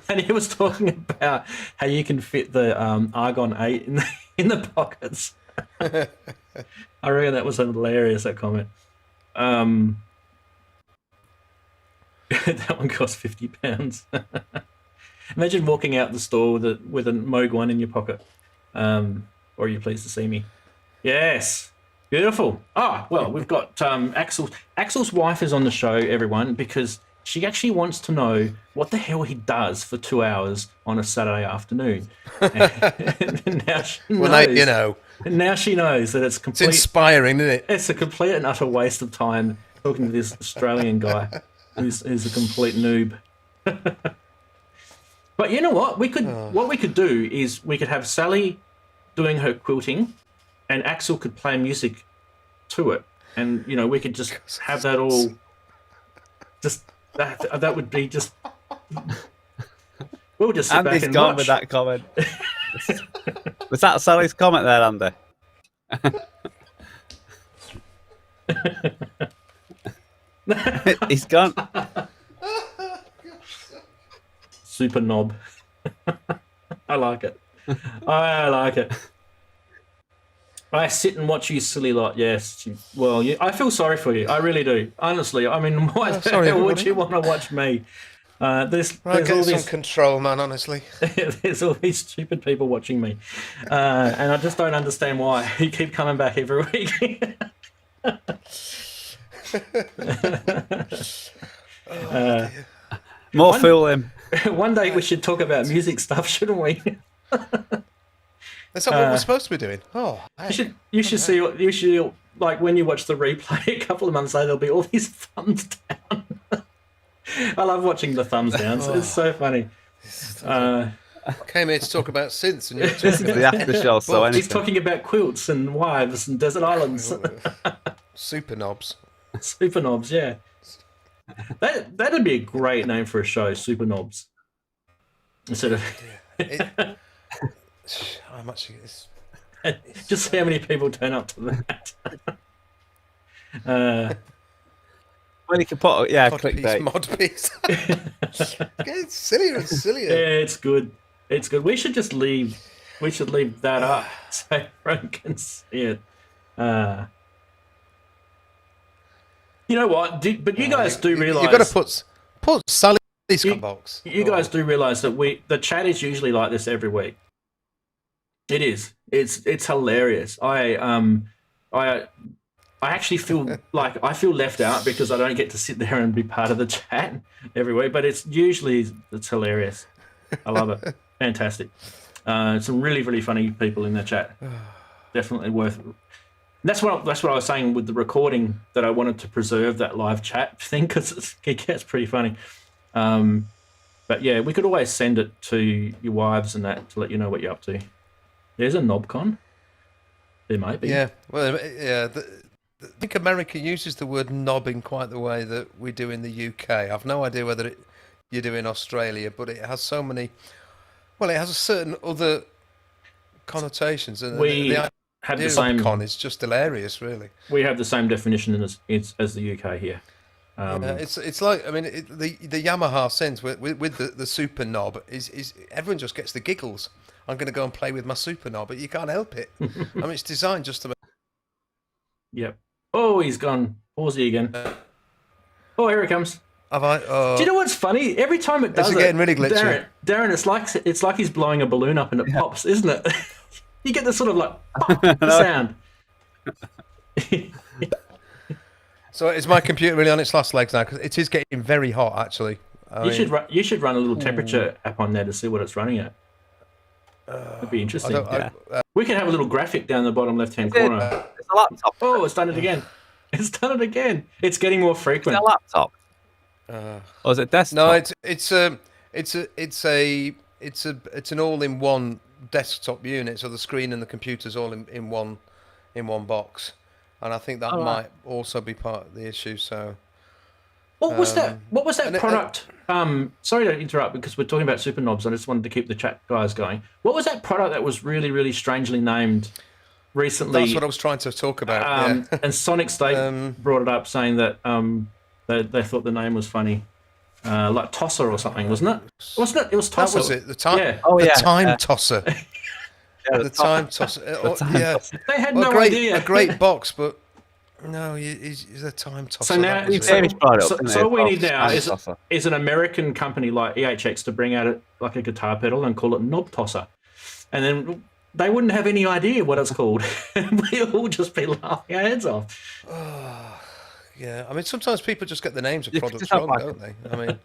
And he was talking about how you can fit the Argon 8 in the pockets. I reckon that was hilarious, that comment. That one cost £50. Imagine walking out the store with a Moog 1 in your pocket. Or are you pleased to see me? Yes. Beautiful. Ah, well, we've got Axel. Axel's wife is on the show, everyone, because she actually wants to know what the hell he does for 2 hours on a Saturday afternoon. And now she knows. Well, you know. And now she knows that it's complete. It's inspiring, isn't it? It's a complete and utter waste of time talking to this Australian guy who's a complete noob. But you know what? What we could do is we could have Sally doing her quilting, and Axel could play music to it, and you know we could just have that all. Just that would be just. We'll just sit back and gone watch. with that comment. Was that Sally's comment there, Andy? He's gone. Super knob. I like it. I like it. I sit and watch you silly lot. Yes. Well, I feel sorry for you. I really do. Honestly. I mean, why the hell would you want to watch me? There's all some control, man, honestly. There's all these stupid people watching me. And I just don't understand why. You keep coming back every week. More fool him. One day we should talk about music stuff, shouldn't we? That's not what we're supposed to be doing. Oh, hey. You should see. You should, like, when you watch the replay a couple of months later, there'll be all these thumbs down. I love watching the thumbs down. So it's so funny. Came here to talk about synths, and you're This is talking the after show, so anything. He's talking about quilts and wives and desert islands. super knobs. Super knobs, yeah. That'd be a great name for a show, Super Knobs. Instead of I'm actually just see how many people turn up to that. Well, you can put clickbait. Mod piece. It's sillier and sillier. Yeah, it's good. It's good. We should just leave. We should leave that up so everyone can see it. You know what? But you guys do realize you've got to put Sally's box. You guys do realize that the chat is usually like this every week. It is. It's hilarious. I actually feel like I feel left out because I don't get to sit there and be part of the chat every week. But it's hilarious. I love it. Fantastic. Some really, really funny people in the chat. Definitely worth. That's what I was saying with the recording, that I wanted to preserve that live chat thing because it gets pretty funny. But yeah, we could always send it to your wives and that to let you know what you're up to. There's a knobcon. There might be. Yeah, well, yeah. I think America uses the word knob in quite the way that we do in the UK. I've no idea whether you do in Australia, but it has so many. Well, it has a certain other connotations, and We have the same. Knobcon is just hilarious, really. We have the same definition as the UK here. It's like, I mean, the Yamaha synth with the super knob is everyone just gets the giggles. I'm going to go and play with my super knob, but you can't help it. I mean, it's designed just to. Yep. Oh, he's gone. Pawsy again. Oh, here it comes. Have I? Do you know what's funny? Every time it does Is it getting really glitchy? Darren, it's like he's blowing a balloon up and it pops, isn't it? You get this sort of like pop sound. So is my computer really on its last legs now? Because it is getting very hot, actually. You should run a little temperature app on there to see what it's running at. That'd be interesting. We can have a little graphic down the bottom left-hand corner. It's a laptop. Oh, it's done it again. It's done it again. It's getting more frequent. Is it a laptop? Or is it desktop? No, it's an all-in-one desktop unit. So the screen and the computer's all in one box, and I think that might also be part of the issue. So. What was that product? Sorry to interrupt because we're talking about super knobs. I just wanted to keep the chat guys going. What was that product that was really, really strangely named recently? That's what I was trying to talk about. And Sonic State brought it up, saying that they thought the name was funny, like Tosser or something, wasn't it? Wasn't it? It was Tosser. That was it. The time. Yeah. Oh, yeah. Time tosser. The time tosser. tosser. They had no idea. A great box, but. No, he's a time tosser. So now, so all we need now is an American company like EHX to bring out like a guitar pedal and call it Knob Tosser, and then they wouldn't have any idea what it's called. We'll all just be laughing our heads off. Yeah, I mean, sometimes people just get the names of products wrong, don't they? I mean,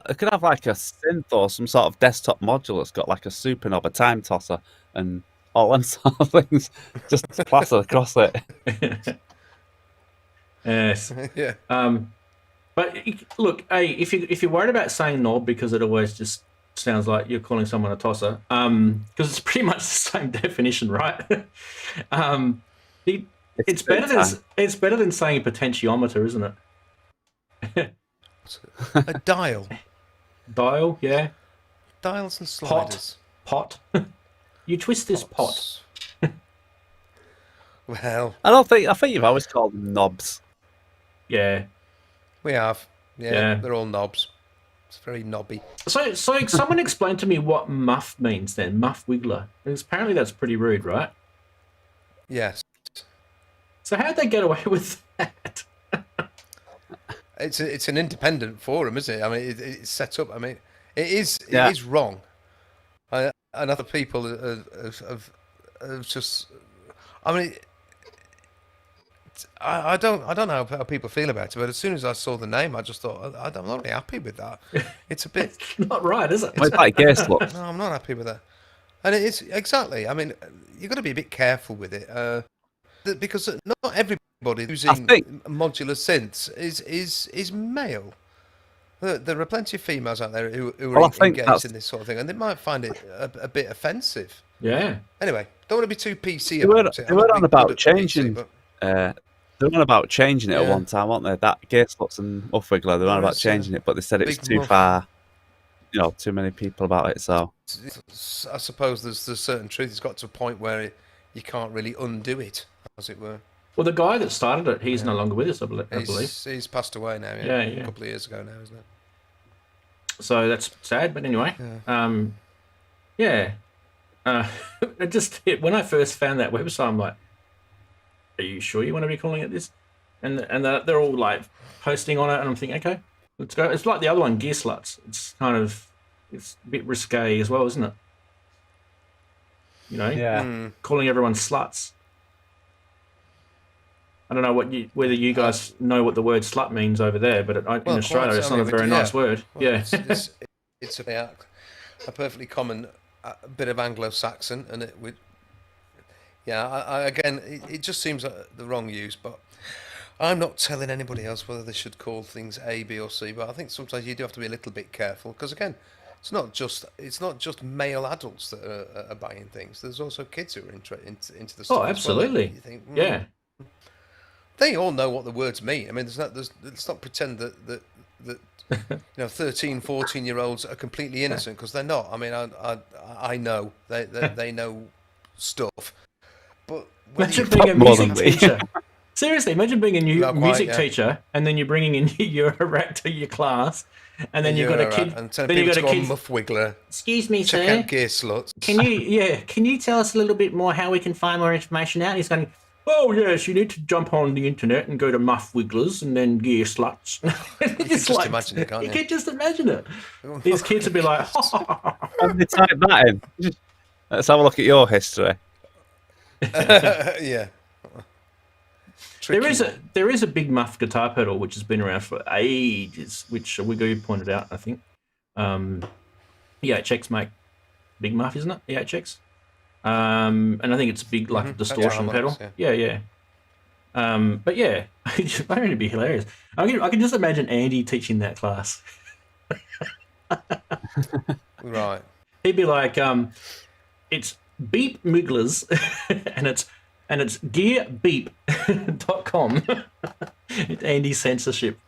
it could have like a synth or some sort of desktop module that's got like a super knob, a time tosser, and all them sort of things just plastered across it. Yes. Yeah. But look, hey, if you're worried about saying knob because it always just sounds like you're calling someone a tosser, because it's pretty much the same definition, right? It's better than saying a potentiometer, isn't it? A dial. Dial, yeah. Dials and sliders. Pot. You twist this pot. Well, I think you've always called them knobs. Yeah. we have. Yeah. They're all knobs. It's very knobby. So someone explain to me what muff means then. Muff wiggler. Because apparently that's pretty rude, right? Yes. So how'd they get away with that? It's an independent forum, isn't it? I mean, it's set up. I mean, it is wrong. And other people have just. I mean, I don't know how people feel about it, but as soon as I saw the name, I just thought I'm not really happy with that. It's a bit Not right, is it? It's like guess look. No, I'm not happy with that. And it's exactly. I mean, you've got to be a bit careful with it because not everybody using modular synths is male. There are plenty of females out there who are engaged in this sort of thing, and they might find it a bit offensive. Yeah. Anyway, don't want to be too PC about it. They were on about changing. They were on about changing it at one time, weren't they? That Gearslocks and Uffwiggler, they were on about changing it, but they said it was too far. You know, too many people about it. So I suppose there's certain truth. It's got to a point where you can't really undo it, as it were. Well, the guy that started it, he's no longer with us, I believe. He's passed away now. Yeah. A couple of years ago now, isn't it? So that's sad, but anyway. Yeah. it just when I first found that website, I'm like, "Are you sure you want to be calling it this?" And they're all like posting on it, and I'm thinking, "Okay, let's go." It's like the other one, Gear Sluts. It's a bit risque as well, isn't it? You know, Yeah. calling everyone sluts. I don't know whether you guys know what the word slut means over there, but in Australia, it's not a very nice word. Well, yeah, it's a perfectly common bit of Anglo-Saxon, and it would. Yeah, again, it just seems like the wrong use, but I'm not telling anybody else whether they should call things A, B, or C. But I think sometimes you do have to be a little bit careful because, again, it's not just male adults that are buying things. There's also kids who are into the stuff. Oh, as absolutely. Well. You think, Yeah. They all know what the words mean. I mean, let's not pretend that 13, 14-year-olds are completely innocent, because they're not. I mean, I know they know stuff. But imagine being a music teacher. Seriously, imagine being a new music teacher, and then you're bringing in your rack to your class, and then you've got a kid. And then you've got a kid. Muff wiggler. Excuse me, check sir. Out gear sluts. Can you tell us a little bit more how we can find more information out? He's going, oh yes, you need to jump on the internet and go to Muff Wigglers and then Gear Sluts. You can just imagine it, can't you? You can just imagine it. These kids would be like, Can they type that in? Let's have a look at your history. Yeah. There is a big Muff guitar pedal which has been around for ages, which Wiggo pointed out, I think. EHX make big Muff, isn't it? EHX. And I think it's a big like distortion pedal. Yeah. But yeah, it's going to be hilarious. I can just imagine Andy teaching that class. Right. He'd be like, it's beep Migglers and it's gearbeep.com. It's Andy's censorship.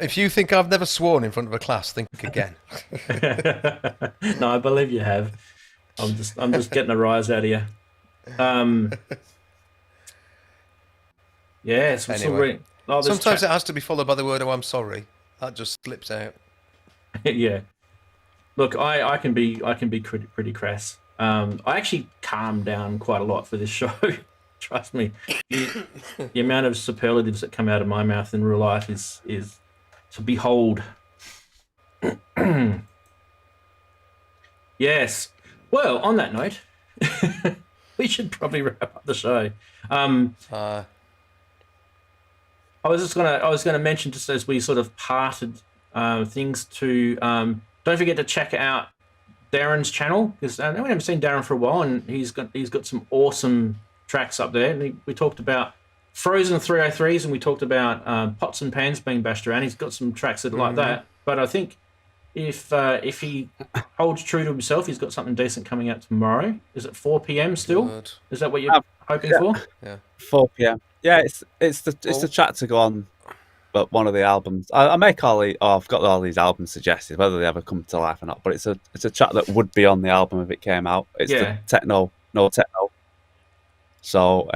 If you think I've never sworn in front of a class, think again. No, I believe you have. I'm just getting a rise out of you. Yes. Anyway, sometimes it has to be followed by the word "oh, I'm sorry." That just slips out. Yeah. Look, I can be pretty crass. I actually calmed down quite a lot for this show. Trust me. The amount of superlatives that come out of my mouth in real life is to behold. Yes. Well, on that note, we should probably wrap up the show. I was gonna mention, just as we sort of parted things, to don't forget to check out Darren's channel, because I know we haven't seen Darren for a while, and he's got some awesome tracks up there. And we talked about Frozen 303s, and we talked about pots and pans being bashed around. He's got some tracks that are like that. But I think if he holds true to himself, he's got something decent coming out tomorrow. Is it 4 p.m. still? Good. Is that what you're hoping for? Yeah. 4 p.m. Yeah, it's the track to go on, but one of the albums. I make I've got all these albums suggested, whether they ever come to life or not. But it's a track that would be on the album if it came out. It's the techno. So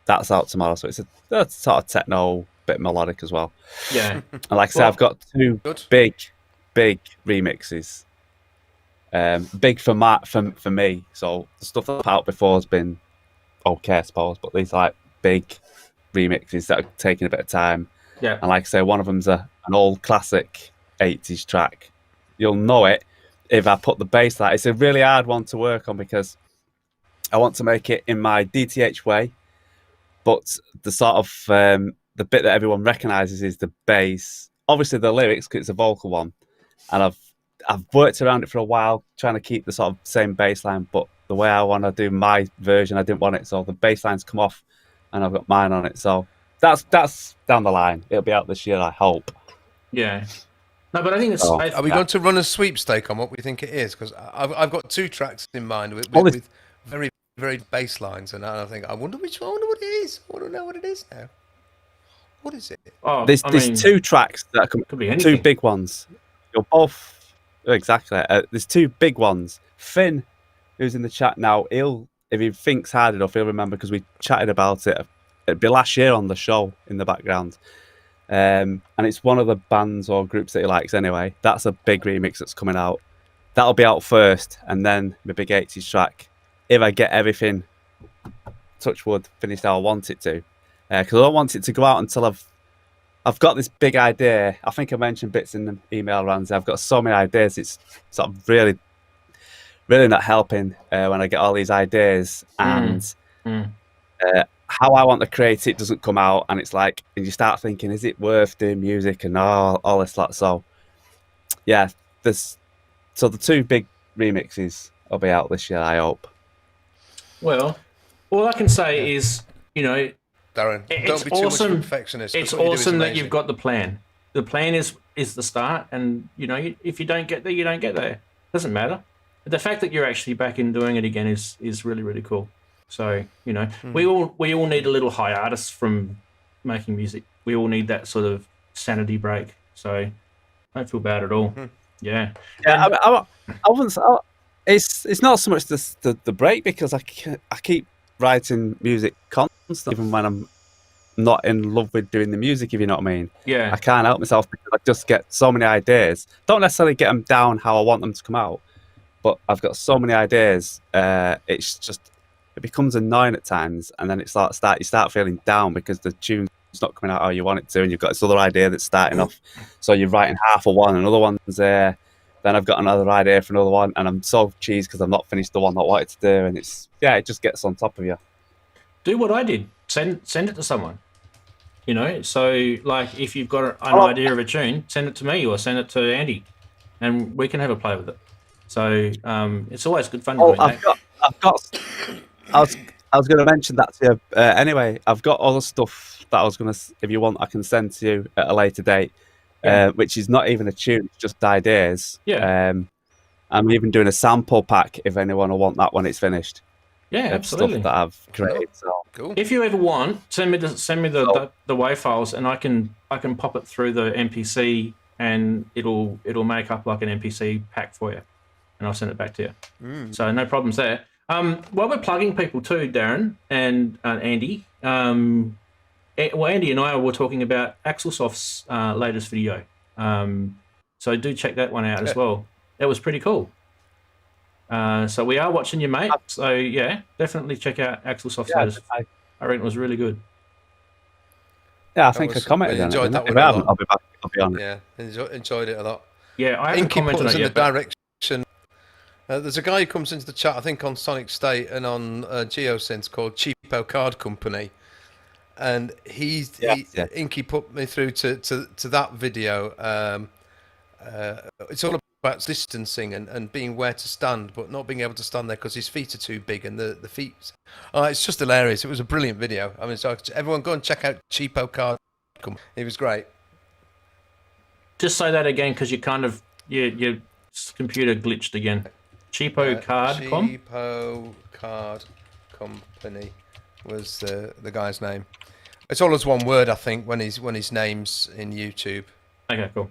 that's out tomorrow. So it's a sort of techno, bit melodic as well. Yeah. And like I said, I've got two big remixes. Big for me. So the stuff that's out before has been okay, I suppose, but these are like big remixes that are taking a bit of time. Yeah. And like I say, one of them's an old classic 80s track. You'll know it if I put the bass line. It's a really hard one to work on because I want to make it in my DTH way, but the sort of the bit that everyone recognises is the bass. Obviously the lyrics, because it's a vocal one, and I've worked around it for a while, trying to keep the sort of same bass line, but the way I want to do my version, I didn't want it, so the bass line's come off, and I've got mine on it. So that's down the line. It'll be out this year, I hope. Yeah. No, but I think it's. Are we going to run a sweepstake on what we think it is? Because I've got two tracks in mind with very, very bass lines, and I think I wonder which one. I wonder what it is. I want to know what it is now. What is it? Oh, there's two tracks that could be two big ones. You're both exactly. There's two big ones. Finn, who's in the chat now, if he thinks hard enough, he'll remember because we chatted about it. It'd be last year on the show in the background. And it's one of the bands or groups that he likes anyway. That's a big remix that's coming out. that'll be out first, and then my big 80s track. If I get everything, touch wood, finished how I want it to, because I don't want it to go out until I've got this big idea. I think I mentioned bits in the email, Ramsey. I've got so many ideas. It's sort of really not helping when I get all these ideas and how I want to create it doesn't come out, and it's like, and you start thinking, is it worth doing music and all this lot? So yeah, the 2 big remixes will be out this year, I hope. Well, all I can say is, you know, Darren, it's don't be too awesome. much of a perfectionist. 'cause It's what you do is awesome that amazing. you've got the plan. The plan is the start, and you know, if you don't get there, you don't get there. Doesn't matter. The fact that you're actually back in doing it again is really, really cool. So, you know, we all need a little hiatus from making music. We all need that sort of sanity break. So don't feel bad at all. Yeah. Yeah, I wouldn't say, it's not so much the break, because I keep writing music constantly, even when I'm not in love with doing the music, if you know what I mean. Yeah. I can't help myself because I just get so many ideas. Don't necessarily get them down how I want them to come out, but I've got so many ideas. It's just, it becomes annoying at times, and then it's like you start feeling down because the tune's not coming out how you want it to, and you've got this other idea that's starting off. So you're writing half of one, another one's there. Then I've got another idea for another one, and I'm so cheesed because I've not finished the one that I wanted to do, and it just gets on top of you. Do what I did. Send it to someone. You know, so like if you've got an idea of a tune, send it to me or send it to Andy, and we can have a play with it. So it's always good fun doing that. I was going to mention that to you anyway. I've got other stuff that I was going to, if you want, I can send to you at a later date, which is not even a tune, it's just ideas. Yeah. I'm even doing a sample pack if anyone will want that when it's finished. Yeah, absolutely. Stuff that I've created. So. Cool. If you ever want, send me the WAV files, and I can pop it through the MPC, and it'll make up like an MPC pack for you, and I'll send it back to you. So no problems there. While we're plugging people too, Darren and Andy, well, Andy and I were talking about Xils-labs' latest video, so do check that one out as well. That was pretty cool. So we are watching you, mate. So yeah, definitely check out Xils-labs' latest. I reckon it was really good. Yeah, I think I commented on it. Enjoyed that If one I a haven't, lot. I'll be back. I'll be on it. Yeah, enjoyed it a lot. Yeah, I haven't Inky put commented us on in it the yet. direction. There's a guy who comes into the chat, I think, on Sonic State and on Geosynths called Cheapo Card Company, and Inky put me through to that video. It's all about distancing and being where to stand, but not being able to stand there because his feet are too big, and the feet. It's just hilarious. It was a brilliant video. I mean, so everyone go and check out Cheapo Card Company. It was great. Just say that again, because your computer glitched again. Cheapo Card Company was the guy's name. It's all as one word, I think, when his name's in YouTube. Okay, cool.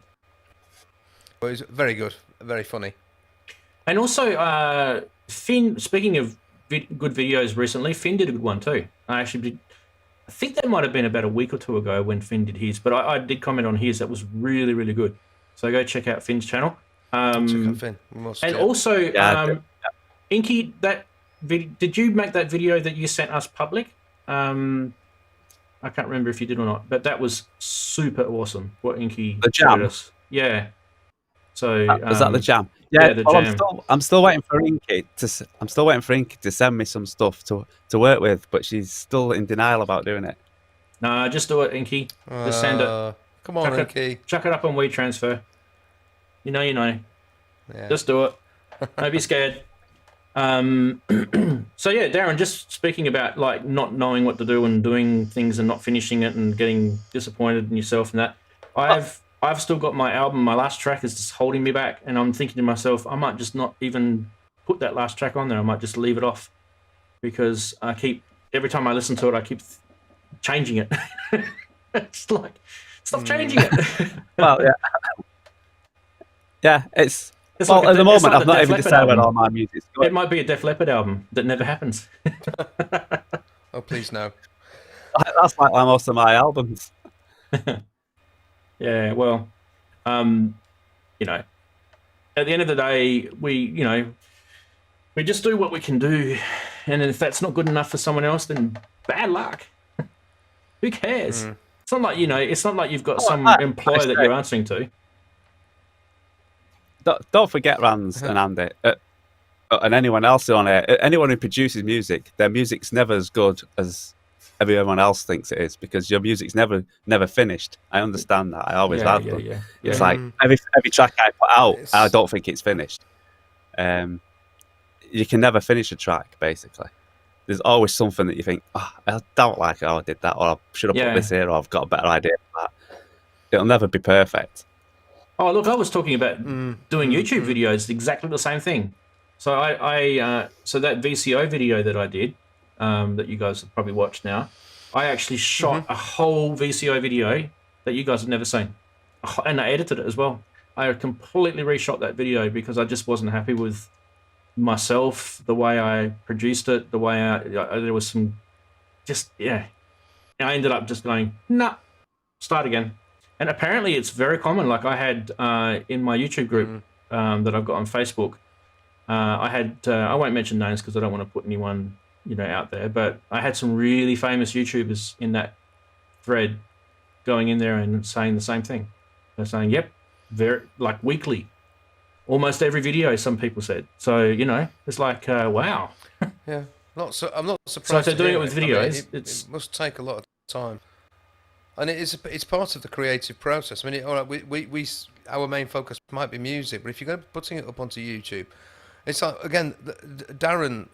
But it's very good, very funny. And also, Finn, speaking of good videos recently, Finn did a good one too. I think that might have been about a week or two ago when Finn did his, but I did comment on his. That was really, really good. So go check out Finn's channel. Check out Finn. Also, Inky, did you make that video that you sent us public? I can't remember if you did or not, but that was super awesome. What Inky showed us. Yeah. So was that the jam? Yeah, the jam. I'm still waiting for Inky to send me some stuff to work with, but she's still in denial about doing it. No, just do it, Inky. Just send it. Come on, Inky. Chuck it up on WeTransfer. You know. Yeah. Just do it. Don't be scared. So yeah, Darren, just speaking about like not knowing what to do and doing things and not finishing it and getting disappointed in yourself and that. I've still got my album. My last track is just holding me back, and I'm thinking to myself, I might just not even put that last track on there. I might just leave it off, because every time I listen to it, I keep changing it. It's like, stop changing it. Well, yeah. Yeah, it's It's well, like at the moment, I've not Def even Leppard decided when album. all my music's going. It might be a Def Leppard album that never happens. Oh, please no. That's like most of my albums. Yeah, well, you know, at the end of the day, we just do what we can do, and if that's not good enough for someone else, then bad luck. Who cares? It's not like it's not like you've got some employer that you're answering to. Don't forget Rans and Andy and anyone else on it. Anyone who produces music, their music's never as good as everyone else thinks it is, because your music's never finished. I understand that. I always have done. Yeah. It's like every track I put out, I don't think it's finished. You can never finish a track, basically. There's always something that you think, I don't like how I did that, or I should have put this here, or I've got a better idea for that. It'll never be perfect. Oh, look, I was talking about doing YouTube videos, exactly the same thing. So so that VCO video that I did, that you guys have probably watched now, I actually shot a whole VCO video that you guys have never seen, and I edited it as well. I completely reshot that video because I just wasn't happy with myself, the way I produced it, the way there was some, I ended up just going, nah, start again. And apparently it's very common. Like I had in my YouTube group that I've got on Facebook, I had, I won't mention names because I don't want to put anyone, out there, but I had some really famous YouTubers in that thread going in there and saying the same thing. They're saying, yep, very, like weekly, almost every video, some people said. So, it's like, wow. Yeah. I'm not surprised. So if they're doing it with videos, it must take a lot of time. And it's part of the creative process. I mean, all right, our main focus might be music, but if you're going to be putting it up onto YouTube, it's like, again, Darren,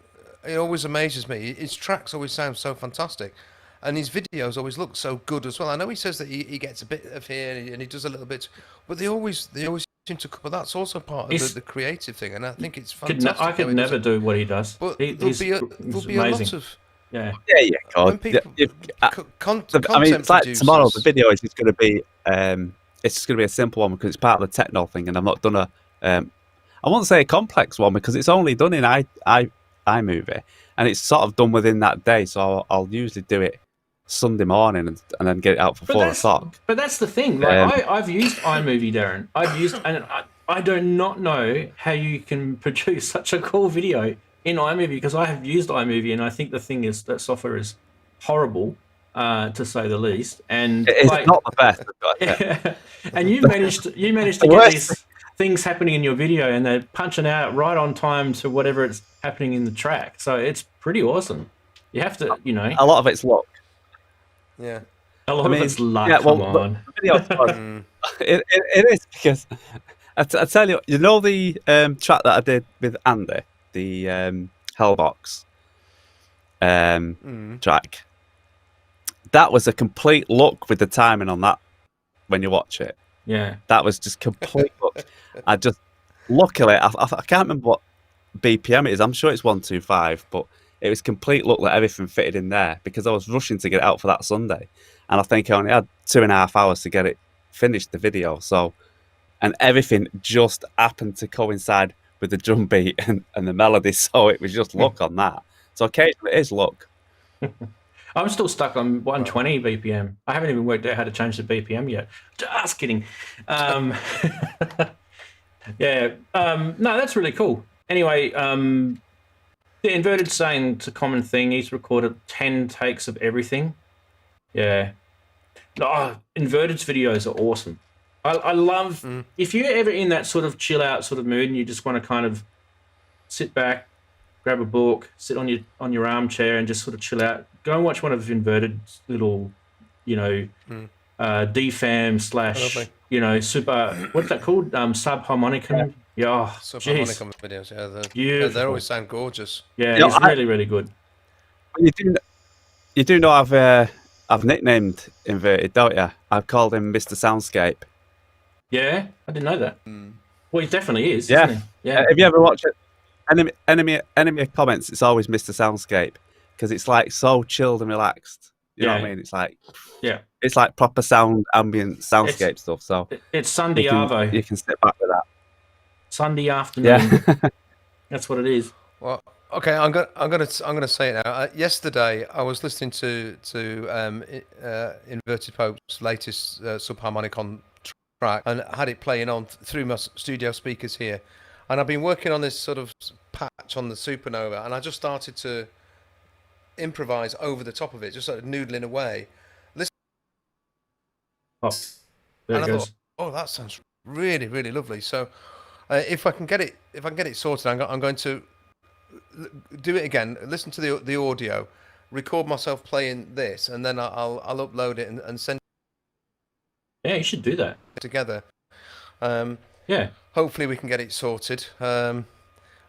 it always amazes me. His tracks always sound so fantastic, and his videos always look so good as well. I know he says that he gets a bit of here and he does a little bit, but they always seem to cover. That's also part of the creative thing, and I think it's fantastic. I could never do what he does. But there'll be a lot of. Yeah. God. I mean, it's like tomorrow. The video is just going to be, it's just going to be a simple one because it's part of the techno thing, and I've not done I won't say a complex one because it's only done in iMovie, and it's sort of done within that day. So I'll usually do it Sunday morning and then get it out for 4 o'clock. But that's the thing. Like I've used iMovie, Darren. And I do not know how you can produce such a cool video in iMovie, because I have used iMovie, and I think the thing is that software is horrible, to say the least. And it's not the best. Yeah. And you managed to get these things happening in your video, and they're punching out right on time to whatever it's happening in the track. So it's pretty awesome. You have to, a lot of it's luck. Yeah. A lot of it's luck. Yeah, well, come on. The video, it is, because I tell you, the track that I did with Andy, the Hellbox track, that was a complete luck with the timing on that when you watch it. Yeah. That was just complete luck. Luckily, I can't remember what BPM it is. I'm sure it's 125, but it was complete luck that everything fitted in there, because I was rushing to get it out for that Sunday. And I think I only had 2.5 hours to get it finished, the video. So, and everything just happened to coincide with the drum beat and the melody. So it was just luck on that. So occasionally it is luck. I'm still stuck on 120 BPM. I haven't even worked out how to change the BPM yet. Just kidding. Yeah. No, that's really cool. Anyway, the Inverted saying it's a common thing. He's recorded 10 takes of everything. Yeah. Inverted's videos are awesome. I love, if you're ever in that sort of chill out sort of mood and you just want to kind of sit back, grab a book, sit on your armchair and just sort of chill out, go and watch one of Inverted's little, DFAM / super, what's that called? Subharmonicum. Yeah. Subharmonicum videos, Beautiful. They always sound gorgeous. Yeah, it's really, really good. You do know I've nicknamed Inverted, don't you? I've called him Mr. Soundscape. Yeah, I didn't know that. Well, he definitely is. Yeah. Isn't he? Yeah. If you ever watch it, enemy comments, it's always Mr. Soundscape, because it's like so chilled and relaxed. You know what I mean? It's like, it's like proper sound, ambient soundscape stuff. So it's Sunday Arvo. You can sit back with that. Sunday afternoon. Yeah. That's what it is. Well, okay, I'm gonna say it now. Yesterday, I was listening to Inverted Pope's latest Subharmonicon track and had it playing on through my studio speakers here. And I've been working on this sort of patch on the Supernova, and I just started to improvise over the top of it, just sort of noodling away. Oh, there And it I goes. thought, oh, that sounds really, really lovely. So if I can get it sorted, I'm going to do it again, listen to the audio, record myself playing this, and then I'll upload it and send Yeah, you should do that. it together. Yeah. Hopefully we can get it sorted. I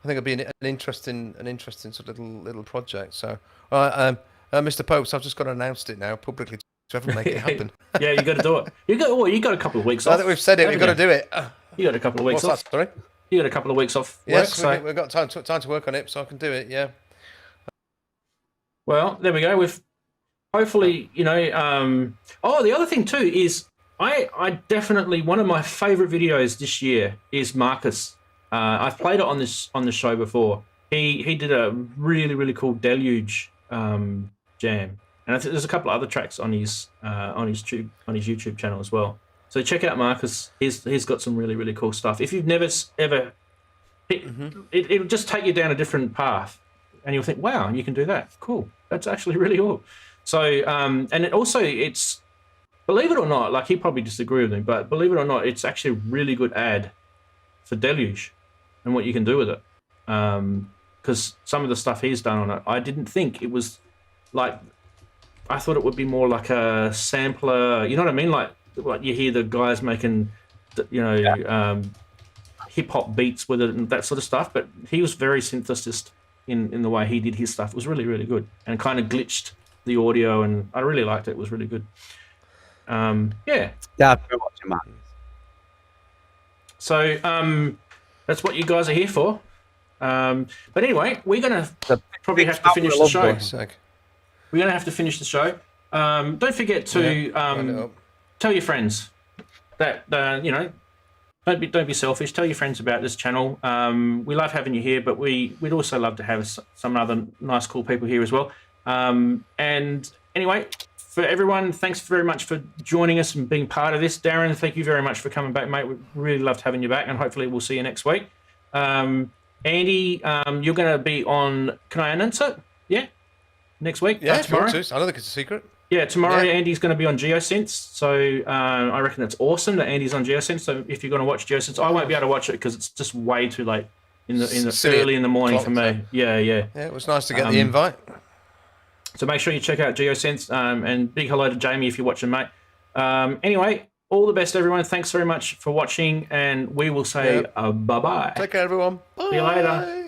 think it'll be an interesting sort of little project. So, Mr. Popes, I've just got to announce it now publicly to everyone, make it happen. Yeah, you got to do it. You got a couple of weeks Now off. that we've said it, we've got to do it. You got a couple of weeks What's off. that? Sorry. You got a couple of weeks off work. Yes, So, we've got time to work on it, so I can do it. Yeah. well, there we go. We've hopefully, the other thing too is I definitely, one of my favorite videos this year is Marcus. I've played it on the show before. He did a really, really cool Deluge jam, and I think there's a couple of other tracks on his YouTube channel as well. So check out Marcus. He's got some really, really cool stuff. If you've never ever, it'll just take you down a different path, and you'll think, wow, you can do that. Cool. That's actually really cool. So, and it's, believe it or not, like, he probably disagree with me, but believe it or not, it's actually a really good ad for Deluge and what you can do with it. Because some of the stuff he's done on it, I didn't think it was like, I thought it would be more like a sampler, you know what I mean? Like you hear the guys making, hip hop beats with it and that sort of stuff, but he was very synthesist in the way he did his stuff. It was really, really good, and kind of glitched the audio, and I really liked it. It was really good. Yeah, I've been watching that. So that's what you guys are here for. But anyway, we're gonna probably have to finish the show. We're gonna have to finish the show. Don't forget to tell your friends that don't be selfish. Tell your friends about this channel. We love having you here, but we'd also love to have some other nice, cool people here as well. And anyway, for everyone, thanks very much for joining us and being part of this. Darren, thank you very much for coming back, mate. We really loved having you back, and hopefully we'll see you next week. Andy, you're going to be on, can I announce it? Yeah? Next week? Yeah, tomorrow? I don't think it's a secret. Yeah, tomorrow Andy's going to be on Geosynths, so I reckon it's awesome that Andy's on Geosynths. So if you're going to watch Geosynths, I won't be able to watch it because it's just way too late in the early in the morning for me. Yeah. Yeah, it was nice to get the invite. So make sure you check out Geosynths, and big hello to Jamie if you're watching, mate. Anyway, all the best, everyone. Thanks very much for watching, and we will say bye-bye. Take care, everyone. Bye. See you later.